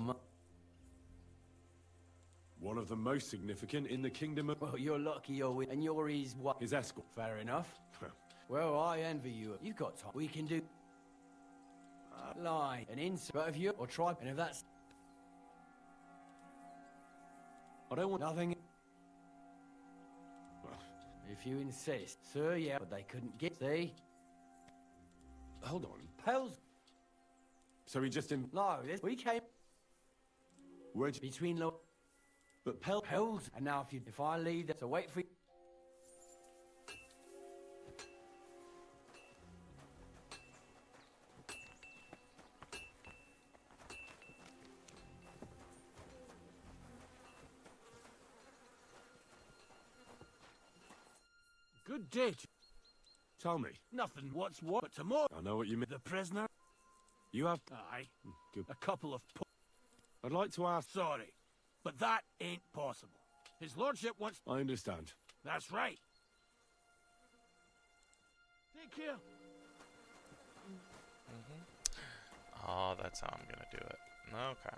one of the most significant in the kingdom of... Well, you're lucky you're with... And you're his what? His escort. Fair enough. Well, I envy you. You've got time. We can do... lie and insult. But if you... Or try... And if that's... I don't want... Nothing... If you insist. Sir, yeah. But they couldn't get... See? Hold on. Pels... So he just... No, this... We came... Where'd you... Between lo... But Pels... And now if I leave... So wait for... Good day. Tell me. Nothing. What's what? But tomorrow. I know what you mean. The prisoner. You have... Aye. Good. A couple of... I'd like to ask... Sorry, but that ain't possible. His lordship wants... I understand. That's right. Take care. Oh, that's how I'm gonna do it. Okay.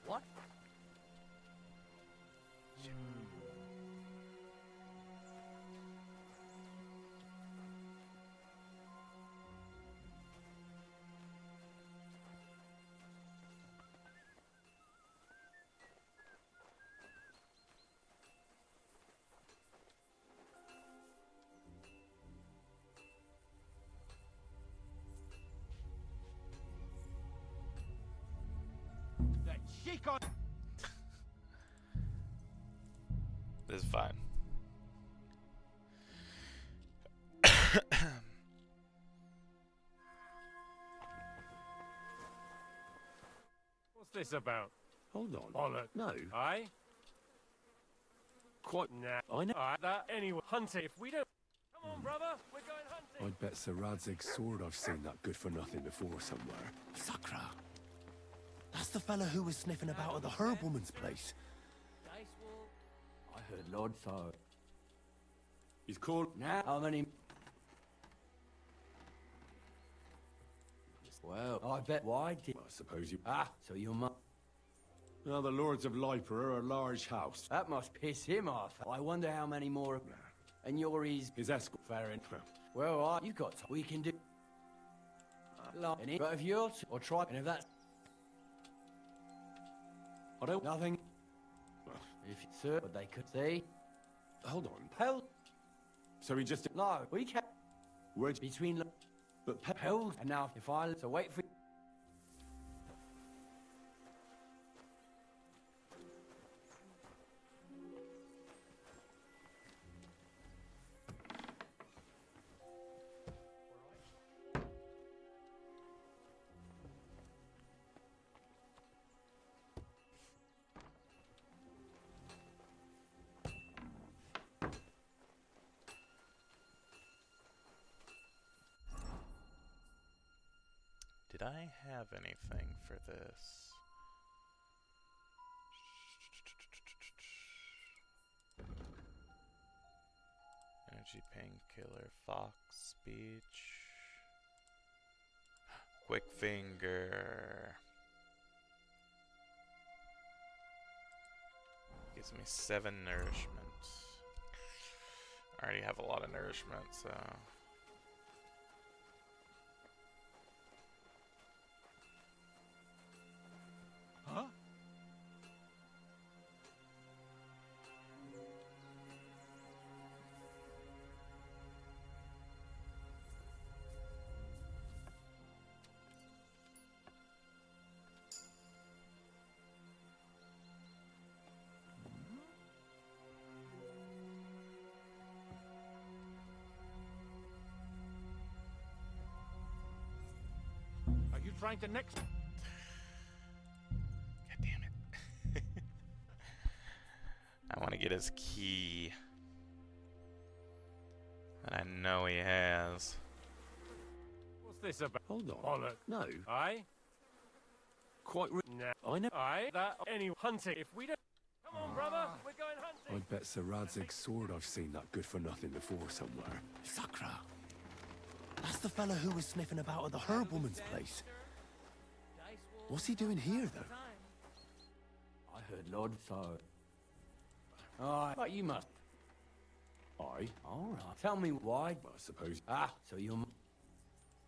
What? That cheek on... This is fine. What's this about? Hold on. Bollock. No. Aye? Quite... Nah. I know. Alright, that anyway. Hunting. If we don't... Come on, brother. We're going hunting. I'd bet Sir Radzig's sword I've seen that good-for-nothing before somewhere. Sakra. That's the fella who was sniffing about at the herb woman's place. I heard Lord so. He's called... Now, how many... Well, I bet why did... I suppose you... Ah, so your mum... Now, the Lords of Liper are a large house. That must piss him off. I wonder how many more... And you're his escort. Fair enough. Well, you've got... We can do... But if you're... Or try... And if that's... I don't... Nothing... If sir, but they could see... Hold on. Pell... So he just... No, we can... Where'd... Between... But Pell... And now, if I... So wait for... Did I have anything for this? Energy painkiller, fox speech, quick finger. Gives me 7 nourishment. I already have a lot of nourishment, so. Huh? trying to next. God damn it. I want to get his key. And I know he has. What's this about? Hold on. Bollock. No. Aye? Quite No. I know. Aye? That any hunting. If we don't. Come on, brother. We're going hunting. I bet Sir Radzig's sword I've seen that good for nothing before somewhere. Sakra. That's the fella who was sniffing about at the herb woman's place. What's he doing here, though? I heard Lord so. Aye, but you must. Aye? All right. Tell me why. I suppose. Ah, so you're.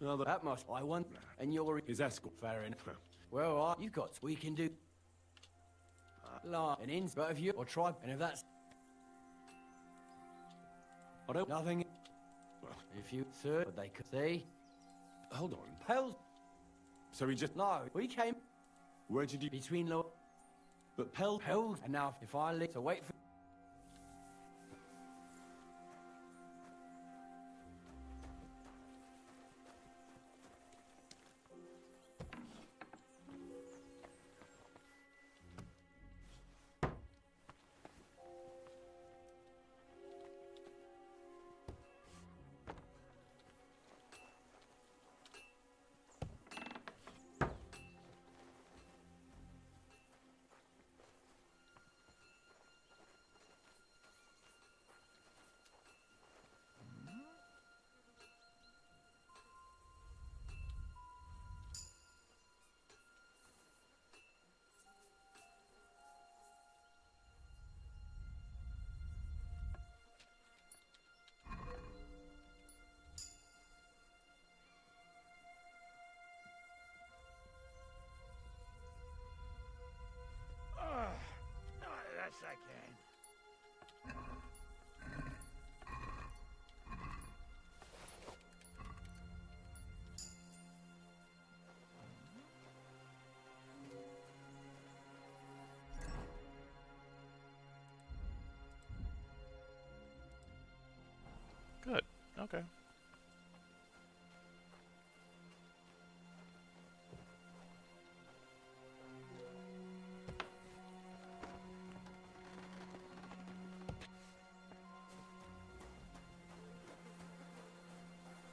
No, That must. I want. And you're. his escort. Fair enough. Well, you got. We can do. An ins, but if you or tribe, and if that's. I don't. Nothing. If you, sir, but they could see. Hold on. Pels. So he just. No, we came Where did you? between Lord. But Pell. Pels. And now, if I leave, so wait for. Yes, I can. Good. Okay.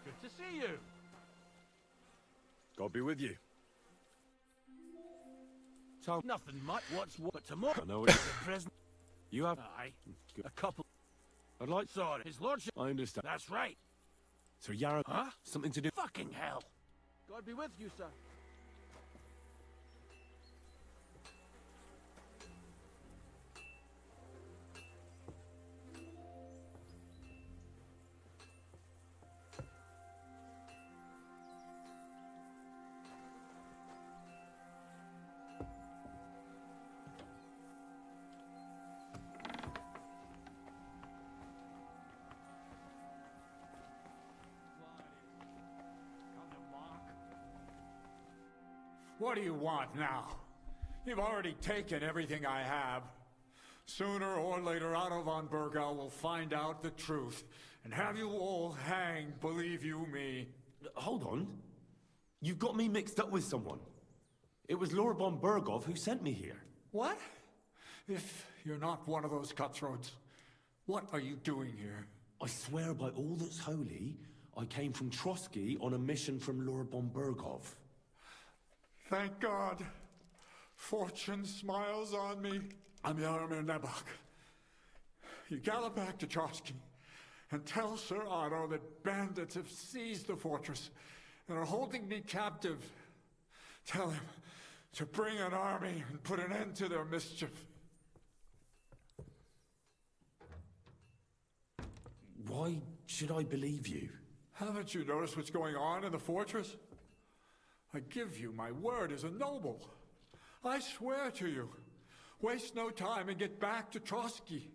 Good to see you. God be with you. So nothing much. What's what? But tomorrow. I know it. The present. You have. Aye. Good. A couple. I'd like. Sorry, his lordship. I understand. That's right. So Yarrow. Huh? Something to do. Fucking hell. God be with you, sir. What do you want now? You've already taken everything I have. Sooner or later, Otto von Bergau will find out the truth and have you all hanged, believe you me. Hold on. You've got me mixed up with someone. It was Lord von Bergov who sent me here. What? If you're not one of those cutthroats, what are you doing here? I swear by all that's holy, I came from Trotsky on a mission from Lord von Bergov. Thank God. Fortune smiles on me. I'm Jaromir Nebak. You gallop back to Trotsky and tell Sir Otto that bandits have seized the fortress and are holding me captive. Tell him to bring an army and put an end to their mischief. Why should I believe you? Haven't you noticed what's going on in the fortress? I give you my word as a noble. I swear to you. Waste no time and get back to Trotsky.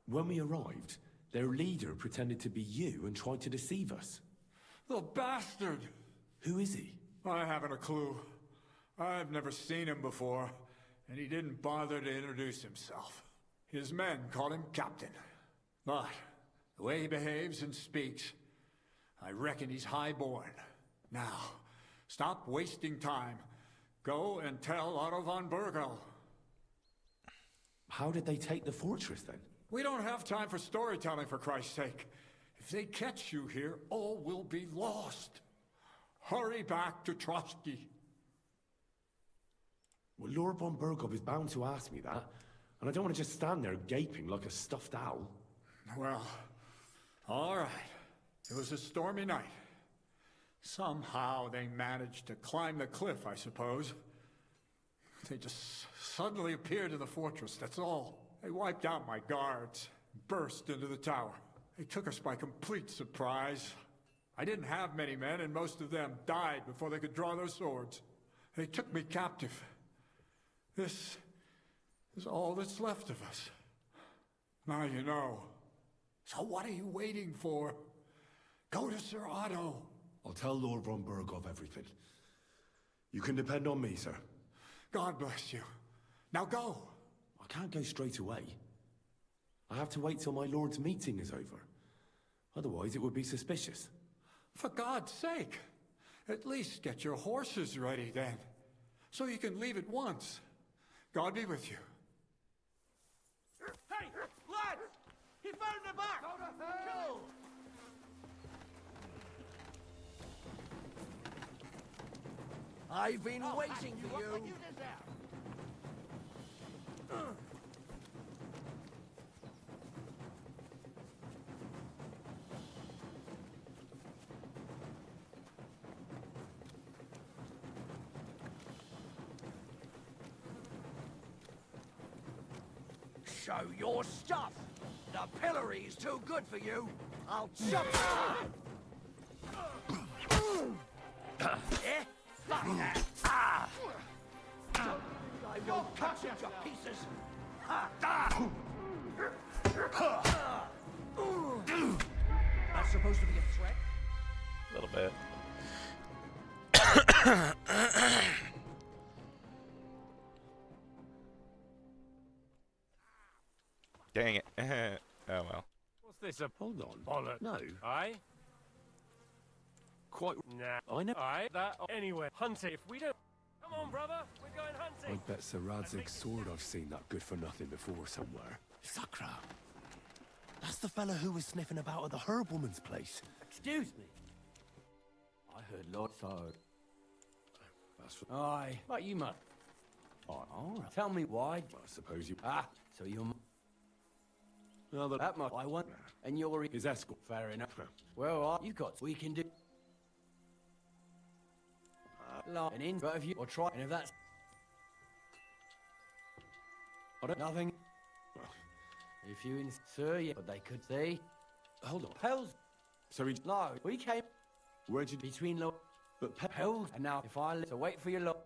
When we arrived, their leader pretended to be you and tried to deceive us. The bastard! Who is he? I haven't a clue. I've never seen him before, and he didn't bother to introduce himself. His men call him Captain. But the way he behaves and speaks, I reckon he's high-born. Now, Stop wasting time. Go and tell Otto von Bergel. How did they take the fortress, then? We don't have time for storytelling, for Christ's sake. If they catch you here, all will be lost. Hurry back to Trotsky. Well, Lord von Bergov is bound to ask me that, and I don't want to just stand there gaping like a stuffed owl. Well, all right. It was a stormy night. Somehow they managed to climb the cliff, I suppose. They just suddenly appeared in the fortress, that's all. They wiped out my guards, burst into the tower. They took us by complete surprise. I didn't have many men, and most of them died before they could draw their swords. They took me captive. This is all that's left of us. Now you know. So what are you waiting for? Go to Sir Otto. I'll tell Lord von Bergov everything. You can depend on me, sir. God bless you. Now go. I can't go straight away. I have to wait till my lord's meeting is over. Otherwise, it would be suspicious. For God's sake, at least get your horses ready then, so you can leave at once. God be with you. Hey, lads! He found the back! Kill! I've been waiting for you. Show your stuff. The pillory's too good for you. I'll chop Eh? Like that. Ah! I will cut you to pieces. That's supposed to be a threat? A little bit. Dang it. Oh well. What's this? Hold on. Bollock. No. Aye? Quite. Nah. I know. Aye? That. Anyway, hunting. If we don't. Come on, brother. We're going hunting. I bet Sir Radzig's sword I've seen that good for nothing before somewhere. Sakra. That's the fella who was sniffing about at the herb woman's place. Excuse me. I heard Lord Sword. That's for... Aye. But you must. All right. Tell me why. I suppose you... Ah, so you're... No, that much I want. And you're... His escort. Fair enough. Well, you got... We can do... Like an in, but if you... Or try... And if that's... I don't... Nothing. If you sir, yeah, but they could see. Hold on. Pels. So he... No, we came... Where'd you... Between lo... But Pels. And now, if I... So wait for your lot.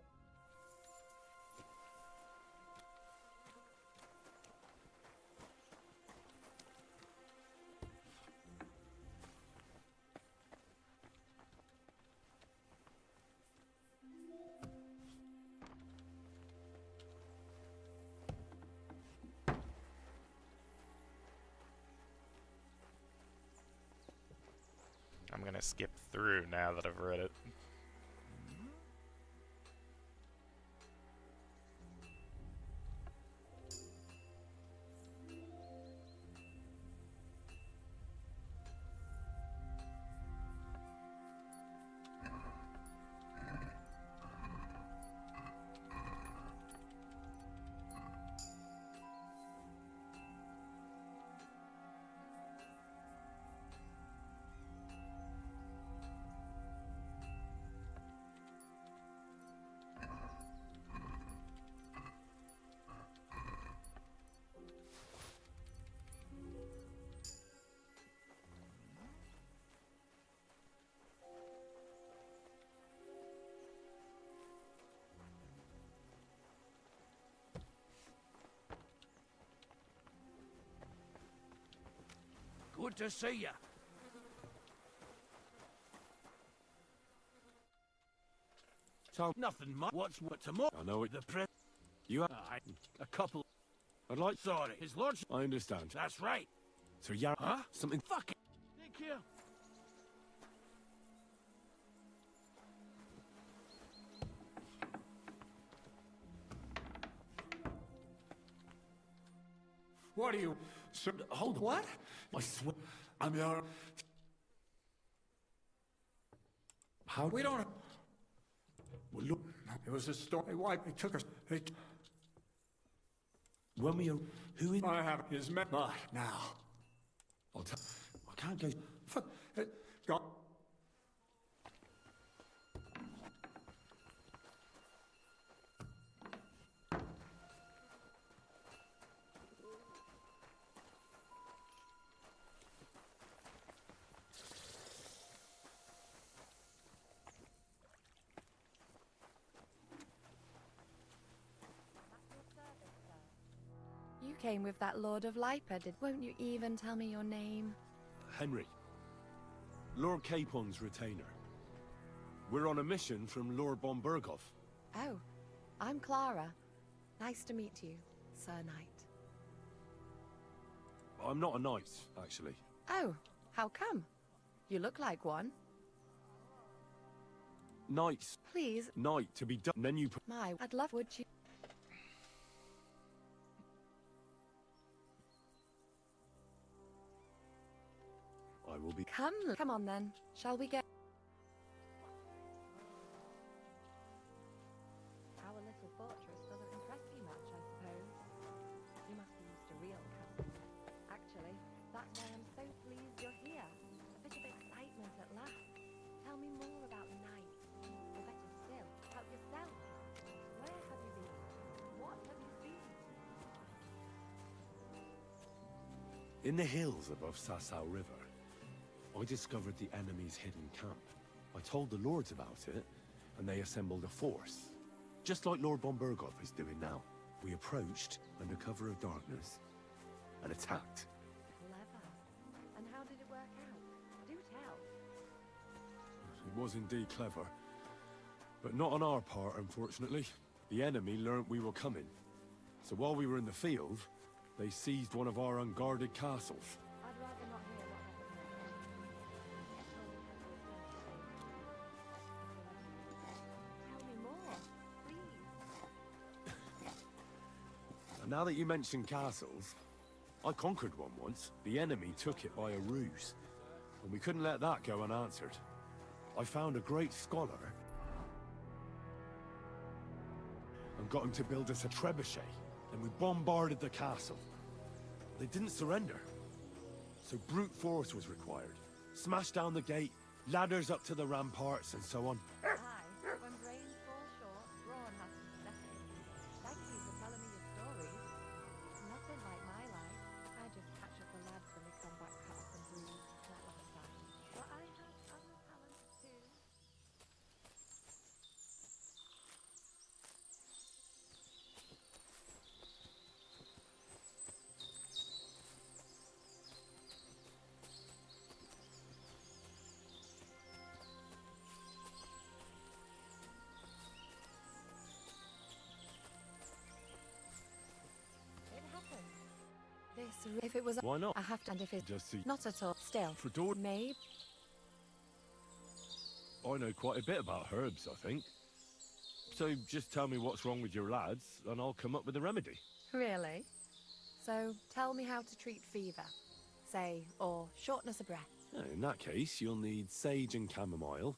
I'm gonna skip through now that I've read it. Good to see ya. So nothing much. What's what tomorrow? I know it. The press. You have... A couple. I'd like... Sorry, his lordship. I understand. That's right. So yeah... Huh? Something... Fuck it. Take care. What are you... Sir, hold... What? I swear... I'm your... How... We don't... Well, look... It was a story. Why they took us... They... When we are... Who is... I have his men... Now. I'll tell... I can't go... Fuck. Go... You came with that Lord of Lipa, won't you even tell me your name? Henry. Lord Capon's retainer. We're on a mission from Lord Bombergov. Oh, I'm Clara. Nice to meet you, Sir Knight. I'm not a knight, actually. Oh, how come? You look like one. Knights. Please. Knight to be done, then you... My, I'd love, would you? I will be... Come on then. Shall we get... Our little fortress doesn't impress you much, I suppose. You must be used to real castles. Actually, that's why I'm so pleased you're here. A bit of excitement at last. Tell me more about the night. Or better still, about yourself. Where have you been? What have you seen? In the hills above Sasau River, I discovered the enemy's hidden camp. I told the lords about it, and they assembled a force. Just like Lord Bombergov is doing now. We approached under cover of darkness and attacked. Clever. And how did it work out? Do tell. It was indeed clever. But not on our part, unfortunately. The enemy learnt we were coming. So while we were in the field, they seized one of our unguarded castles. I'd rather not hear what happened. Tell me more, please. And now that you mention castles, I conquered one once. The enemy took it by a ruse, and we couldn't let that go unanswered. I found a great scholar and got him to build us a trebuchet, and we bombarded the castle. They didn't surrender, so brute force was required. Smash down the gate, ladders up to the ramparts, and so on. Aye, when brains fall short, brawn has to step in. Thank you for telling me your stories. Nothing like my life. I just catch up the lads when they come back cut up and bruised, not like that. But I have other talents too. It happened. If it was... Why not? I have to, and if it... Just see. Not at all. Still. For Dord... Maybe. I know quite a bit about herbs, I think. So just tell me what's wrong with your lads, and I'll come up with a remedy. Really? So, tell me how to treat fever. Say, or shortness of breath. In that case, you'll need sage and chamomile,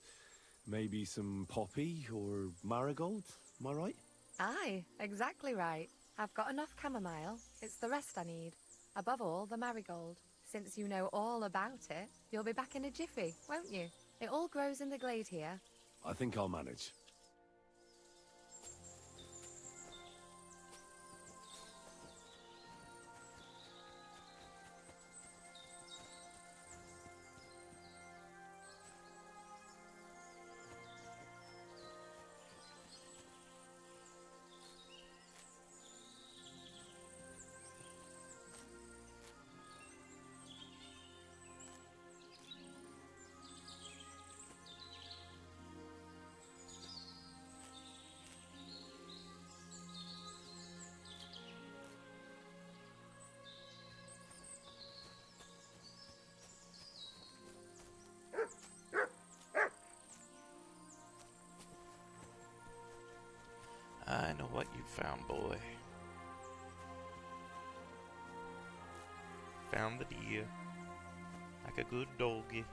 maybe some poppy or marigold, am I right? Aye, exactly right. I've got enough chamomile. It's the rest I need. Above all, the marigold. Since you know all about it, you'll be back in a jiffy, won't you? It all grows in the glade here. I think I'll manage. I know what you found, boy. Found the deer. Like a good doggy.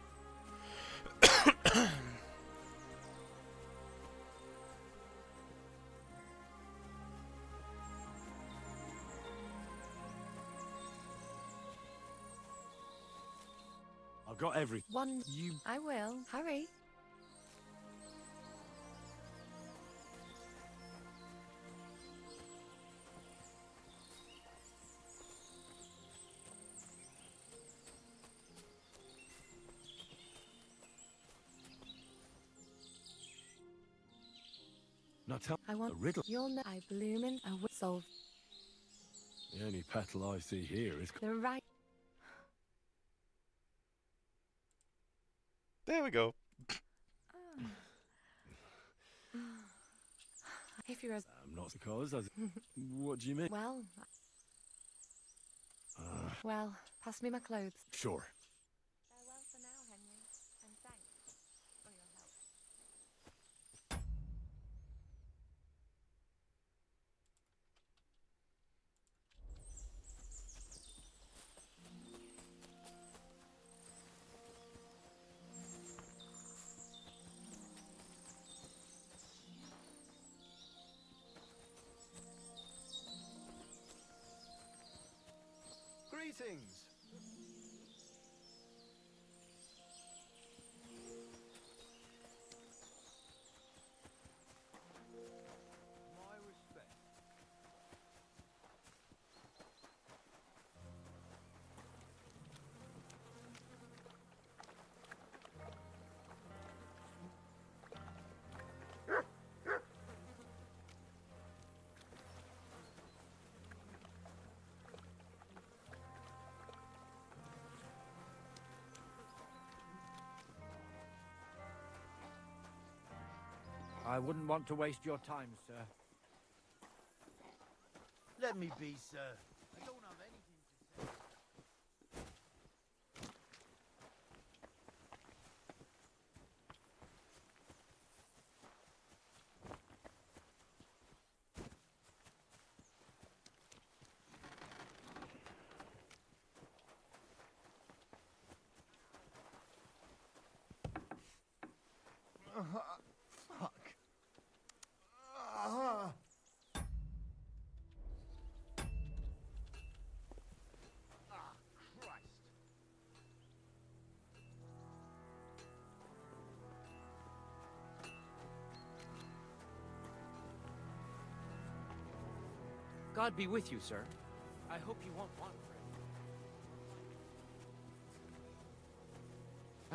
I've got everything. I will. Hurry. Now tell I want a riddle. You'll know. I bloomin' I will solve The only petal I see here is... the right. There we go. If you're as I'm not because. What do you mean? Well, pass me my clothes. Sure. Farewell for now, Henry, and thanks for your help. Greetings. My respect. I wouldn't want to waste your time, sir. Let me be, sir. I don't have anything to say. Fuck. Christ. God be with you, sir. I hope you won't want for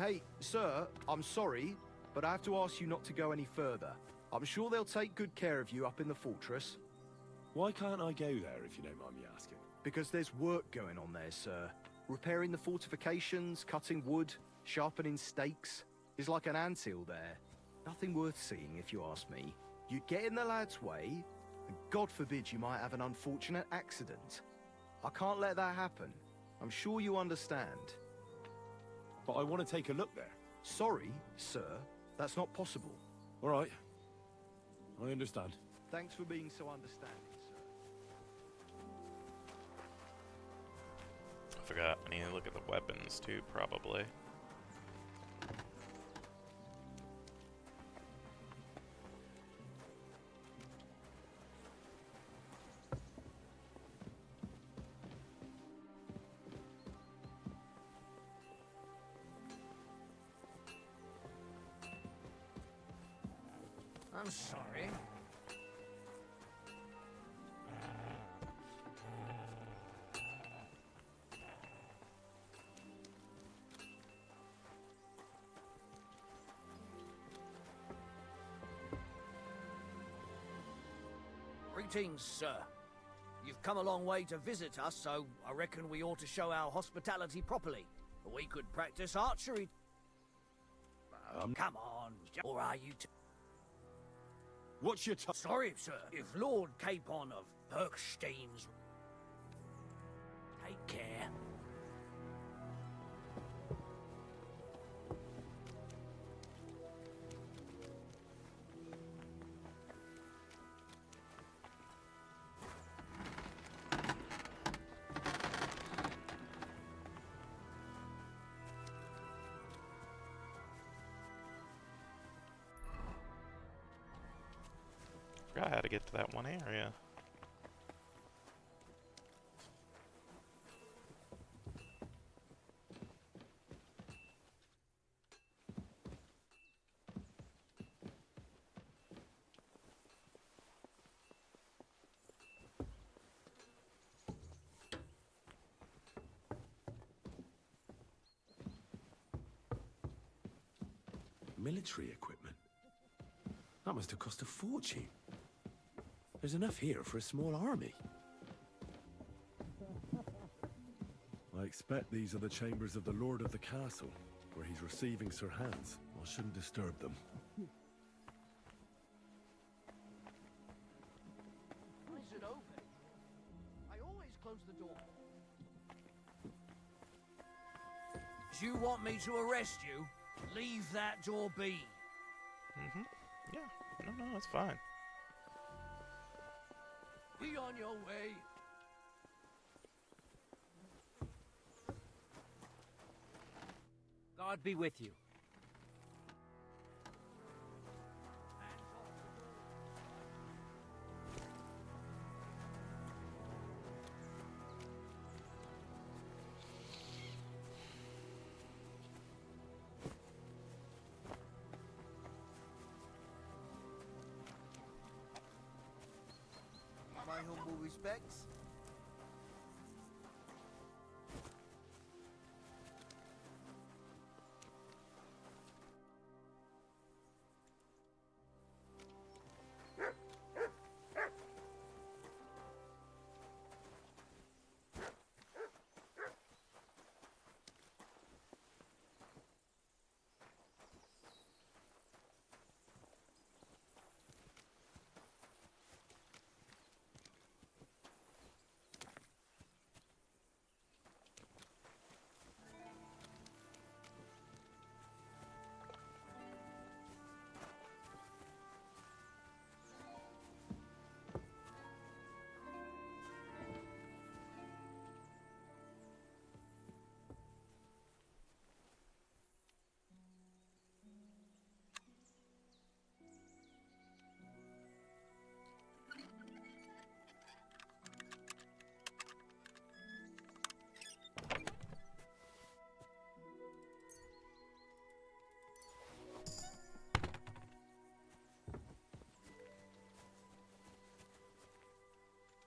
it. Hey, sir, I'm sorry, but I have to ask you not to go any further. I'm sure they'll take good care of you up in the fortress. Why can't I go there, if you don't mind me asking? Because there's work going on there, sir. Repairing the fortifications, cutting wood, sharpening stakes. It's like an anthill there. Nothing worth seeing, if you ask me. You get in the lad's way, and God forbid you might have an unfortunate accident. I can't let that happen. I'm sure you understand. But I want to take a look there. Sorry, sir. That's not possible. All right. I understand. Thanks for being so understanding, sir. I forgot. I need to look at the weapons too, probably. I'm sorry. Greetings, sir. You've come a long way to visit us, so I reckon we ought to show our hospitality properly. We could practice archery. Come on, or are you What's your Sorry, sir. If Lord Capon of Bergstein's... Take care. forgot how to get to that one area. Military equipment? That must have cost a fortune. There's enough here for a small army. I expect these are the chambers of the Lord of the Castle, where he's receiving Sir Hans. I shouldn't disturb them. Why is it open? I always close the door. Do you want me to arrest you? Leave that door be. Mm-hmm. Yeah. No, it's fine. Be on your way. God be with you. My humble respects.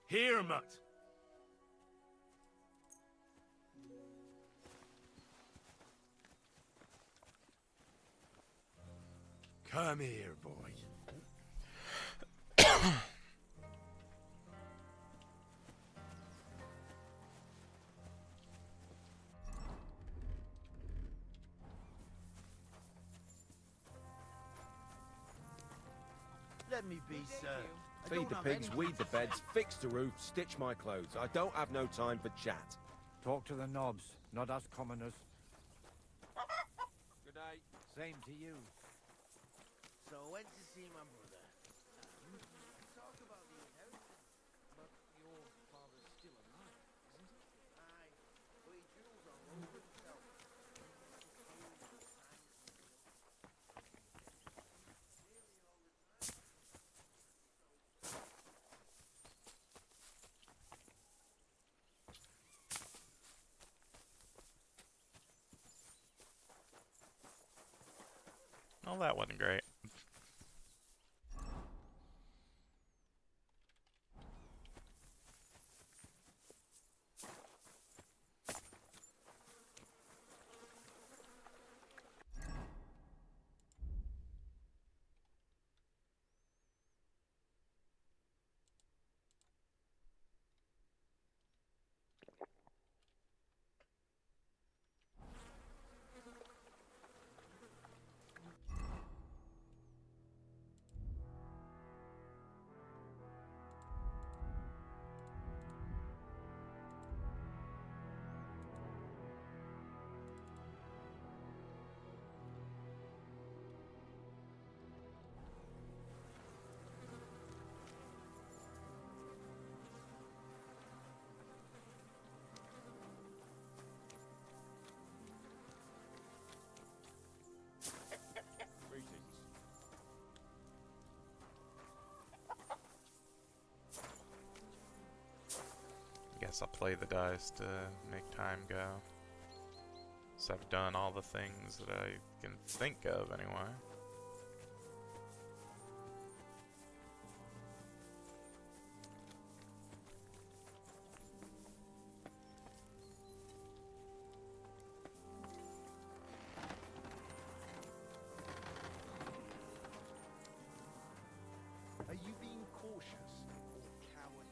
Here, mutt. Come here, boy. Let me be, sir. I Feed don't the have pigs, any- weed the beds, fix the roof, stitch my clothes. I don't have no time for chat. Talk to the knobs, not us commoners. Good night. Same to you. So I went to see my brother. Talk about the inheritance. But your father's still alive, isn't he? Aye, but he drools all over himself. Oh, that wasn't great. guess I'll play the dice to make time go. So I've done all the things that I can think of anyway. Are you being cautious or cowardly?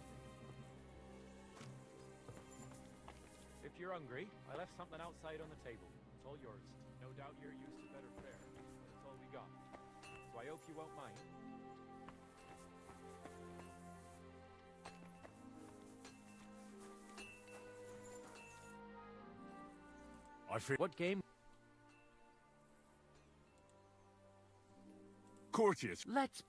If you're hungry, I left something outside on the table. It's all yours. No doubt you're used to better fare, but it's all we got. So I hope you won't mind. What game? Courteous. Let's.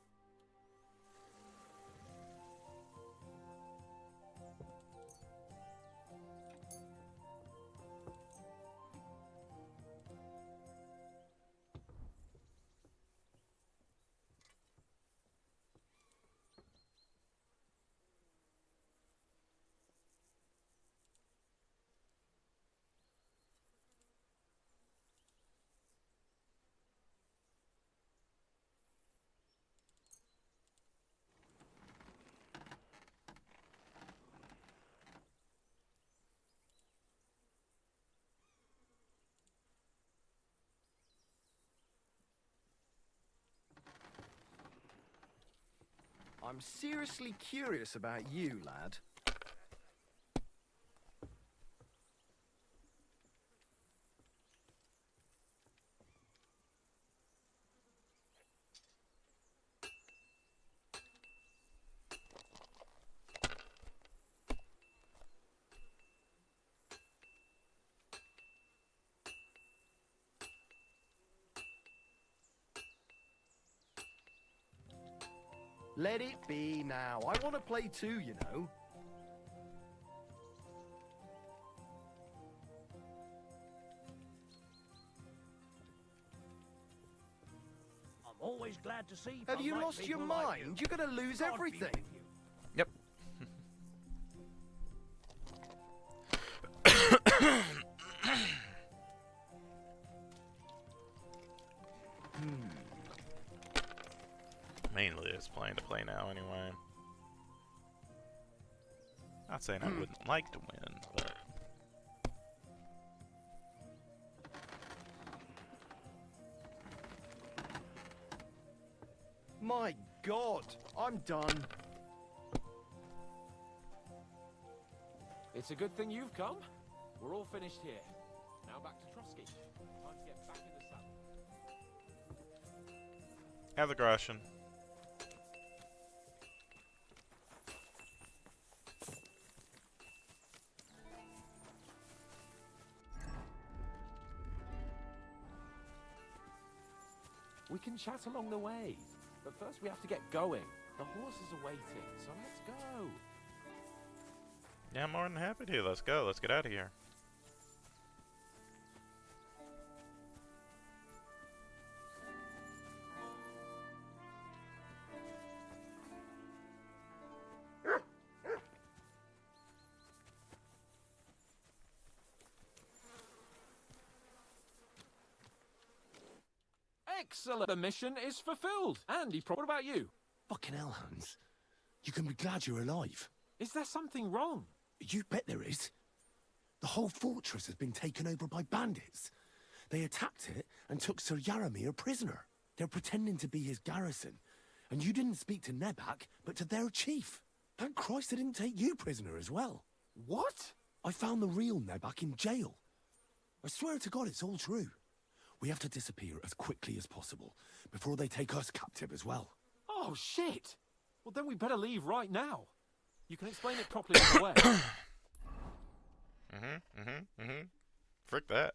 I'm seriously curious about you, lad. Let it be now. I want to play too, you know. I'm always glad to see. Have you right lost your people like mind? You're going to lose God be everything. with you. Yep. Mainly just playing to play now anyway. Not saying I wouldn't like to win, but My God, I'm done. It's a good thing you've come. We're all finished here. Now back to Trotsky. Time to get back in the saddle. have the Groshen. We can chat along the way, but first we have to get going. The horses are waiting, so let's go. Yeah, I'm more than happy to. Let's go. Let's get out of here. Excellent. The mission is fulfilled. Andy, what about you? Fucking hell, Hans. You can be glad you're alive. Is there something wrong? You bet there is. The whole fortress has been taken over by bandits. They attacked it and took Sir Yaramir prisoner. They're pretending to be his garrison. And you didn't speak to Nebak, but to their chief. Thank Christ they didn't take you prisoner as well. What? I found the real Nebak in jail. I swear to God it's all true. We have to disappear as quickly as possible, before they take us captive as well. Oh, shit! Well, then we better leave right now. You can explain it properly on the way. Frick that.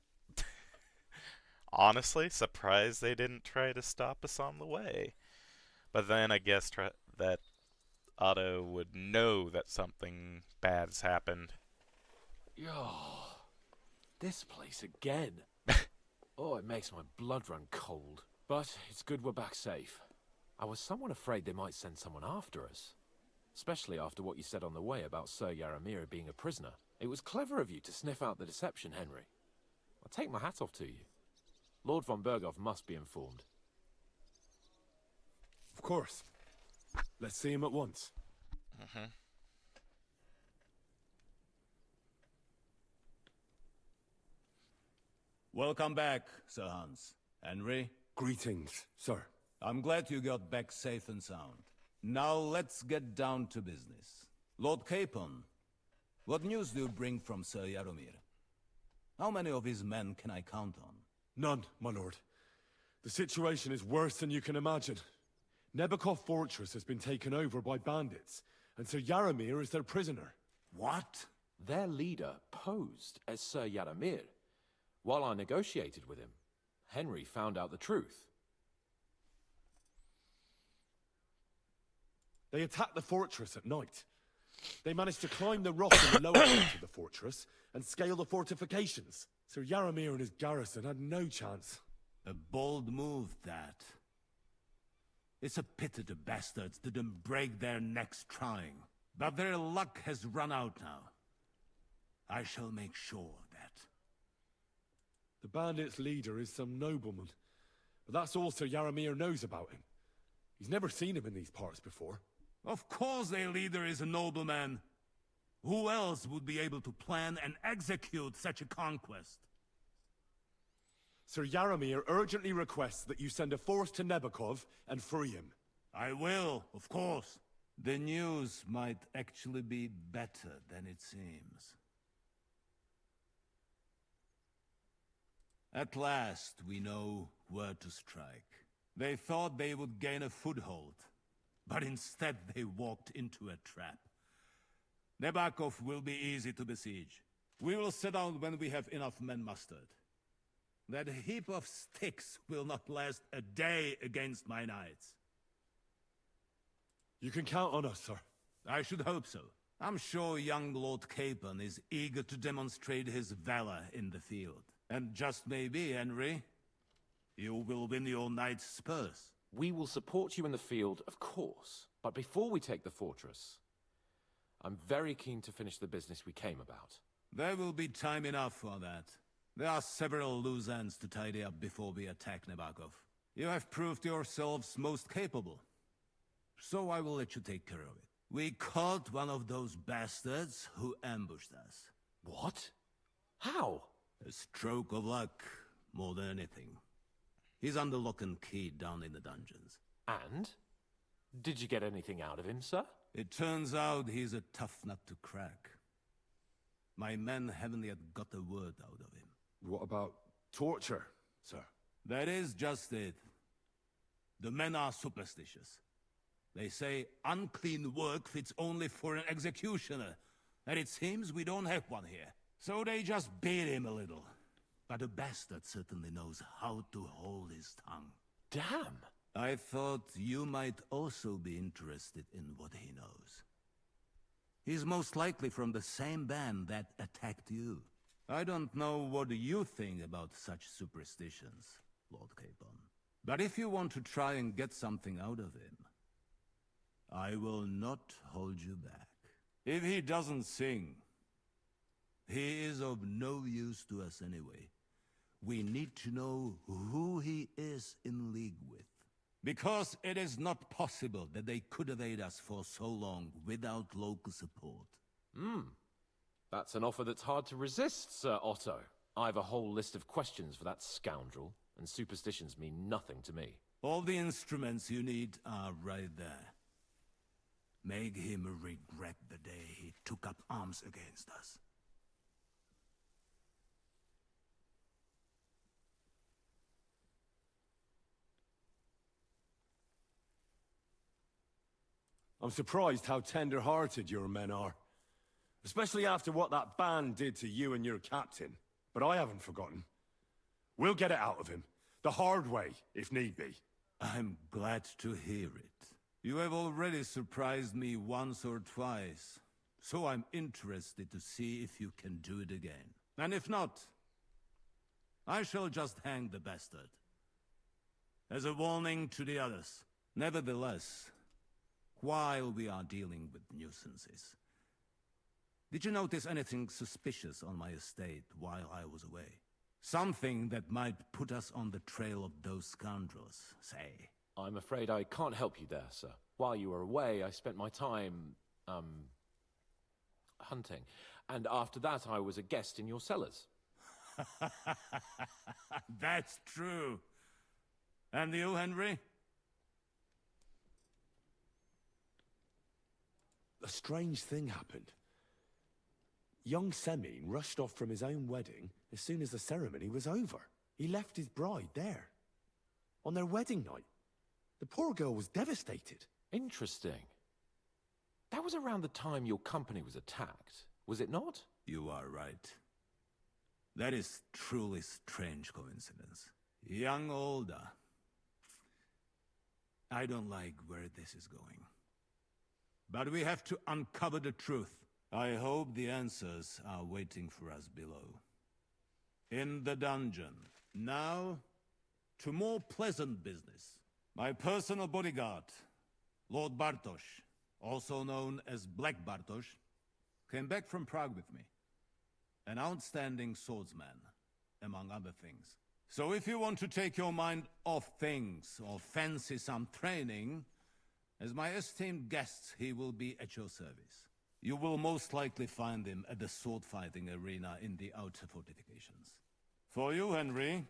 Honestly, surprised they didn't try to stop us on the way. But then I guess that Otto would know that something bad's happened. Yo, this place again. Oh, it makes my blood run cold. But it's good we're back safe. I was somewhat afraid they might send someone after us. especially after what you said on the way about Sir Yaramir being a prisoner. It was clever of you to sniff out the deception, Henry. I take my hat off to you. Lord von Berghoff must be informed. Of course. Let's see him at once. Welcome back, Sir Hans. Henry? Greetings, sir. I'm glad you got back safe and sound. Now let's get down to business. Lord Capon, what news do you bring from Sir Yaromir? How many of his men can I count on? None, my lord. The situation is worse than you can imagine. Nebakov Fortress has been taken over by bandits, and Sir Yaramir is their prisoner. What? Their leader posed as Sir Yaramir. While I negotiated with him, Henry found out the truth. They attacked the fortress at night. They managed to climb the rock in the lower part of the fortress and scale the fortifications. Sir Yaramir and his garrison had no chance. A bold move, that. It's a pity the bastards didn't break their necks trying. But their luck has run out now. I shall make sure of that. The bandits' leader is some nobleman, but that's all Sir Yaramir knows about him. He's never seen him in these parts before. Of course their leader is a nobleman. Who else would be able to plan and execute such a conquest? Sir Yaramir urgently requests that you send a force to Nebakov and free him. I will, of course. The news might actually be better than it seems. At last, we know where to strike. They thought they would gain a foothold, but instead they walked into a trap. Nebakov will be easy to besiege. We will set out when we have enough men mustered. That heap of sticks will not last a day against my knights. You can count on us, sir. I should hope so. I'm sure young Lord Capon is eager to demonstrate his valor in the field. And just maybe, Henry, you will win your knight's spurs. We will support you in the field, of course. But before we take the fortress, I'm very keen to finish the business we came about. There will be time enough for that. There are several loose ends to tidy up before we attack Nebakov. You have proved yourselves most capable. So I will let you take care of it. We caught one of those bastards who ambushed us. What? How? A stroke of luck, more than anything. He's under lock and key down in the dungeons. And? Did you get anything out of him, sir? It turns out he's a tough nut to crack. My men haven't yet got a word out of him. What about torture, sir? That is just it. The men are superstitious. They say unclean work fits only for an executioner, and it seems we don't have one here. So they just beat him a little. But the bastard certainly knows how to hold his tongue. Damn! I thought you might also be interested in what he knows. He's most likely from the same band that attacked you. I don't know what you think about such superstitions, Lord Capon. But if you want to try and get something out of him, I will not hold you back. If he doesn't sing, he is of no use to us anyway. We need to know who he is in league with. Because it is not possible that they could evade us for so long without local support. That's an offer that's hard to resist, Sir Otto. I have a whole list of questions for that scoundrel, and superstitions mean nothing to me. All the instruments you need are right there. Make him regret the day he took up arms against us. I'm surprised how tender-hearted your men are. Especially after what that band did to you and your captain. But I haven't forgotten. We'll get it out of him. The hard way, if need be. I'm glad to hear it. You have already surprised me once or twice. So I'm interested to see if you can do it again. And if not, I shall just hang the bastard. As a warning to the others. Nevertheless, while we are dealing with nuisances. Did you notice anything suspicious on my estate while I was away? Something that might put us on the trail of those scoundrels, say. I'm afraid I can't help you there, sir. While you were away, I spent my time, hunting. And after that, I was a guest in your cellars. That's true. And you, Henry? A strange thing happened. Young Semine rushed off from his own wedding as soon as the ceremony was over. He left his bride there. On their wedding night. The poor girl was devastated. Interesting. That was around the time your company was attacked, was it not? You are right. That is truly strange coincidence. Young Olda. I don't like where this is going. But we have to uncover the truth. I hope the answers are waiting for us below. In the dungeon. Now, to more pleasant business. My personal bodyguard, Lord Bartosz, also known as Black Bartosz, came back from Prague with me. An outstanding swordsman, among other things. So if you want to take your mind off things or fancy some training, as my esteemed guest, he will be at your service. You will most likely find him at the sword-fighting arena in the outer fortifications. For you, Henry,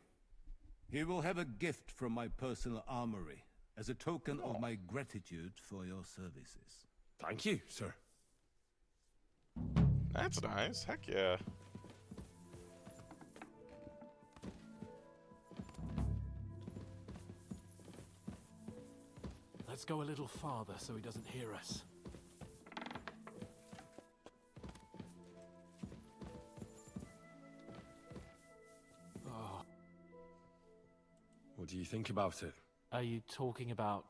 he will have a gift from my personal armory as a token of my gratitude for your services. Thank you, sir. That's nice. Heck yeah. Let's go a little farther so he doesn't hear us. Oh. What do you think about it? Are you talking about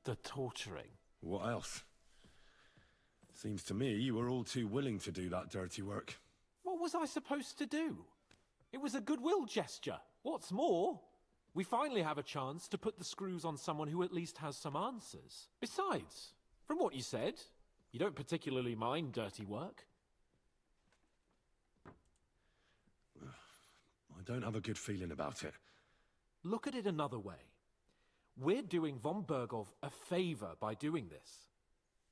the torturing? What else? Seems to me you were all too willing to do that dirty work. What was I supposed to do? It was a goodwill gesture. What's more, we finally have a chance to put the screws on someone who at least has some answers. Besides, from what you said, you don't particularly mind dirty work. I don't have a good feeling about it. Look at it another way. We're doing von Bergov a favor by doing this.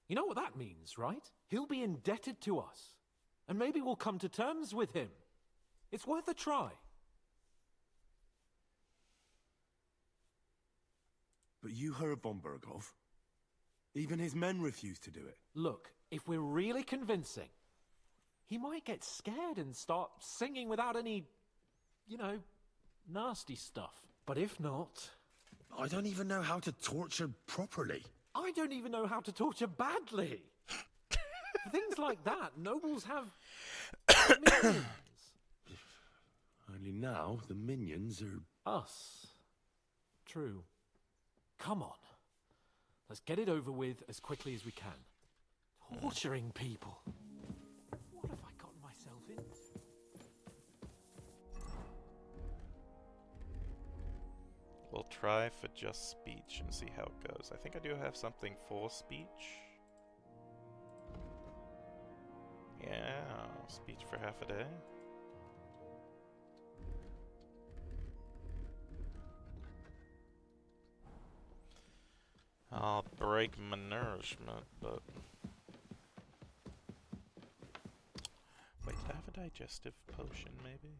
You know what that means, right? He'll be indebted to us. And maybe we'll come to terms with him. It's worth a try. But you heard von Bergov. Even his men refused to do it. Look, if we're really convincing, he might get scared and start singing without any, nasty stuff. But if not... I don't even know how to torture properly. I don't even know how to torture badly. For things like that, nobles have minions. Only now the minions are... Us. True. Come on. Let's get it over with as quickly as we can. Torturing people. What have I gotten myself into? We'll try for just speech and see how it goes. I think I do have something for speech. Yeah, speech for half a day. I'll break my nourishment, but... Wait, did I have a digestive potion, maybe?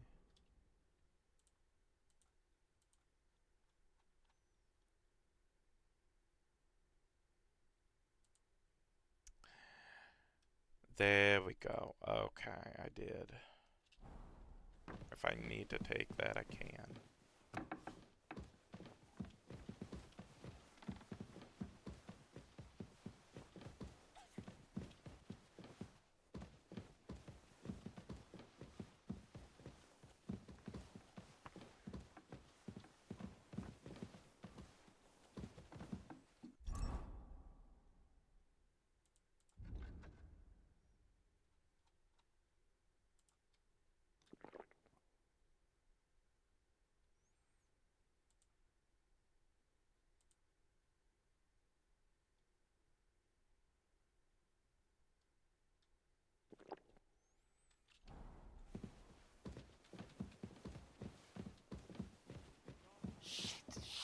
There we go. Okay, I did. If I need to take that, I can.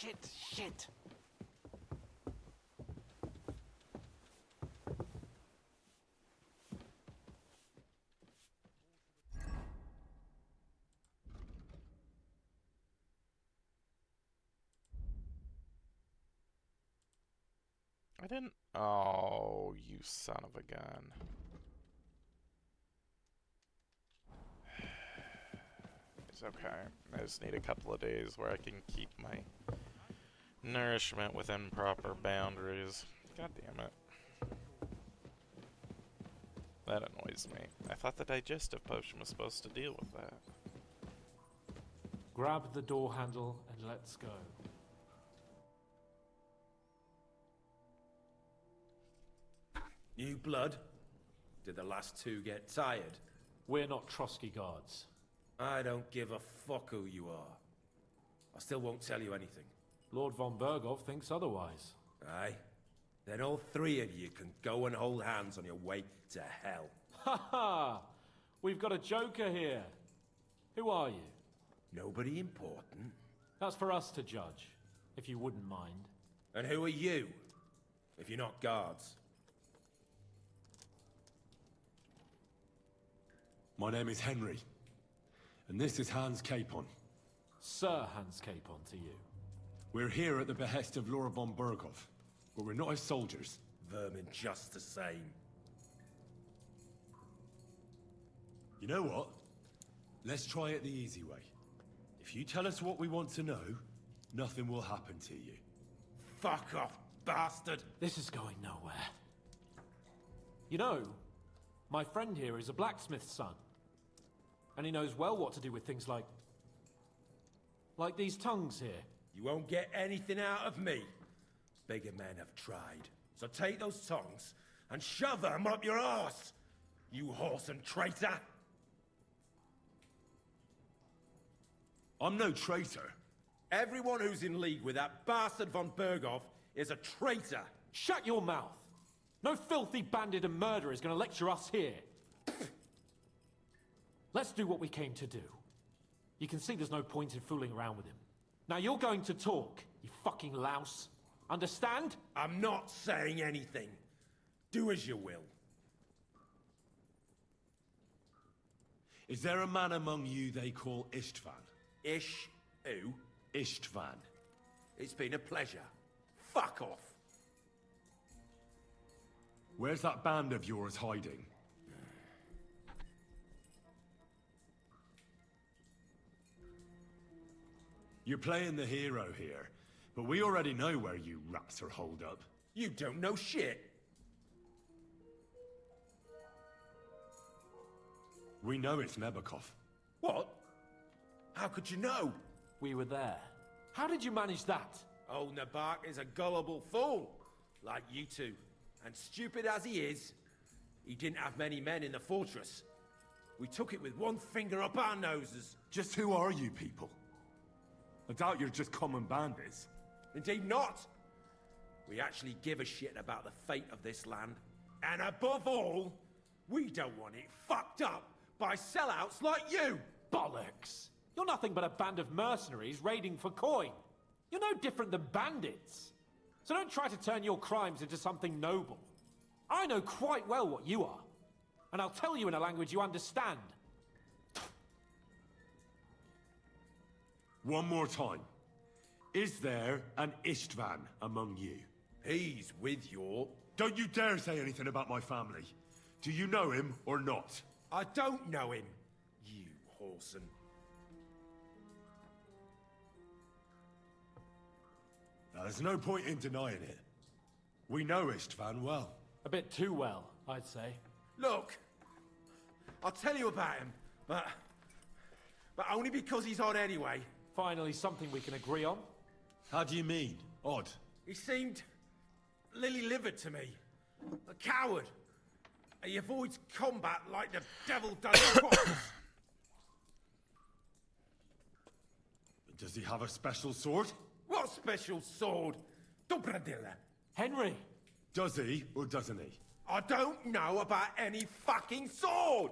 Shit. I didn't... Oh, you son of a gun. It's okay. I just need a couple of days where I can keep my nourishment within proper boundaries. God damn it. That annoys me. I thought the digestive potion was supposed to deal with that. Grab the door handle and let's go. New blood? Did the last two get tired? We're not Trotsky guards. I don't give a fuck who you are. I still won't tell you anything. Lord von Bergov thinks otherwise. Aye? Then all three of you can go and hold hands on your way to hell. Ha ha! We've got a joker here. Who are you? Nobody important. That's for us to judge, if you wouldn't mind. And who are you, if you're not guards? My name is Henry, and this is Hans Capon. Sir Hans Capon to you. We're here at the behest of Lord von Bergov, but we're not his soldiers. Vermin just the same. You know what? Let's try it the easy way. If you tell us what we want to know, nothing will happen to you. Fuck off, bastard! This is going nowhere. You know, my friend here is a blacksmith's son. And he knows well what to do with things like these tongues here. You won't get anything out of me. Bigger men have tried. So take those tongues and shove them up your arse, you whoreson traitor! I'm no traitor. Everyone who's in league with that bastard von Bergov is a traitor. Shut your mouth! No filthy bandit and murderer is going to lecture us here. Let's do what we came to do. You can see there's no point in fooling around with him. Now you're going to talk, you fucking louse. Understand? I'm not saying anything. Do as you will. Is there a man among you they call Istvan? Ish who? Istvan. It's been a pleasure. Fuck off. Where's that band of yours hiding? You're playing the hero here, but we already know where you rats are holed up. You don't know shit. We know it's Nebakov. What? How could you know? We were there. How did you manage that? Old Nebak is a gullible fool, like you two. And stupid as he is, he didn't have many men in the fortress. We took it with one finger up our noses. Just who are you people? I doubt you're just common bandits. Indeed not. We actually give a shit about the fate of this land. And above all, we don't want it fucked up by sellouts like you. Bollocks! You're nothing but a band of mercenaries raiding for coin. You're no different than bandits. So don't try to turn your crimes into something noble. I know quite well what you are. And I'll tell you in a language you understand. One more time. Is there an Istvan among you? He's with your... Don't you dare say anything about my family. Do you know him or not? I don't know him, you whoreson. Now, there's no point in denying it. We know Istvan well. A bit too well, I'd say. Look, I'll tell you about him, but only because he's odd anyway. Finally, something we can agree on. How do you mean, odd? He seemed lily-livered to me. A coward. He avoids combat like the devil does crops. Does he have a special sword? What special sword? Dobradilla. Henry! Does he or doesn't he? I don't know about any fucking sword!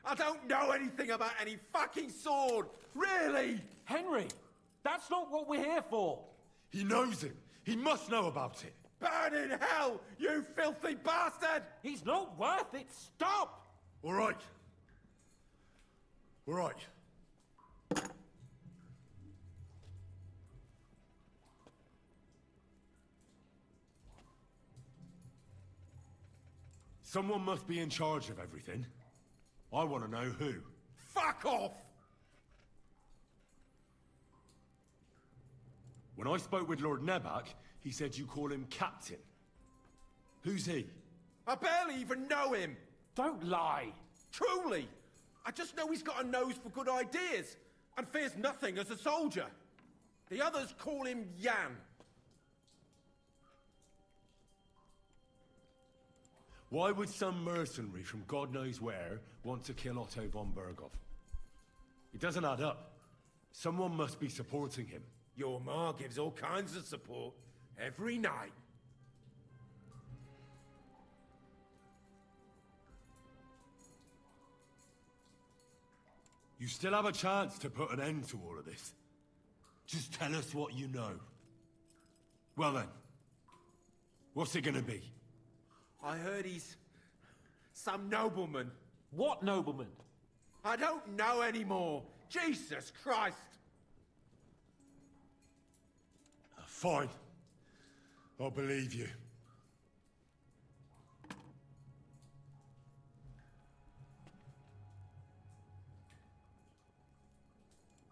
I don't know anything about any fucking sword! Really? Henry, that's not what we're here for. He knows him. He must know about it. Burn in hell, you filthy bastard! He's not worth it. Stop! All right. All right. Someone must be in charge of everything. I want to know who. Fuck off! When I spoke with Lord Nebak, he said you call him Captain. Who's he? I barely even know him! Don't lie! Truly! I just know he's got a nose for good ideas, and fears nothing as a soldier. The others call him Jan. Why would some mercenary from God knows where want to kill Otto von Berghoff? It doesn't add up. Someone must be supporting him. Your ma gives all kinds of support every night. You still have a chance to put an end to all of this. Just tell us what you know. Well then, what's it gonna be? I heard he's some nobleman. What nobleman? I don't know anymore. Jesus Christ! Fine. I'll believe you.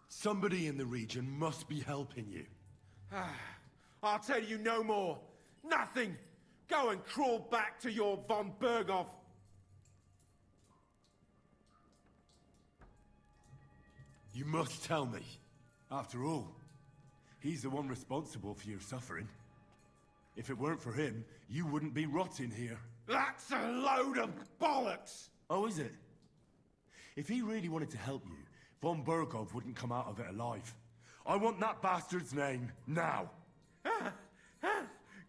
Somebody in the region must be helping you. I'll tell you no more. Nothing! Go and crawl back to your von Berghoff. You must tell me. After all, he's the one responsible for your suffering. If it weren't for him, you wouldn't be rotting here. That's a load of bollocks! Oh, is it? If he really wanted to help you, von Berghoff wouldn't come out of it alive. I want that bastard's name, now!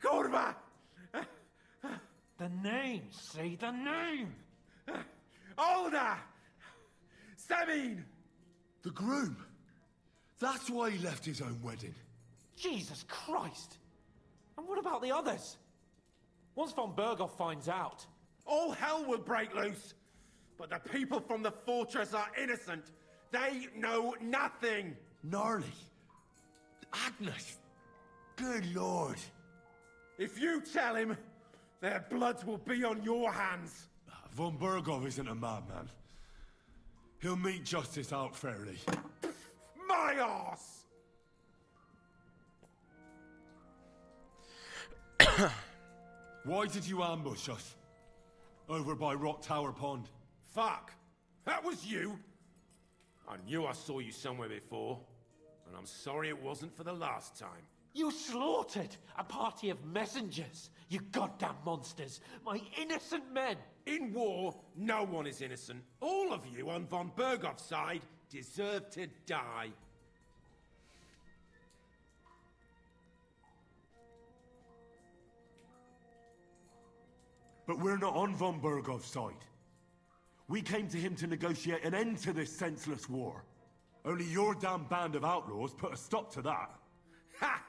Kurva! The name, say the name! Olda! Sabine! The groom! That's why he left his own wedding. Jesus Christ! And what about the others? Once von Berghoff finds out... All hell will break loose! But the people from the fortress are innocent! They know nothing! Gnarly. Agnes. Good lord. If you tell him, their bloods will be on your hands. Von Berghoff isn't a madman. He'll meet justice out fairly. My arse! Why did you ambush us? Over by Rock Tower Pond. Fuck! That was you? I knew I saw you somewhere before, and I'm sorry it wasn't for the last time. You slaughtered a party of messengers, you goddamn monsters, my innocent men! In war, no one is innocent. All of you on von Berghoff's side deserve to die. But we're not on von Berghoff's side. We came to him to negotiate an end to this senseless war. Only your damn band of outlaws put a stop to that. Ha!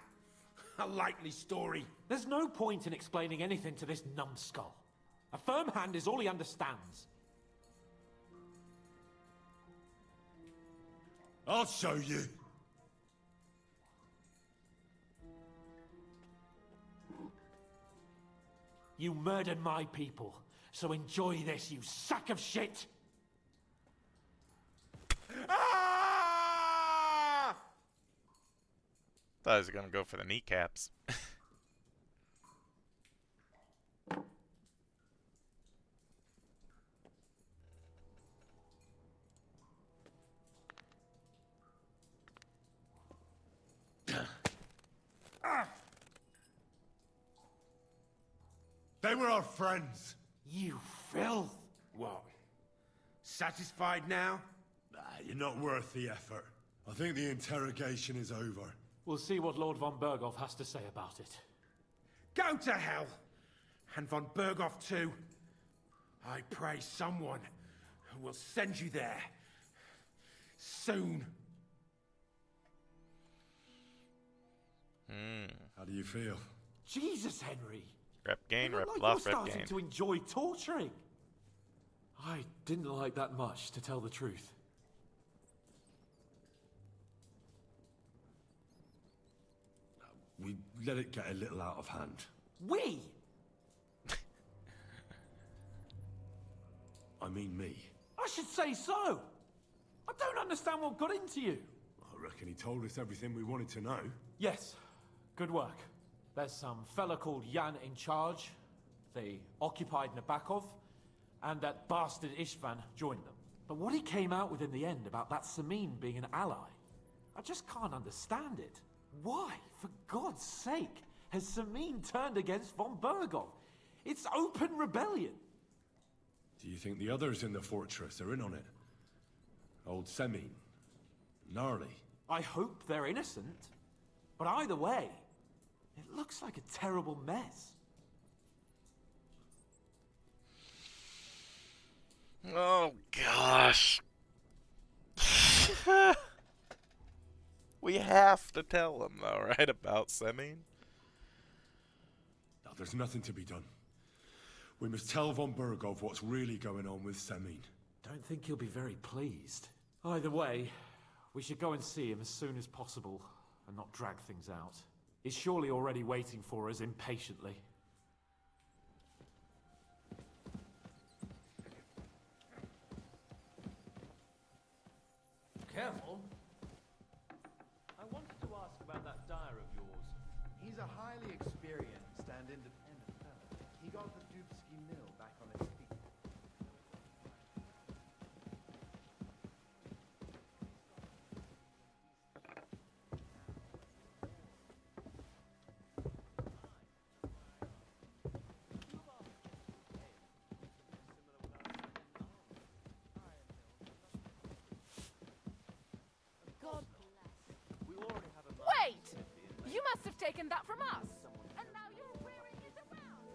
A likely story. There's no point in explaining anything to this numbskull. A firm hand is all he understands. I'll show you. You murdered my people, so enjoy this, you sack of shit! Ah! Thought I was gonna go for the kneecaps. They were our friends. You filth! What? Satisfied now? You're not worth the effort. I think the interrogation is over. We'll see what Lord von Berghoff has to say about it. Go to hell! And von Berghoff too. I pray someone We'll send you there. Soon. How do you feel? Jesus, Henry. Rep gain, You rep look like buff, you're rep starting gain. to enjoy torturing. I didn't like that much, to tell the truth. We let it get a little out of hand. We? I mean me. I should say so. I don't understand what got into you. I reckon he told us everything we wanted to know. Yes, good work. There's some fella called Jan in charge. They occupied Nebakov, and that bastard Istvan joined them. But what he came out with in the end about that Samin being an ally, I just can't understand it. Why, for God's sake, has Samin turned against von Bergov? It's open rebellion. Do you think the others in the fortress are in on it? Old Semin? Gnarly? I hope they're innocent. But either way, it looks like a terrible mess. Oh, gosh. We have to tell him, though, right, about Semin? No, there's nothing to be done. We must tell von Bergov what's really going on with Semin. Don't think he'll be very pleased. Either way, we should go and see him as soon as possible and not drag things out. He's surely already waiting for us impatiently. Careful. I wanted to ask about that dyer of yours. He's a highly experienced and independent fellow. He got the Dubsky mill back on its feet. Wait! You must have taken that from us. And now you're wearing it around.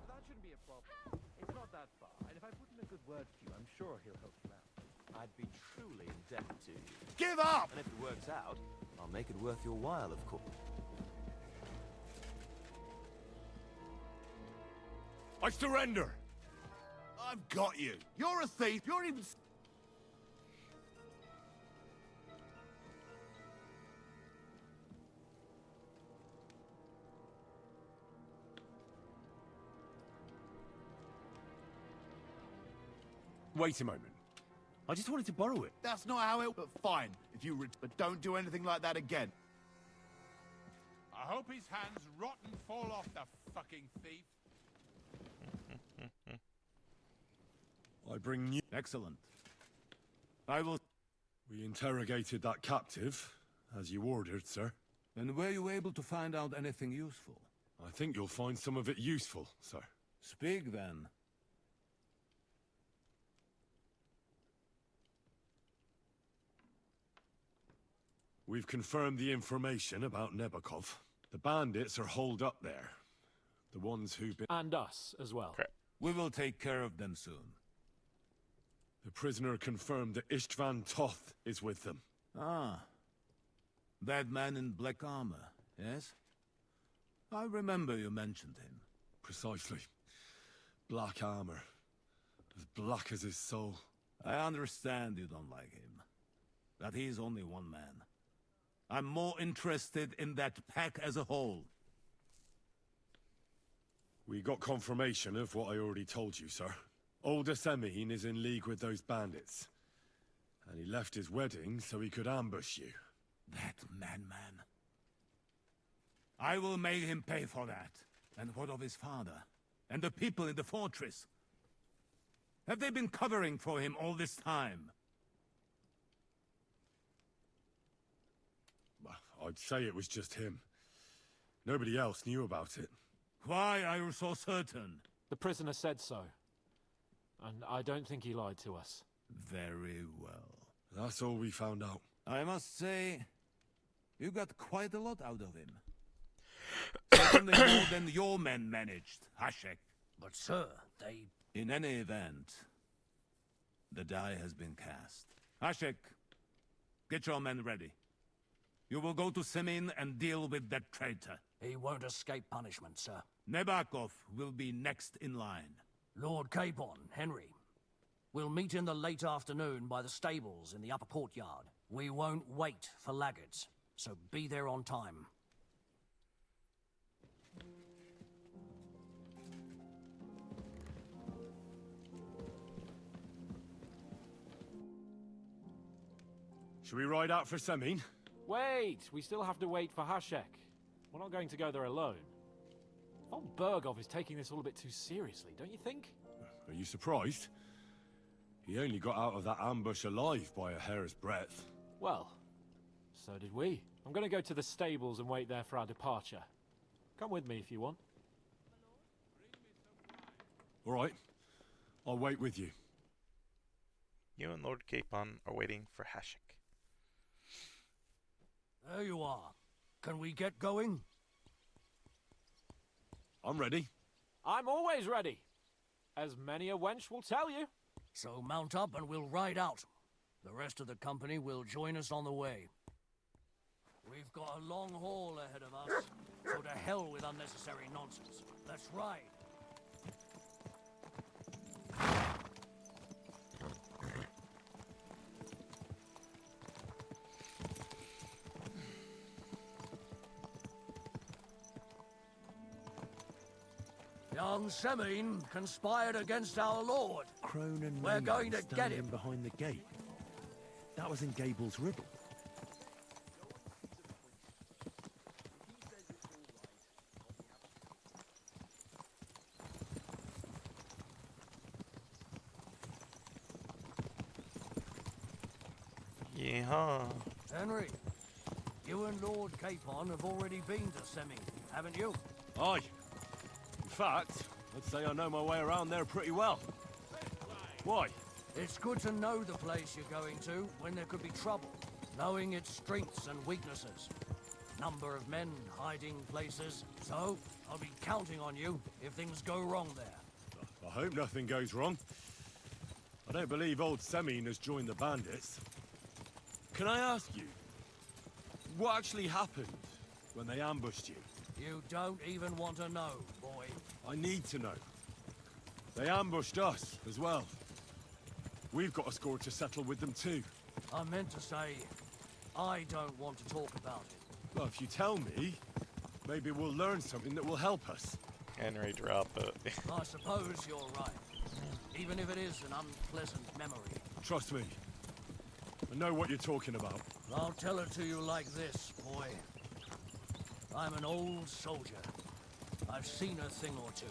That shouldn't be a problem. It's not that far, and if I put in a good word for you, I'm sure he'll help you out. I'd be truly indebted to you. Give up! And if it works out, I'll make it worth your while, of course. I surrender! I've got you. You're a thief. You're even... Wait a moment. I just wanted to borrow it. That's not how it... But fine, if you... But don't do anything like that again. I hope his hands rot and fall off, the fucking thief. I bring new... Excellent. I will... We interrogated that captive, as you ordered, sir. And were you able to find out anything useful? I think you'll find some of it useful, sir. Speak then. We've confirmed the information about Nebakov. The bandits are holed up there. The ones who've been... And us as well. We will take care of them soon. The prisoner confirmed that Istvan Toth is with them. Ah. That man in black armor, yes? I remember you mentioned him. Precisely. Black armor. As black as his soul. I understand you don't like him. That he's only one man. I'm more interested in that pack as a whole. We got confirmation of what I already told you, sir. Older Semin is in league with those bandits. And he left his wedding so he could ambush you. That man. I will make him pay for that. And what of his father? And the people in the fortress? Have they been covering for him all this time? I'd say it was just him. Nobody else knew about it. Why are you so certain? The prisoner said so. And I don't think he lied to us. Very well. That's all we found out. I must say, you got quite a lot out of him. Certainly more than your men managed, Hashek. But sir, they... In any event, the die has been cast. Hashek, get your men ready. You will go to Semin and deal with that traitor. He won't escape punishment, sir. Nebakov will be next in line. Lord Capon, Henry. We'll meet in the late afternoon by the stables in the upper courtyard. We won't wait for laggards, so be there on time. Should we ride out for Semin? Wait! We still have to wait for Hashek. We're not going to go there alone. Von Bergov is taking this all a bit too seriously, don't you think? Are you surprised? He only got out of that ambush alive by a hair's breadth. Well, so did we. I'm going to go to the stables and wait there for our departure. Come with me if you want. All right. I'll wait with you. You and Lord Capon are waiting for Hashek. There you are. Can we get going? I'm ready. I'm always ready. As many a wench will tell you. So mount up and we'll ride out. The rest of the company will join us on the way. We've got a long haul ahead of us, so to hell with unnecessary nonsense. Let's ride. Young Semin conspired against our lord. Crone and We're Raymond going to get standing him. behind the gate. That was in Gable's riddle. Yeehaw. Henry, you and Lord Capon have already been to Semin, haven't you? Aye. In fact, I'd say I know my way around there pretty well. Why? It's good to know the place you're going to when there could be trouble, knowing its strengths and weaknesses. Number of men, hiding places. So, I'll be counting on you if things go wrong there. I hope nothing goes wrong. I don't believe old Semin has joined the bandits. Can I ask you, what actually happened when they ambushed you? You don't even want to know, boy. I need to know. They ambushed us as well. We've got a score to settle with them too. I meant to say, I don't want to talk about it. Well, if you tell me, maybe we'll learn something that will help us. Henry, drop it. I suppose you're right. Even if it is an unpleasant memory. Trust me. I know what you're talking about. I'll tell it to you like this, boy. I'm an old soldier. I've seen a thing or two.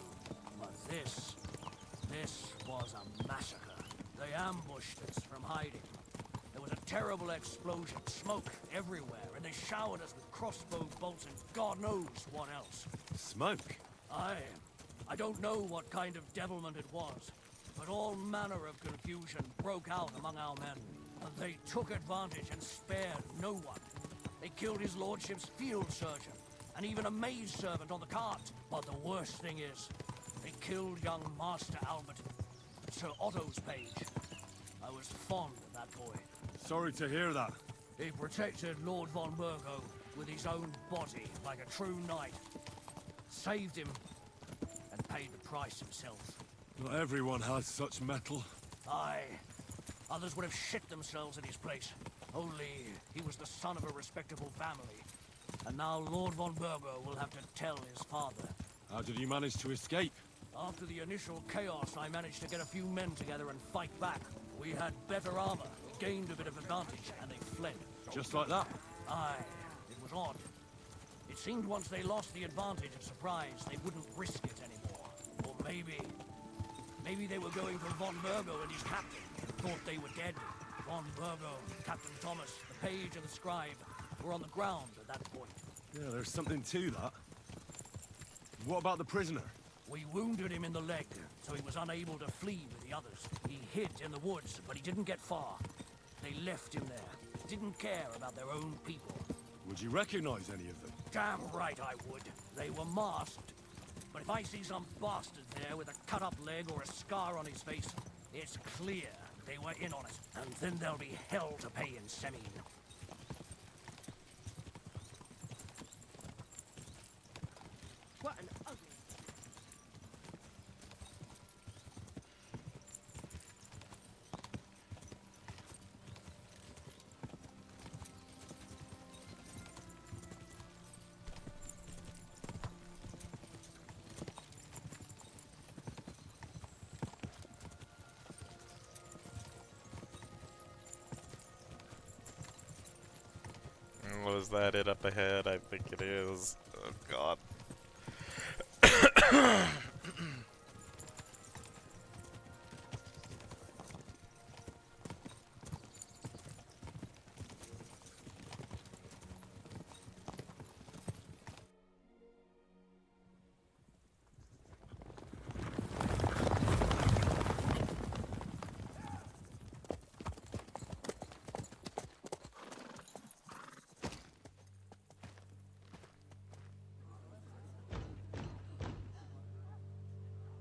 But this was a massacre. They ambushed us from hiding. There was a terrible explosion, smoke everywhere, and they showered us with crossbow bolts and God knows what else. Smoke? I don't know what kind of devilment it was, but all manner of confusion broke out among our men. And they took advantage and spared no one. They killed his lordship's field surgeon, and even a maid servant on the cart. But the worst thing is, they killed young Master Albert, Sir Otto's page. I was fond of that boy. Sorry to hear that. He protected Lord von Burgo with his own body like a true knight. Saved him, and paid the price himself. Not everyone has such mettle. Aye. Others would have shit themselves in his place. Only he was the son of a respectable family. And now Lord von Burgo will have to tell his father. How did you manage to escape? After the initial chaos, I managed to get a few men together and fight back. We had better armor, gained a bit of advantage, and they fled. Just like that? Aye. It was odd. It seemed once they lost the advantage of surprise, they wouldn't risk it anymore. Or maybe they were going for von Burgo and his captain, and thought they were dead. Von Burgo, Captain Thomas, the page and the scribe were on the ground at that point. Yeah, there's something to that. What about the prisoner? We wounded him in the leg, so he was unable to flee with the others. He hid in the woods, but he didn't get far. They left him there. Didn't care about their own people. Would you recognize any of them? Damn right I would. They were masked. But if I see some bastard there with a cut-up leg or a scar on his face, it's clear they were in on it. And then there'll be hell to pay in Semine. What an ugly... Was that it up ahead? I think it is. Oh god.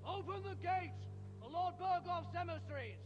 Open the gates for Lord Bergov's emissaries!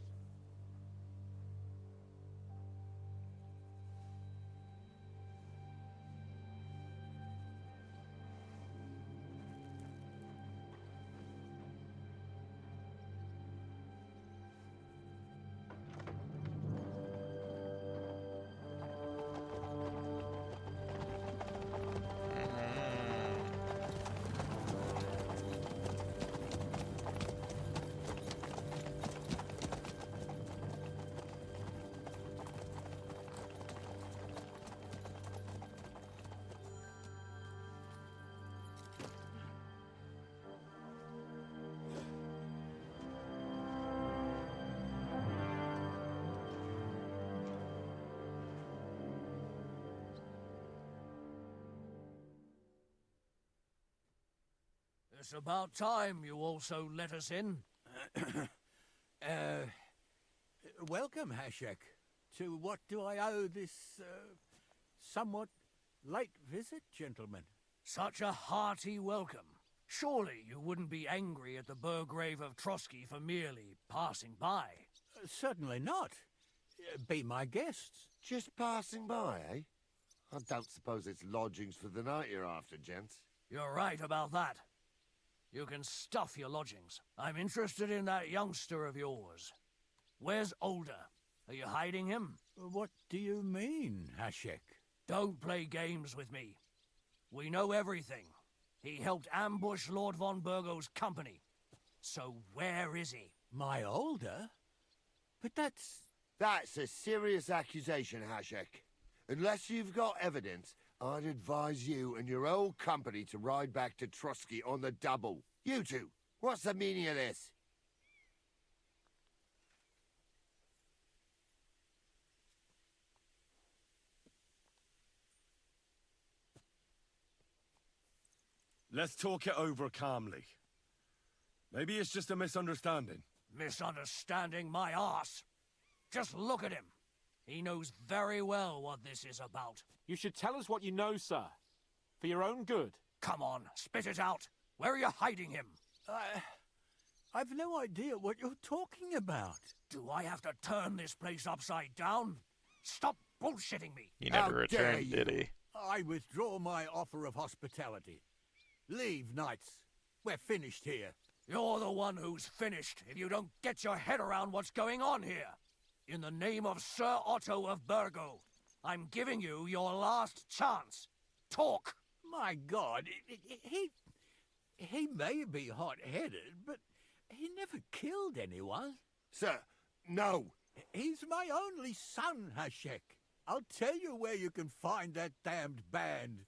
It's about time you also let us in. Welcome, Hashek. To what do I owe this, somewhat late visit, gentlemen? Such a hearty welcome. Surely you wouldn't be angry at the Burgrave of Trotsky for merely passing by. Certainly not. Be my guests. Just passing by, eh? I don't suppose it's lodgings for the night you're after, gents. You're right about that. You can stuff your lodgings. I'm interested in that youngster of yours. Where's Older? Are you hiding him? What do you mean, Hashek? Don't play games with me. We know everything. He helped ambush Lord von Burgo's company. So where is he? My Older? But that's... That's a serious accusation, Hashek. Unless you've got evidence, I'd advise you and your old company to ride back to Trotsky on the double. You two, what's the meaning of this? Let's talk it over calmly. Maybe it's just a misunderstanding. Misunderstanding my arse. Just look at him. He knows very well what this is about. You should tell us what you know, sir. For your own good. Come on, spit it out. Where are you hiding him? I've no idea what you're talking about. Do I have to turn this place upside down? Stop bullshitting me. He never returned, did he? I withdraw my offer of hospitality. Leave, knights. We're finished here. You're the one who's finished if you don't get your head around what's going on here. In the name of Sir Otto of Burgo, I'm giving you your last chance. Talk! My God, he may be hot-headed, but he never killed anyone. Sir, no. He's my only son, Hashek. I'll tell you where you can find that damned band.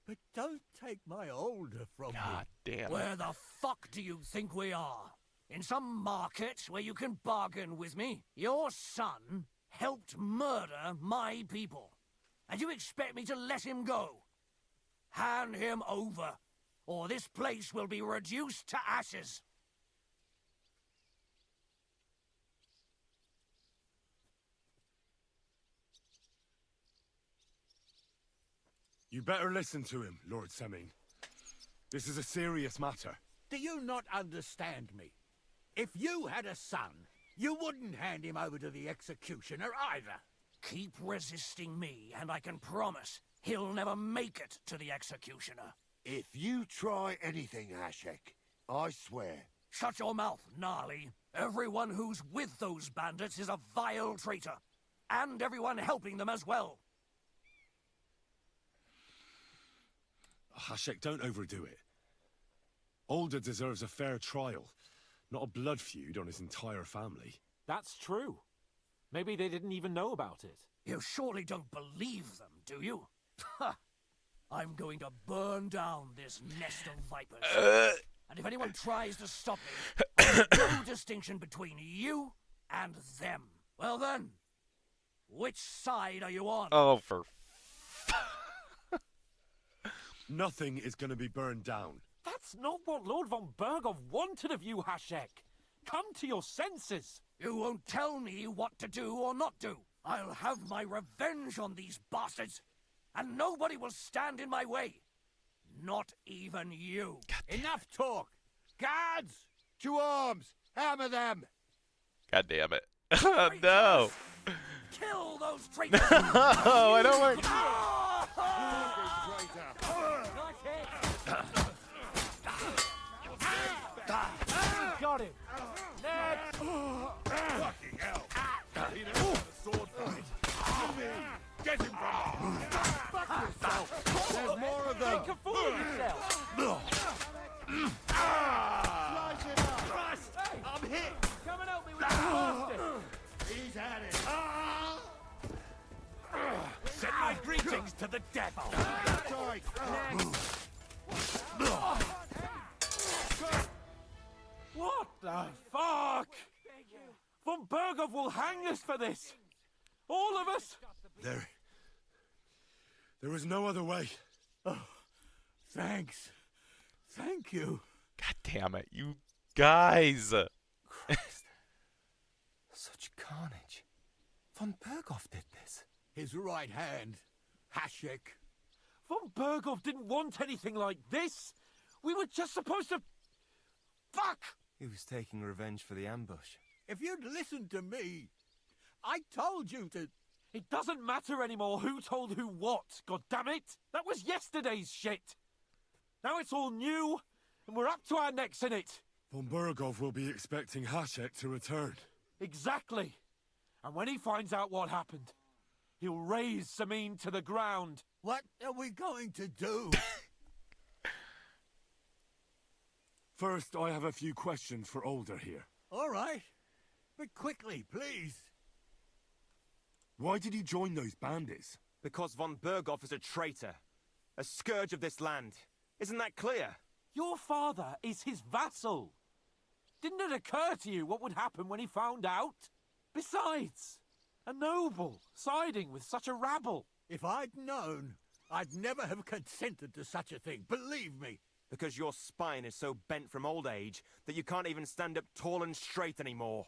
But don't take my Older from God me. damn. Where the fuck do you think we are? In some market where you can bargain with me? Your son helped murder my people. And you expect me to let him go? Hand him over. or this place will be reduced to ashes. You better listen to him, Lord Semin. This is a serious matter. Do you not understand me? If you had a son, you wouldn't hand him over to the executioner either. Keep resisting me, and I can promise he'll never make it to the executioner. If you try anything, Hashek, I swear. Shut your mouth, Gnarly. Everyone who's with those bandits is a vile traitor. And everyone helping them as well. Hashek, don't overdo it. Older deserves a fair trial, not a blood feud on his entire family. That's true. Maybe they didn't even know about it. You surely don't believe them, do you? Ha! I'm going to burn down this nest of vipers. And if anyone tries to stop me, there's no distinction between you and them. Well then, which side are you on? Oh, for... Nothing is going to be burned down. That's not what Lord von Bergov wanted of you, Hashek. Come to your senses. You won't tell me what to do or not do. I'll have my revenge on these bastards, and nobody will stand in my way. Not even you. Enough talk! Guards! To arms! Hammer them! God damn it. No! Kill those traitors! Oh, I don't want... Got him! Next! Fucking hell! He knows how to sword fight. Get him from there! Fuck yourself! There's more of them! Make a fool of yourself! Slice it up! Christ! Hey! I'm hit! Come and help me with this bastard! He's at it! Send my greetings to the devil! Strike! What the fuck? Von Bergov will hang us for this! All of us! There was no other way. Oh, thanks. Thank you. God damn it, you guys! Christ. Such carnage. Von Bergov did this. His right hand, Hashek. Von Bergov didn't want anything like this! We were just supposed to... Fuck! He was taking revenge for the ambush. If you'd listened to me, I told you to... It doesn't matter anymore who told who what, goddammit! That was yesterday's shit! Now it's all new, and we're up to our necks in it! Von Bergov will be expecting Hashek to return. Exactly! And when he finds out what happened, he'll raise Samin to the ground. What are we going to do? First, I have a few questions for Older here. All right. But quickly, please. Why did you join those bandits? Because von Bergov is a traitor. A scourge of this land. Isn't that clear? Your father is his vassal. Didn't it occur to you what would happen when he found out? Besides, a noble siding with such a rabble. If I'd known, I'd never have consented to such a thing, believe me. Because your spine is so bent from old age that you can't even stand up tall and straight anymore.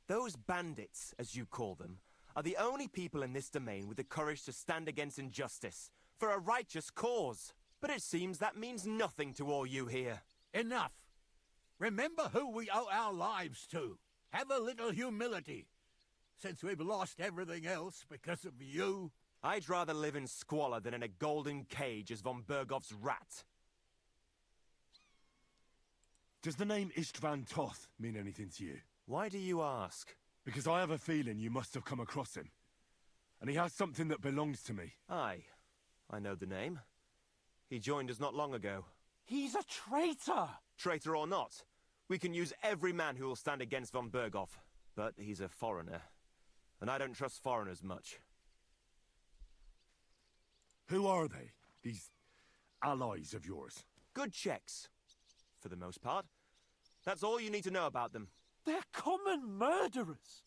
Those bandits, as you call them, are the only people in this domain with the courage to stand against injustice, for a righteous cause. But it seems that means nothing to all you here. Enough. Remember who we owe our lives to. Have a little humility. Since we've lost everything else because of you. I'd rather live in squalor than in a golden cage as von Bergov's rat. Does the name Istvan Toth mean anything to you? Why do you ask? Because I have a feeling you must have come across him. And he has something that belongs to me. Aye. I know the name. He joined us not long ago. He's a traitor! Traitor or not, we can use every man who will stand against von Bergov. But he's a foreigner. And I don't trust foreigners much. Who are they? These allies of yours? Good checks. For the most part. That's all you need to know about them. They're common murderers.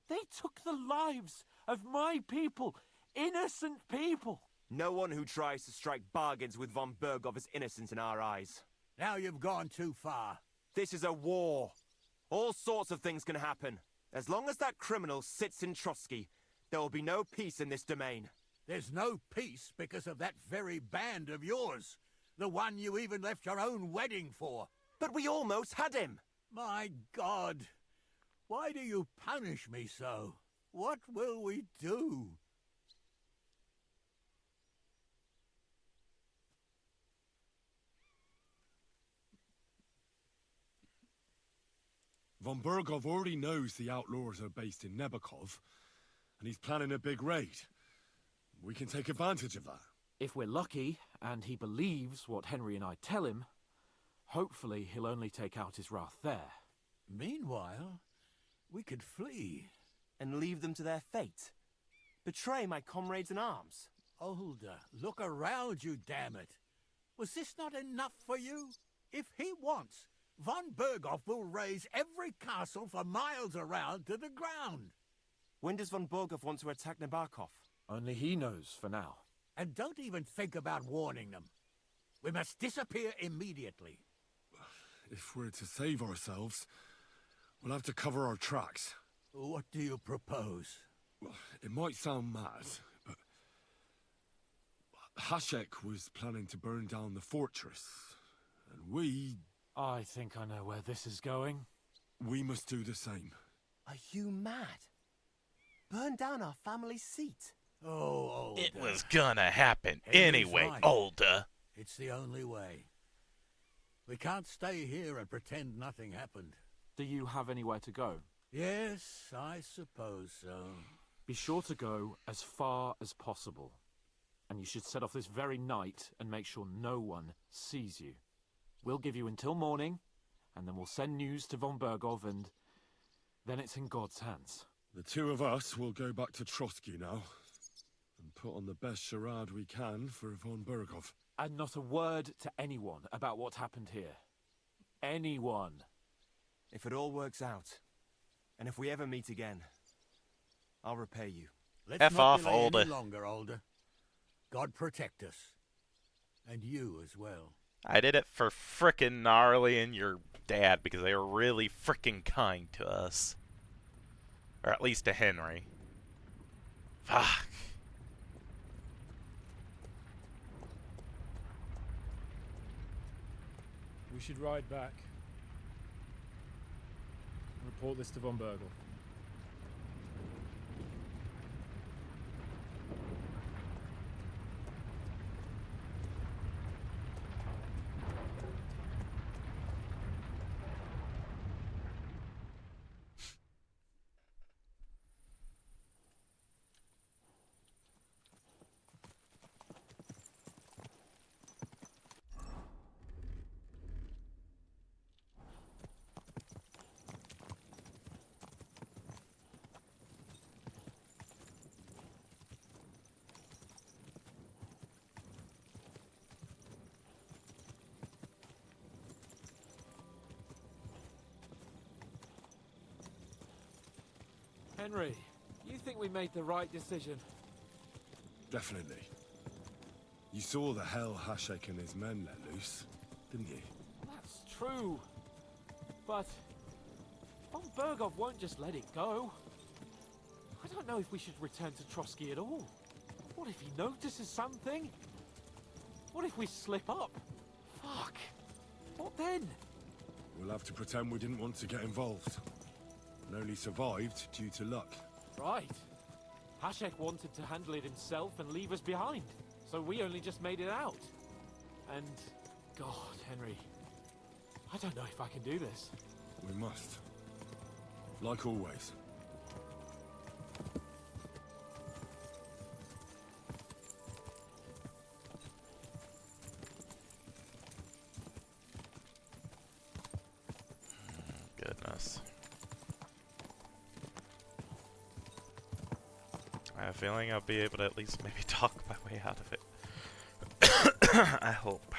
They took the lives of my people, innocent people. No one who tries to strike bargains with von Bergov is innocent in our eyes. Now you've gone too far. This is a war. All sorts of things can happen. As long as that criminal sits in Trotsky, there will be no peace in this domain. There's no peace because of that very band of yours. The one you even left your own wedding for. But we almost had him. My God. Why do you punish me so? What will we do? Von Bergov already knows the outlaws are based in Nebakov, and he's planning a big raid. We can take advantage of that. If we're lucky, and he believes what Henry and I tell him, hopefully he'll only take out his wrath there. Meanwhile, we could flee. And leave them to their fate. Betray my comrades in arms. Older, look around you, damn it. Was this not enough for you? If he wants, von Bergov will raise every castle for miles around to the ground. When does von Bergov want to attack Nebakov? Only he knows for now. And don't even think about warning them. We must disappear immediately. If we're to save ourselves, we'll have to cover our tracks. What do you propose? Well, it might sound mad, but Hasek was planning to burn down the fortress, and we... I think I know where this is going. We must do the same. Are you mad? Burn down our family seat? Oh, Older. It was gonna happen Henry's anyway, right. Older. It's the only way. We can't stay here and pretend nothing happened. Do you have anywhere to go? Yes, I suppose so. Be sure to go as far as possible. And you should set off this very night and make sure no one sees you. We'll give you until morning, and then we'll send news to von Bergov, and then it's in God's hands. The two of us will go back to Trotsky now, and put on the best charade we can for von Bergov. And not a word to anyone about what happened here. Anyone. If it all works out, and if we ever meet again, I'll repay you. Let's F not off, delay Older. any longer, Older. God protect us. And you as well. I did it for frickin' Gnarly and your dad because they were really frickin' kind to us. Or at least to Henry. Fuck. We should ride back. Report this to von Bergov. Henry, you think we made the right decision? Definitely. You saw the hell Hasek and his men let loose, didn't you? That's true. But von Bergov won't just let it go. I don't know if we should return to Trotsky at all. What if he notices something? What if we slip up? Fuck. What then? We'll have to pretend we didn't want to get involved. And only survived due to luck. Right. Hasek wanted to handle it himself and leave us behind. So we only just made it out. And... God, Henry. I don't know if I can do this. We must. Like always. Goodness. I have a feeling I'll be able to at least maybe talk my way out of it. I hope.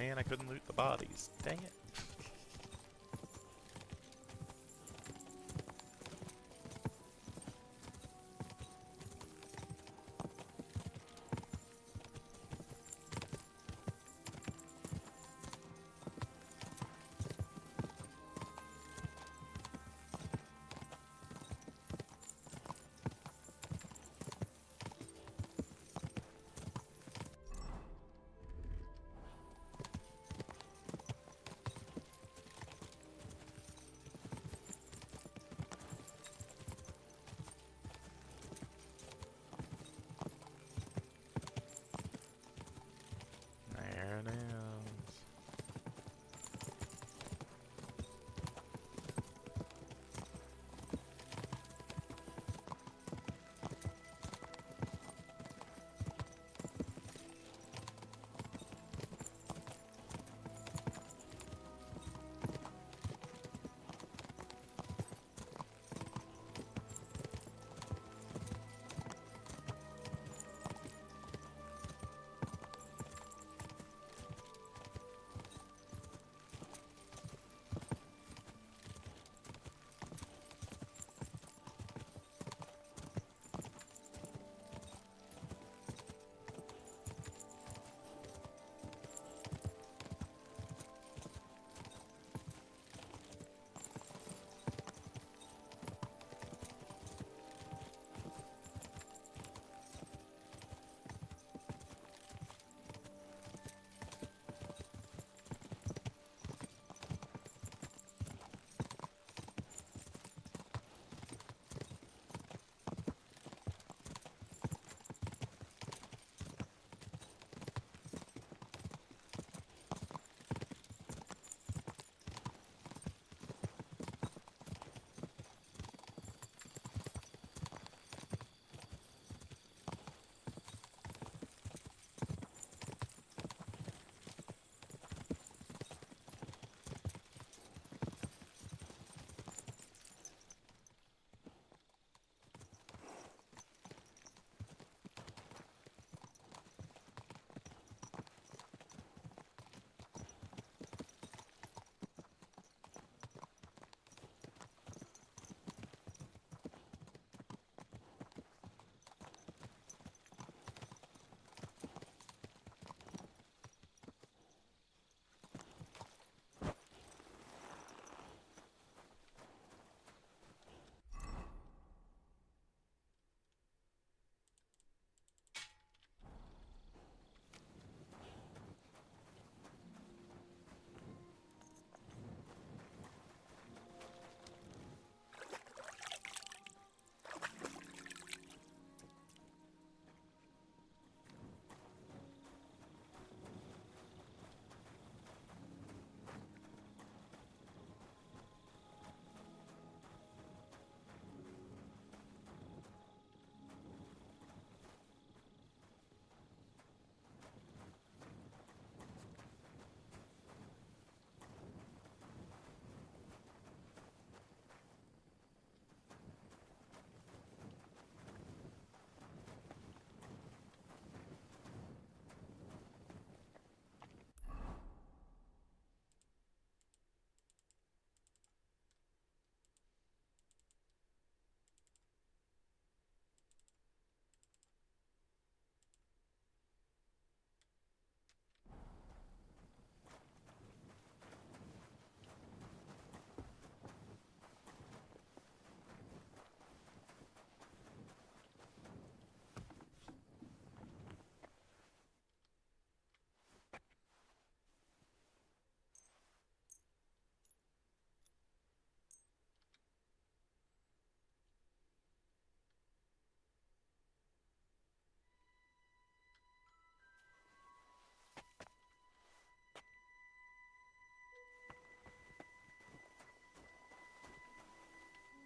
Man, I couldn't loot the bodies. Dang it. There it is.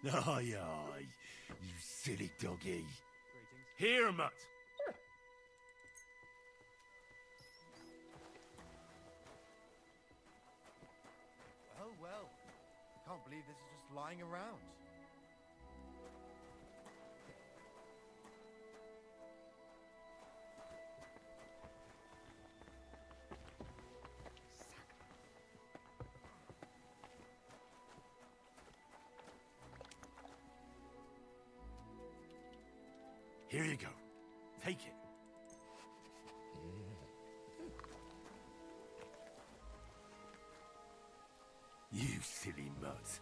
Aye, aye, you silly doggy. Here, mutt. Well, well. Can't believe this is just lying around. Here you go. Take it. You silly mutt.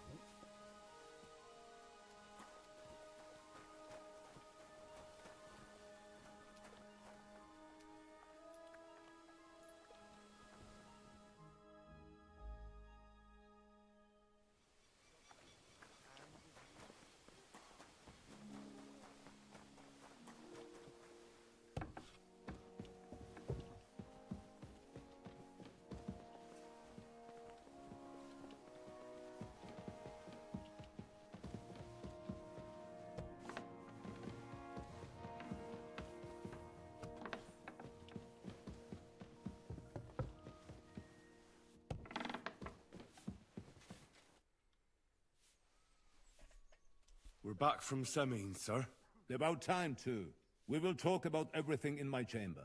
We're back from Semin, sir. About time, too. We will talk about everything in my chamber.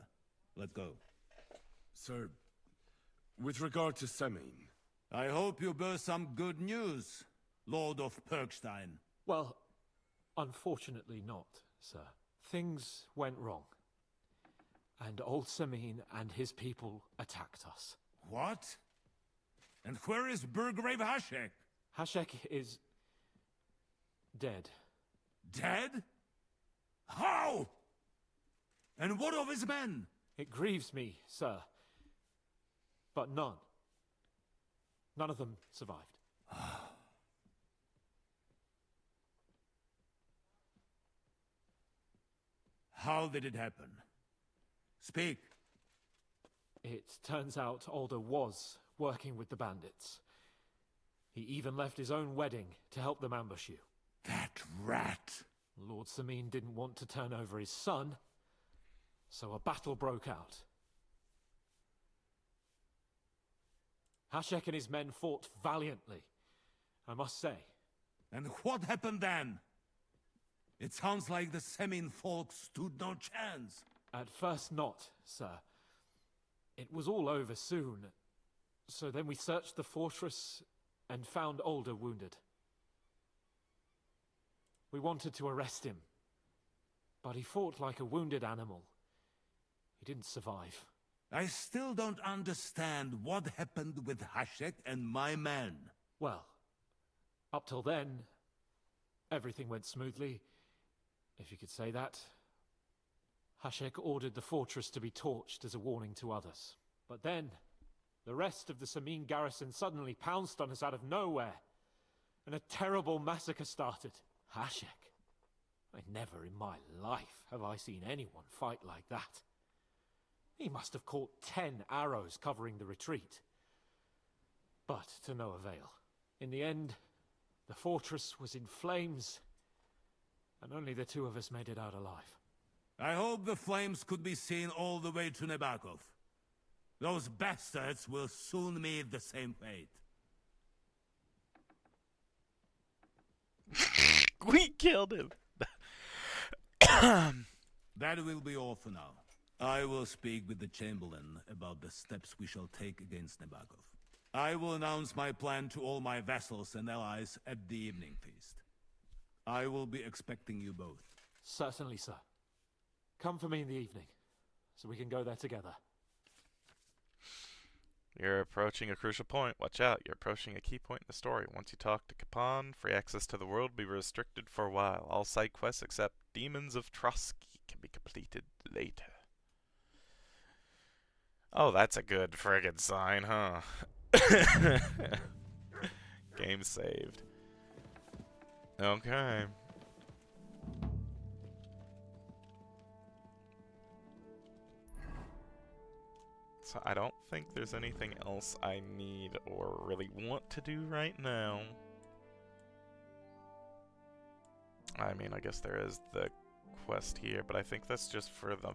Let's go. Sir, with regard to Semin... I hope you bear some good news, Lord of Perkstein. Well, unfortunately not, sir. Things went wrong. And old Semin and his people attacked us. What? And where is Burgrave Hashek? Hashek is... dead. Dead? How? And what of his men? It grieves me, sir. But none of them survived. How did it happen? Speak. It turns out Alder was working with the bandits. He even left his own wedding to help them ambush you. That rat! Lord Semin didn't want to turn over his son, so a battle broke out. Hashek and his men fought valiantly, I must say. And what happened then? It sounds like the Semin folk stood no chance. At first not, sir. It was all over soon. So then we searched the fortress and found Alder wounded. We wanted to arrest him, but he fought like a wounded animal. He didn't survive. I still don't understand what happened with Hashek and my men. Well, up till then, everything went smoothly, if you could say that. Hashek ordered the fortress to be torched as a warning to others. But then, the rest of the Semin garrison suddenly pounced on us out of nowhere, and a terrible massacre started. Hashek? Never in my life have I seen anyone fight like that. He must have caught 10 arrows covering the retreat. But to no avail. In the end, the fortress was in flames, and only the two of us made it out alive. I hope the flames could be seen all the way to Nebakov. Those bastards will soon meet the same fate. We killed him. That will be all for now. I will speak with the Chamberlain about the steps we shall take against Nebakov. I will announce my plan to all my vassals and allies at the evening feast. I will be expecting you both. Certainly, sir. Come for me in the evening, so we can go there together. You're approaching a crucial point. Watch out, you're approaching a key point in the story. Once you talk to Kapan, free access to the world will be restricted for a while. All side quests except Demons of Trotsky can be completed later. Oh, that's a good friggin' sign, huh? Game saved. Okay. So I don't think there's anything else I need or really want to do right now. I mean, I guess there is the quest here, but I think that's just for the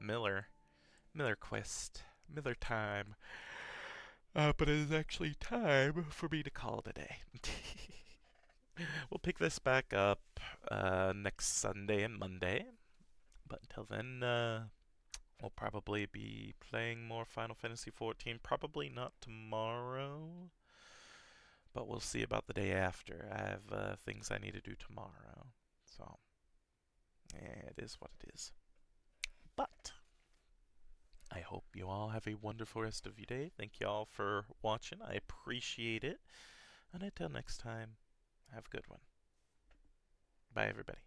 Miller quest, Miller time. But it is actually time for me to call today. We'll pick this back up next Sunday and Monday. But until then, we'll probably be playing more Final Fantasy XIV. Probably not tomorrow. But we'll see about the day after. I have things I need to do tomorrow. So, yeah, it is what it is. But I hope you all have a wonderful rest of your day. Thank you all for watching. I appreciate it. And until next time, have a good one. Bye, everybody.